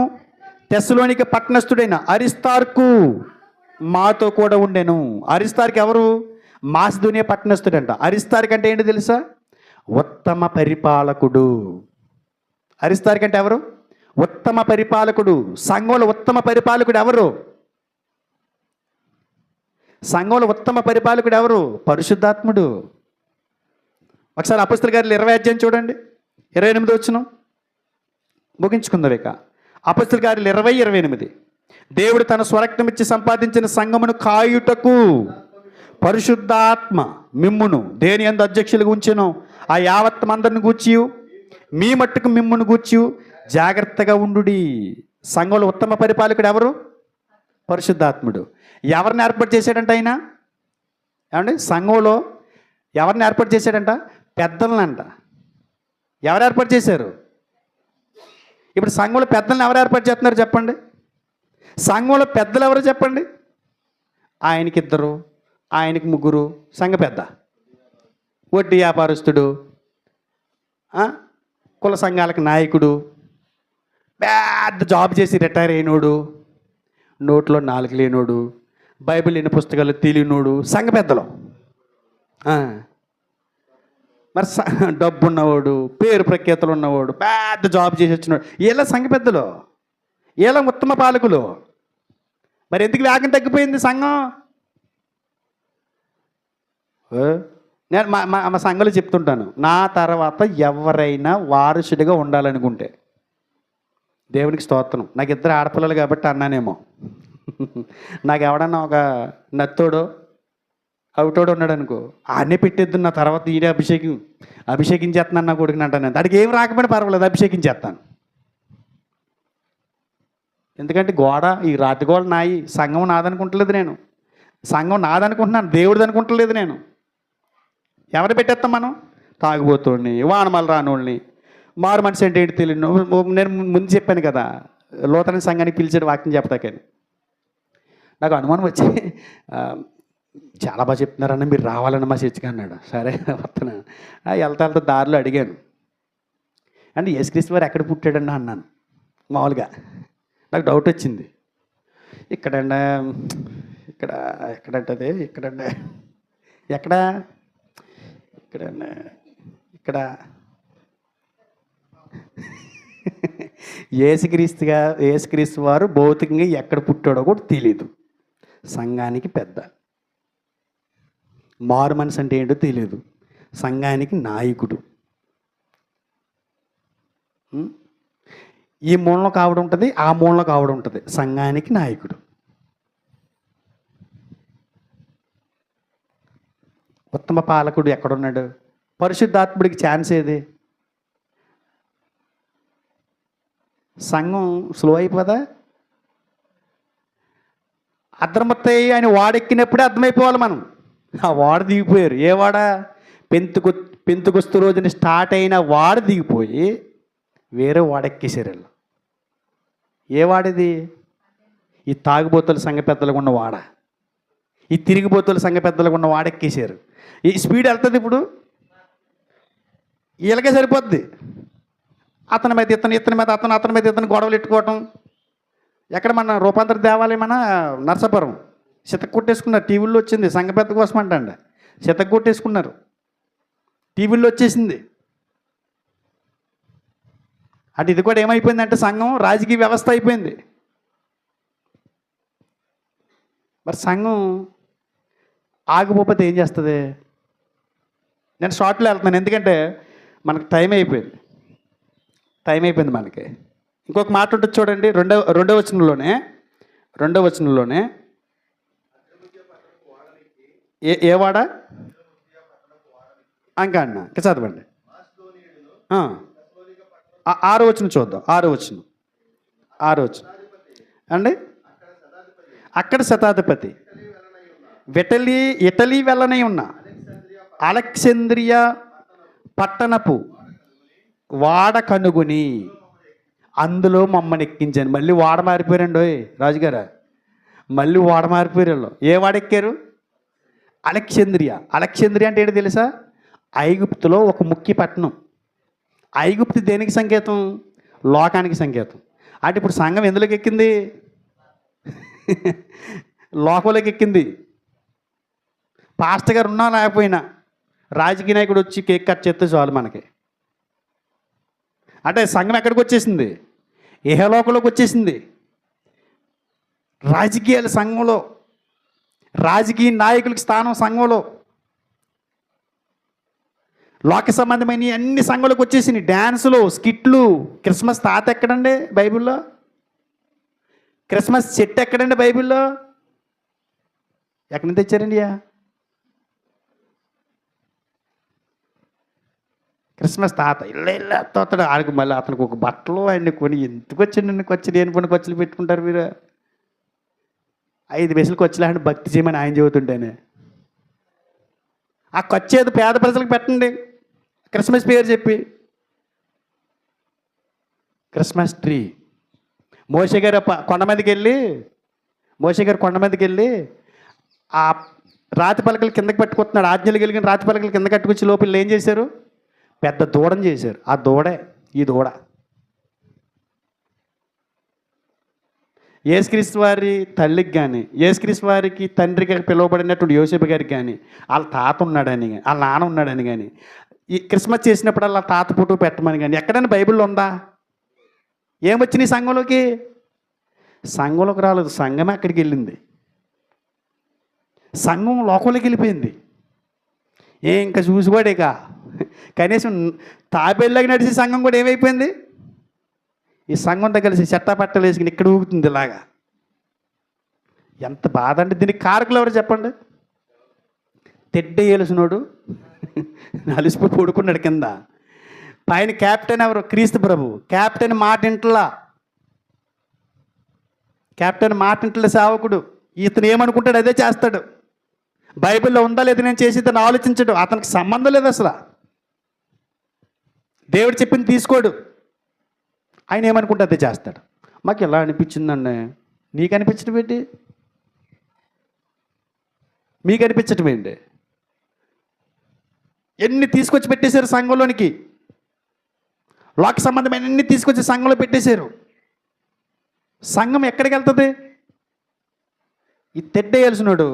తెస్సలోనిక పట్టణస్థుడైన అరిస్తార్కు మాతో కూడా ఉండెను. అరిస్తార్కి ఎవరు? మాసిదోనియా పట్టణస్థుడంట. అరిస్తార్కి అంటే ఏంటి తెలుసా? ఉత్తమ పరిపాలకుడు. అరిస్తార్కి అంటే ఎవరు? ఉత్తమ పరిపాలకుడు. సంఘంలో ఉత్తమ పరిపాలకుడు ఎవరు? సంఘంలో ఉత్తమ పరిపాలకుడు ఎవరు? పరిశుద్ధాత్ముడు. ఒకసారి అపొస్తలుల కార్యాలు 20 అధ్యాయం చూడండి, 28 వచనం ముగించుకుందాం. ఇక అపొస్తలుల కార్యాలు 20:28. దేవుడు తన స్వరక్తం ఇచ్చి సంపాదించిన సంఘమును కాయుటకు పరిశుద్ధాత్మ మిమ్మును దేని యందు అధ్యక్షులుగా ఉంచెను. ఆ యావత్ మందరిని గూర్చి మీ మట్టుకు మిమ్మును గూర్చి జాగ్రత్తగా ఉండుడి. సంఘంలో ఉత్తమ పరిపాలకుడు ఎవరు? పరిశుద్ధాత్ముడు. ఎవరిని ఏర్పాటు చేశాడంట ఆయన? ఏమండి, సంఘంలో ఎవరిని ఏర్పాటు చేశాడంట? పెద్దలనంట. ఎవరు ఏర్పాటు చేశారు? ఇప్పుడు సంఘంలో పెద్దలను ఎవరు ఏర్పాటు చేస్తున్నారు చెప్పండి? సంఘంలో పెద్దలు ఎవరు చెప్పండి? ఆయనకి 2, ఆయనకి 3, సంఘ పెద్ద. వడ్డీ వ్యాపారస్తుడు, కుల సంఘాలకు నాయకుడు, పెద్ద జాబ్ చేసి రిటైర్ అయినోడు, నోట్లో 4 లేనోడు, బైబిల్ ఎన్ని పుస్తకాలు తెలియనోడు సంఘ పెద్దలు. మరి డబ్బు ఉన్నవాడు, పేరు ప్రఖ్యాతలు ఉన్నవాడు, పెద్ద జాబ్ చేసి వచ్చినాడు, వీళ్ళ సంఘ పెద్దలు, వీళ్ళ ఉత్తమ పాలకులు. మరి ఎందుకు వేగం తగ్గిపోయింది సంఘం? నేను మా సంఘంలో చెప్తుంటాను, నా తర్వాత ఎవరైనా వారసుడిగా ఉండాలనుకుంటే, దేవునికి స్తోత్రం, నాకు 2 ఆడపిల్లలు కాబట్టి అన్నానేమో, నాకు ఎవడన్నా ఒక నత్తోడో అవుటోడు ఉన్నాడు అనుకో, ఆడనే పెట్టేద్దు, నా తర్వాత ఈడే అభిషేకించేస్తున్నాను నా కొడుకుని అంటాను. దానికి ఏం రాకపోయినా పర్వాలేదు, అభిషేకించేస్తాను. ఎందుకంటే ఈ రాతి గోడ నాయి, సంఘం నాదనుకుంటలేదు నేను, సంఘం నాదనుకుంటున్నాను, దేవుడిది అనుకుంటలేదు నేను. ఎవరు పెట్టేస్తాం మనం? తాగుబోతుడిని, వానమాల రానోళ్ళని, మారు మనిషి అంటే ఏంటి తెలియను. నేను ముందు చెప్పాను కదా, లోతన సంఘానికి పిలిచాడు వాక్యం చెప్తాకని. నాకు అనుమానం వచ్చి, చాలా బాగా చెప్తున్నారన్న, మీరు రావాలన్న మా చర్చికి అన్నాడు. సరే వస్తున్నా. వెళ్తా దారిలో అడిగాను, అంటే యేసుక్రీస్తు వారు ఎక్కడ పుట్టాడన్నా అన్నాను. మామూలుగా నాకు డౌట్ వచ్చింది. ఎక్కడంటే యేసుక్రీస్తు వారు భౌతికంగా ఎక్కడ పుట్టాడో కూడా తెలియదు. సంఘానికి పెద్ద. మారు మనసు అంటే ఏంటో తెలియదు. సంఘానికి నాయకుడు. ఈ మూలలో కావడం ఉంటుంది, ఆ మూలలో కావడం ఉంటుంది. సంఘానికి నాయకుడు. ఉత్తమ పాలకుడు ఎక్కడున్నాడు? పరిశుద్ధాత్ముడికి ఛాన్స్ ఏది? సంఘం స్లో అయిపోదా? అర్థమవుతాయి అని వాడెక్కినప్పుడే అర్థమైపోవాలి మనం. ఆ వాడ దిగిపోయారు. ఏ వాడ? పెంతుకొస్తు రోజున స్టార్ట్ అయిన వాడ దిగిపోయి వేరే వాడెక్కేసారు వీళ్ళు. ఏ వాడిది? ఈ తాగుబోతుల సంఘ పెద్దలకు ఉన్న వాడ, ఈ తిరిగిబోతుల సంఘ పెద్దలకు ఉన్న వాడెక్కేసారు. ఈ స్పీడ్ వెళ్తుంది. ఇప్పుడు వీళ్ళకే సరిపోద్ది. అతని మీద ఇతను గొడవలు ఎట్టుకోవటం. ఎక్కడ మన రూపాంతర దేవాలయం మన నర్సాపురం చితక కొట్టేసుకున్నారు. టీవీల్లో వచ్చింది, సంఘ పెద్ద కోసం అంటండి, చితక కొట్టేసుకున్నారు. టీవీల్లో వచ్చేసింది. అటు ఇది కూడా ఏమైపోయిందంటే సంఘం రాజకీయ వ్యవస్థ అయిపోయింది. మరి సంఘం ఆగిపోతే ఏం చేస్తుంది? నేను షార్ట్లో వెళ్తున్నాను, ఎందుకంటే మనకు టైం అయిపోయింది మనకి. ఇంకొక మాట ఉంటుంది చూడండి, రెండో వచనంలోనే ఏ వాడ అంక అన్న ఇంకా చదవండి. 6వ వచనం చూద్దాం. 6వ వచనం అండి. అక్కడ శతాధిపతి ఇటలీ వెళ్ళనై ఉన్న అలెగ్జాంద్రియా పట్టణపు వాడ కనుగొని అందులో మమ్మల్ని ఎక్కించాను. మళ్ళీ వాడ మారిపోయారండి రాజుగారు, మళ్ళీ వాడ మారిపోయారు. ఏ వాడ ఎక్కారు? అలెక్సాంద్రియా అంటే ఏంటో తెలుసా? ఐగుప్తులో ఒక ముఖ్య పట్టణం. ఐగుప్తు దేనికి సంకేతం? లోకానికి సంకేతం. అంటే ఇప్పుడు సంఘం ఎందులోకి ఎక్కింది? లోకంలోకి ఎక్కింది. పాస్టర్ గారు ఉన్నా లేకపోయినా రాజకీయ నాయకుడు వచ్చి కేక్ కట్ చేస్తే చాలు మనకి. అంటే సంఘం ఎక్కడికి వచ్చేసింది? ఇహలోకంలోకి వచ్చేసింది. రాజకీయాల సంఘంలో, రాజకీయ నాయకులకి స్థానం సంఘంలో, లోక సంబంధమైన అన్ని సంఘంలోకి వచ్చేసినాయి. డ్యాన్సులు, స్కిట్లు. క్రిస్మస్ తాత ఎక్కడండి బైబిల్లో? క్రిస్మస్ చెట్టు ఎక్కడండి బైబిల్లో? ఎక్కడి నుంచి తెచ్చారండి? క్రిస్మస్ తాత ఇళ్ళ తోతాడు. ఆడికి మళ్ళీ అతనికి ఒక బట్టలు ఆయన కొని ఎందుకు వచ్చిండి ఖర్చు లేని పని ఖర్చులు పెట్టుకుంటారు మీరు. 5 పైసలు ఖర్చులు భక్తి చేయమని ఆయన చెబుతుంటేనే. ఆ ఖర్చు ఏదో పేద ప్రజలకు పెట్టండి క్రిస్మస్ పేరు చెప్పి. Christmas tree. మోషే గారు కొండ మీదకి వెళ్ళి ఆ రాతి పలకలు కిందకి పట్టుకొస్తున్నాడు. ఆజ్ఞలు కలిగిన రాతి పలకలు కింద కట్టుకొచ్చి లోపల ఏం చేశారు? పెద్ద దూడని చేశారు. ఆ దూడే ఈ దూడ. యేసుక్రీస్తు వారి తల్లికి కానీ, యేసుక్రీస్తు వారికి తండ్రిగా పిలువబడినటువంటి యోసేపు గారికి కానీ వాళ్ళ తాత ఉన్నాడని, వాళ్ళ నాన్న ఉన్నాడని కానీ, ఈ క్రిస్మస్ చేసినప్పుడు వాళ్ళ తాత ఫోటో పెట్టమని కానీ ఎక్కడైనా బైబిల్లో ఉందా? ఏమొచ్చినాయి సంఘంలోకి? సంఘంలోకి రాలేదు. సంఘమే అక్కడికి వెళ్ళింది. సంఘం లోకంలోకి వెళ్ళిపోయింది. ఇంకా చూసుకోడేక కనీసం తాబేళ్ళకి నడిచే సంఘం కూడా ఏమైపోయింది? ఈ సంఘంతో కలిసి చెట్టా పట్టలు వేసుకుని ఇక్కడ ఊగుతుంది ఇలాగా. ఎంత బాధ అంటే దీనికి కారకులు ఎవరు చెప్పండి? తెడ్డ ఏలుసినోడు అలిసిపోయి పడుకున్నాడు కింద. పైన క్యాప్టెన్ ఎవరు? క్రీస్తు ప్రభు. క్యాప్టెన్ మాటింట్ల సేవకుడు. ఇతను ఏమనుకుంటాడు అదే చేస్తాడు. బైబిల్లో ఉందా లేదా నేను చేసేదని ఆలోచించడు. అతనికి సంబంధం లేదు అసలు. దేవుడు చెప్పింది తీసుకోడు. ఆయన ఏమనుకుంటే అదే చేస్తాడు. మాకు ఎలా అనిపించిందండి? నీకు అనిపించడం ఏంటి? మీకు అనిపించటం ఏంటి? ఎన్ని తీసుకొచ్చి పెట్టేశారు సంఘంలోనికి. లోక సంబంధమైన అన్ని తీసుకొచ్చి సంఘంలో పెట్టేశారు. సంఘం ఎక్కడికి వెళ్తుంది? ఈ తెడ్డేయాల్సినాడు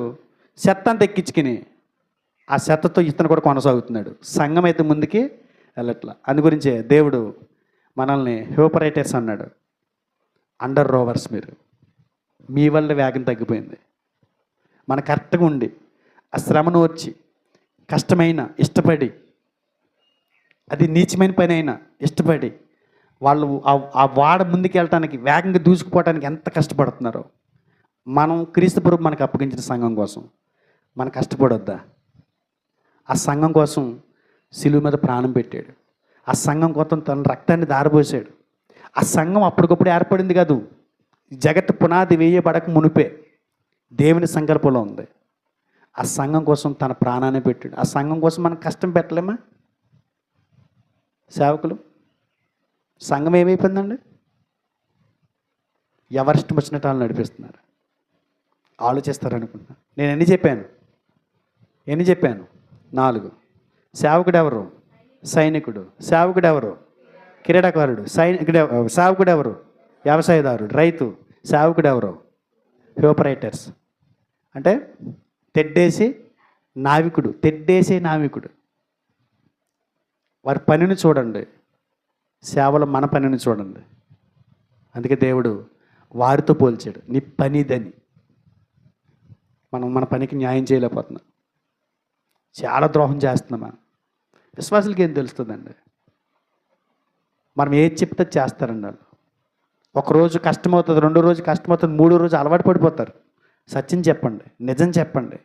చెత్త అంతా ఎక్కించుకుని ఆ చెత్తతో ఇతను కూడా కొనసాగుతున్నాడు. సంఘం అయితే ముందుకి వెళ్ళట్లా. అందు గురించే దేవుడు మనల్ని హ్యూపరేటర్స్ అన్నాడు. Under Rovers. మీరు మీ వల్ల వేగం తగ్గిపోయింది. మన కరెక్ట్గా ఉండి ఆ శ్రమను వచ్చి కష్టమైన ఇష్టపడి, అది నీచమైన పని అయినా ఇష్టపడి వాళ్ళు ఆ వాడ ముందుకు వెళ్ళటానికి, వేగంగా దూసుకుపోవటానికి ఎంత కష్టపడుతున్నారో. మనం క్రీస్తు ప్రభు మనకు అప్పగించిన సంఘం కోసం మనం కష్టపడొద్దా? ఆ సంఘం కోసం సిలువ మీద ప్రాణం పెట్టాడు. ఆ సంఘం కోసం తన రక్తాన్ని దారబోసాడు. ఆ సంఘం అప్పటికప్పుడు ఏర్పడింది కాదు. జగత్తు పునాది వేయబడక మునిపే దేవుని సంకల్పంలో ఉంది. ఆ సంఘం కోసం తన ప్రాణాన్ని పెట్టాడు. ఆ సంఘం కోసం మనం కష్టం పెట్టలేమా? సేవకులు సంఘం ఏమైపోయిందండి? ఎవరిష్టం వచ్చినట్టు వాళ్ళు నడిపిస్తున్నారు. ఆలోచిస్తారనుకుంటున్నా. నేను ఎన్ని చెప్పాను? 4. సేవకుడు ఎవరు? సైనికుడు. సేవకుడు ఎవరు? క్రీడాకారుడు. సేవకుడు ఎవరు? వ్యవసాయదారుడు, రైతు. సేవకుడు ఎవరు? హ్యూపరేటర్స్. అంటే తెడ్డేసే నావికుడు. వారి పనిని చూడండి, సేవలో మన పనిని చూడండి. అందుకే దేవుడు వారితో పోల్చాడు. నీ పనిదని. మనం మన పనికి న్యాయం చేయలేకపోతున్నాం. చాలా ద్రోహం చేస్తున్నాం. మనం విశ్వాసులకి ఏం తెలుస్తుందండి? మనం ఏది చెప్తే చేస్తారండి వాళ్ళు. ఒకరోజు కష్టమవుతుంది, 2 రోజు కష్టమవుతుంది, 3 రోజు అలవాటు పడిపోతారు. సత్యం చెప్పండి, నిజం చెప్పండి,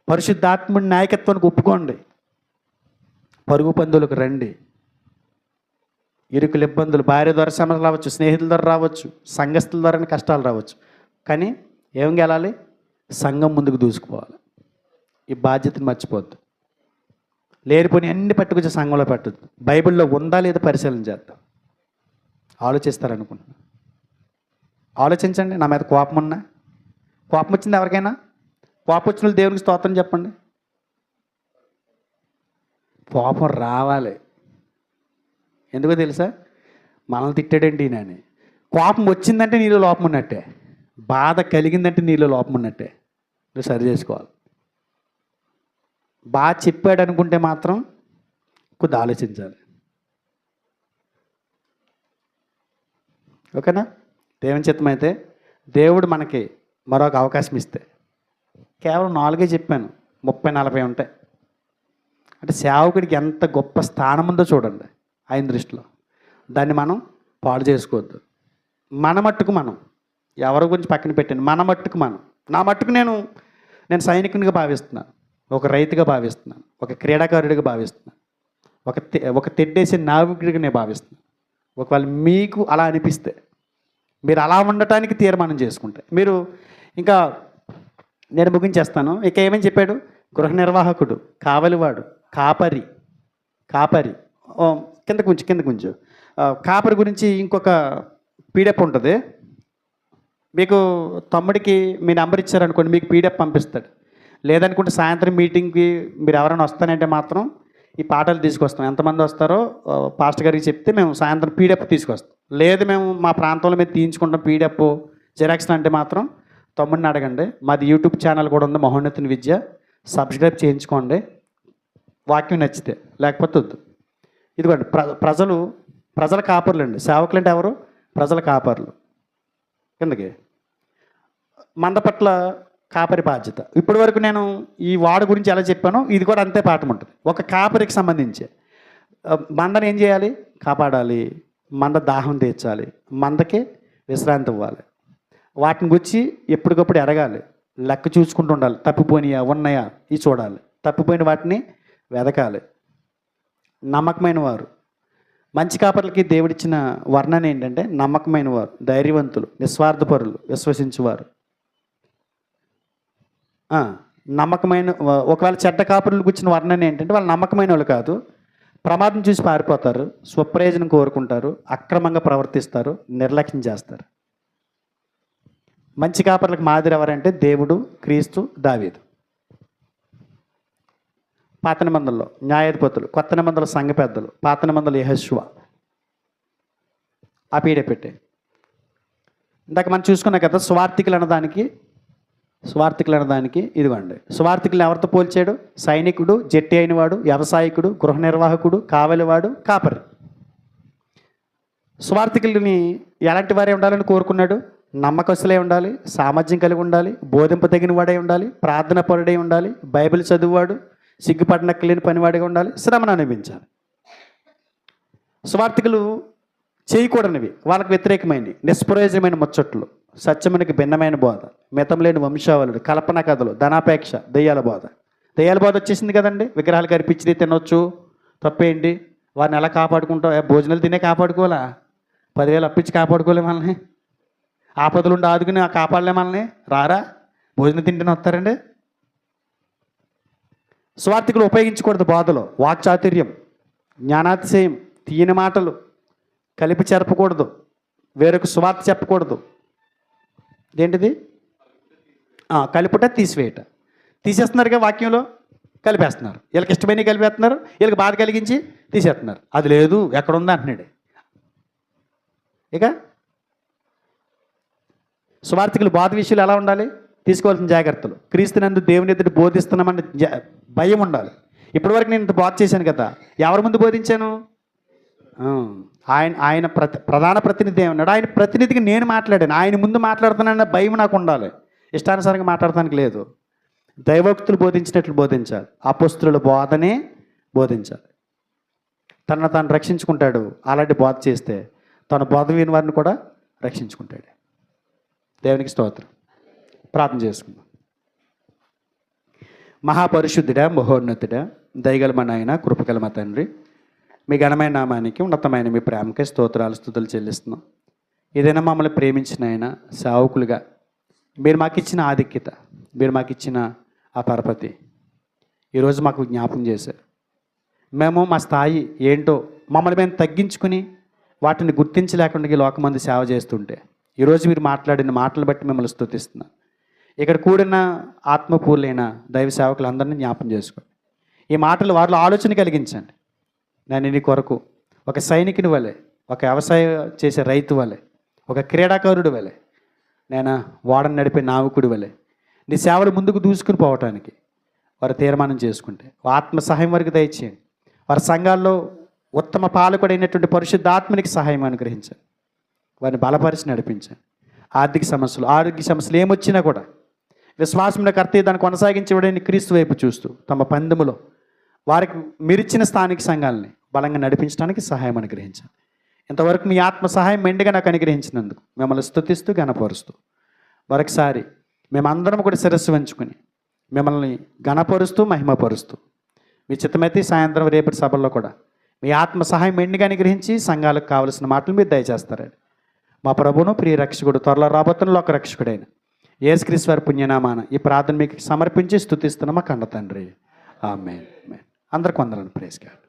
పరిశుద్ధాత్ముడి నాయకత్వానికి ఒప్పుకోండి. పరుగు పందులకు రండి. ఇరుకులు, ఇబ్బందులు, భార్య ద్వారా సమస్యలు రావచ్చు, స్నేహితుల ద్వారా రావచ్చు, సంఘస్థుల ద్వారా కష్టాలు రావచ్చు. కానీ ఏం గెలాలి? సంఘం ముందుకు దూసుకుపోవాలి. ఈ బాధ్యతను మర్చిపోద్దు. లేనిపోని అన్ని పట్టుకొచ్చి సంఘంలో పెట్టద్దు. బైబిల్లో ఉందా లేదా పరిశీలన చేద్దాం. ఆలోచిస్తారనుకుంటున్నా. ఆలోచించండి. నా మీద కోపం వచ్చింది ఎవరికైనా? కోపం వచ్చిన వాళ్ళు దేవునికి స్తోత్రం చెప్పండి. కోపం రావాలి. ఎందుకో తెలుసా? మనల్ని తిట్టాడండి ఈయనని. కోపం వచ్చిందంటే నీలో లోపం ఉన్నట్టే, బాధ కలిగిందంటే నీలో లోపం ఉన్నట్టే. నువ్వు సరి చేసుకోవాలి. బాగా చెప్పాడు అనుకుంటే మాత్రం కొద్దిగా ఆలోచించాలి. ఓకేనా? దేవుని చిత్తం అయితే దేవుడు మనకి మరొక అవకాశం ఇస్తే, కేవలం 4 చెప్పాను, 30-40 ఉంటాయి. అంటే సేవకుడికి ఎంత గొప్ప స్థానం ఉందో చూడండి ఆయన దృష్టిలో. దాన్ని మనం పాడు చేసుకోవద్దు. మన మట్టుకు మనం, ఎవరి గురించి పక్కన పెట్టండి, మన మట్టుకు మనం. నా మట్టుకు నేను సైనికునిగా భావిస్తున్నాను, ఒక రైతుగా భావిస్తున్నాను, ఒక క్రీడాకారుడిగా భావిస్తున్నాను, ఒక తెడ్డేసే నావికుడిగా నేను భావిస్తున్నాను. ఒకవేళ మీకు అలా అనిపిస్తే, మీరు అలా ఉండటానికి తీర్మానం చేసుకుంటే, మీరు ఇంకా నేను ముగించేస్తాను. ఇక ఏమని చెప్పాడు? గృహ నిర్వాహకుడు, కావలివాడు, కాపరి. కింద కొంచెం కాపరి గురించి ఇంకొక పీడిఎఫ్ ఉంటుంది. మీకు తమ్ముడికి మీ నెంబర్ ఇచ్చారనుకోండి, మీకు పీడిఎఫ్ పంపిస్తాడు. లేదనుకుంటే సాయంత్రం మీటింగ్కి మీరు ఎవరైనా వస్తానంటే మాత్రం ఈ పాఠాలు తీసుకొస్తాం. ఎంతమంది వస్తారో పాస్టర్ గారికి చెప్తే మేము సాయంత్రం పీడిఎఫ్ తీసుకొస్తాం. లేదు మేము మా ప్రాంతంలో మేము తీయించుకుంటాం పీడిఎఫ్ జిరాక్స్ అంటే మాత్రం తమ్ముడిని అడగండి. మాది యూట్యూబ్ ఛానల్ కూడా ఉంది, మహోన్నతుని విద్య. సబ్స్క్రైబ్ చేయించుకోండి వాక్యం నచ్చితే, లేకపోతే వద్దు. ఇదిగోండి, ప్రజల కాపర్లు అండి. సేవకులు అంటే ఎవరు? ప్రజల కాపర్లు. కిందకి మంద పట్ల కాపరి బాధ్యత. ఇప్పటి వరకు నేను ఈ వాడు గురించి ఎలా చెప్పానో ఇది కూడా అంతే పాఠం ఉంటుంది. ఒక కాపరికి సంబంధించి మందను ఏం చేయాలి? కాపాడాలి. మంద దాహం తీర్చాలి, మందకి విశ్రాంతి ఇవ్వాలి. వాటిని గురించి ఎప్పటికప్పుడు ఎరగాలి, లెక్క చూసుకుంటూ ఉండాలి. తప్పిపోయినాయా ఉన్నాయా ఇవి చూడాలి. తప్పిపోయిన వాటిని వెదకాలి. నమ్మకమైన వారు, మంచి కాపర్లకి దేవుడిచ్చిన వర్ణన ఏంటంటే నమ్మకమైన వారు, ధైర్యవంతులు, నిస్వార్థపరులు, విశ్వసించువారు. నమ్మకమైన, ఒకవేళ చెడ్డ కాపరులకు వచ్చిన వర్ణన ఏంటంటే వాళ్ళు నమ్మకమైన వాళ్ళు కాదు, ప్రమాదం చూసి పారిపోతారు, స్వప్రయోజనం కోరుకుంటారు, అక్రమంగా ప్రవర్తిస్తారు, నిర్లక్ష్యం చేస్తారు. మంచి కాపర్లకు మాదిరి ఎవరంటే దేవుడు, క్రీస్తు, దావీదు. పాత నిబంధనలో న్యాయాధిపతులు, కొత్త నిబంధనలో సంఘ పెద్దలు, పాత నిబంధనలో యెహోషువ. ఆ పీడే పెట్టే ఇందాక మనం చూసుకున్నాం కదా. స్వార్థికులు అన్నదానికి ఇదిగోండి. స్వార్థికులను ఎవరితో పోల్చాడు? సైనికుడు, జట్టి అయినవాడు, వ్యవసాయకుడు, గృహ నిర్వాహకుడు, కావలివాడు, కాపరి. స్వార్థికులని ఎలాంటి వారే ఉండాలని కోరుకున్నాడు? నమ్మకస్తులే ఉండాలి, సామర్థ్యం కలిగి ఉండాలి, బోధింపదగిన వాడే ఉండాలి, ప్రార్థన పరుడై ఉండాలి, బైబిల్ చదువువాడు, సిగ్గుపడనక్కలేని పనివాడిగా ఉండాలి, శ్రమను అనుభవించాలి. స్వార్థికులు చేయకూడనివి, వాళ్ళకు వ్యతిరేకమైనవి, నిష్ప్రయోజనమైన ముచ్చట్లు, సత్యమునికి భిన్నమైన బోధ, మితం లేని వంశావళుడు, కల్పన కథలు, ధనాపేక్ష, దెయ్యాల బోధ. దెయ్యాల బోధ వచ్చేసింది కదండి. విగ్రహాలు కనిపించి తినొచ్చు, తప్పేంటి? వారిని ఎలా కాపాడుకుంటావు? భోజనాలు తినే కాపాడుకోవాలా? 10,000 అప్పించి కాపాడుకోలే మనల్ని? ఆపదలుండి ఆదుకుని కాపాడలే మనల్ని? రారా? భోజనం తింటేనే వస్తారండి. స్వార్థికులు ఉపయోగించకూడదు బోధలో. వాక్చాతుర్యం, జ్ఞానాతిశయం, తీయని మాటలు, కలిపి చెరపకూడదు, వేరొక స్వార్థ చెప్పకూడదు. ఏంటిది? కలుపుట, తీసివేయట. తీసేస్తున్నారుగా వాక్యంలో, కలిపేస్తున్నారు. వీళ్ళకి ఇష్టమైన కలిపేస్తున్నారు, వీళ్ళకి బాధ కలిగించి తీసేస్తున్నారు. అది లేదు, ఎక్కడుంది అంటున్నాడు. ఇక స్వార్థికులు బోధ విషయాలు ఎలా ఉండాలి? తీసుకోవాల్సిన జాగ్రత్తలు. క్రీస్తునందు దేవుని ఎదుటి బోధిస్తున్నామని భయం ఉండాలి. ఇప్పటివరకు నేను ఇంత బోధ చేశాను కదా, ఎవరి ముందు బోధించాను? ఆయన ప్రధాన ప్రతినిధి ఏమన్నాడు? ఆయన ప్రతినిధికి నేను మాట్లాడాను, ఆయన ముందు మాట్లాడుతున్నానన్న భయం నాకు ఉండాలి. ఇష్టానుసారంగా మాట్లాడటానికి లేదు. దైవోక్తులు బోధించినట్లు బోధించాలి, అపోస్తుల బోధనే బోధించాలి. తనను తాను రక్షించుకుంటాడు అలాంటి బోధ చేస్తే, తన బోధ విని వారిని కూడా రక్షించుకుంటాడు. దేవునికి స్తోత్రం. ప్రార్థన చేసుకుందాం. మహాపరిశుద్ధుడా, మహోన్నతుడా, దయగల మా నాయన, కృపగల మా తండ్రి, మీ ఘనమైన నామానికి, ఉన్నతమైన మీ ప్రేమకే స్తోత్రాలు, స్తుతులు చెల్లిస్తున్నాం. ఏదైనా మమ్మల్ని ప్రేమించిన ఆయన సేవకులుగా మీరు మాకు ఇచ్చిన ఆధిక్యత, మీరు మాకు ఇచ్చిన ఆ పరపతి ఈరోజు మాకు జ్ఞాపకం చేశారు. మేము మా స్థాయి ఏంటో మమ్మల్ని మేము తగ్గించుకుని వాటిని గుర్తించలేకుండా ఈ లోకమంది సేవ చేస్తుంటే, ఈరోజు మీరు మాట్లాడిన మాటలు బట్టి మిమ్మల్ని స్తుతిస్తున్నాం. ఇక్కడ కూడిన ఆత్మపూర్లైన దైవ సేవకులందరినీ జ్ఞాపం చేసుకోండి. ఈ మాటలు వారిలో ఆలోచన కలిగించండి. నేను నీ కొరకు ఒక సైనికుని వలె, ఒక వ్యవసాయం చేసే రైతు వలె, ఒక క్రీడాకారుడు వలె, నేను ఓడను నడిపే నావికుడి వలె నీ సేవలు ముందుకు దూసుకుని పోవటానికి వారు తీర్మానం చేసుకుంటే ఆత్మ సహాయం వరకు దయచేయండి. వారి సంఘాల్లో ఉత్తమ పాలకుడైనటువంటి పరిశుద్ధాత్మనికి సహాయం అనుగ్రహించండి. వారిని బలపరిచి నడిపించండి. ఆర్థిక సమస్యలు, ఆరోగ్య సమస్యలు ఏమొచ్చినా కూడా విశ్వాసమున కర్త దాన్ని కొనసాగించబడిన క్రీస్తు వైపు చూస్తూ తమ పందెములో వారికి మీరిచ్చిన స్థానిక సంఘాలని బలంగా నడిపించడానికి సహాయం అనుగ్రహించండి. ఇంతవరకు మీ ఆత్మ సహాయం మెండుగా నాకు అనుగ్రహించినందుకు మిమ్మల్ని స్తుతిస్తూ గణపరుస్తూ మరొకసారి మేమందరం కూడా శిరస్సు వంచుకొని మిమ్మల్ని గణపరుస్తూ మహిమపరుస్తూ మీ చిత్తమైతే సాయంత్రం రేపటి సభల్లో కూడా మీ ఆత్మ సహాయం మెండుగా అనుగ్రహించి సంఘాలకు కావలసిన మాటలు మీరు దయచేస్తారండి. మా ప్రభువును ప్రియ రక్షకుడు త్వరలో రాబోతున్న ఒక రక్షకుడైన యేసుక్రీస్తు వారి పుణ్యనామాన ఈ ప్రార్థన మీకు సమర్పించి స్తుతిస్తున్న మా కన్న తండ్రి. ఆమేన్. అందరికి వందనాలు. Praise God.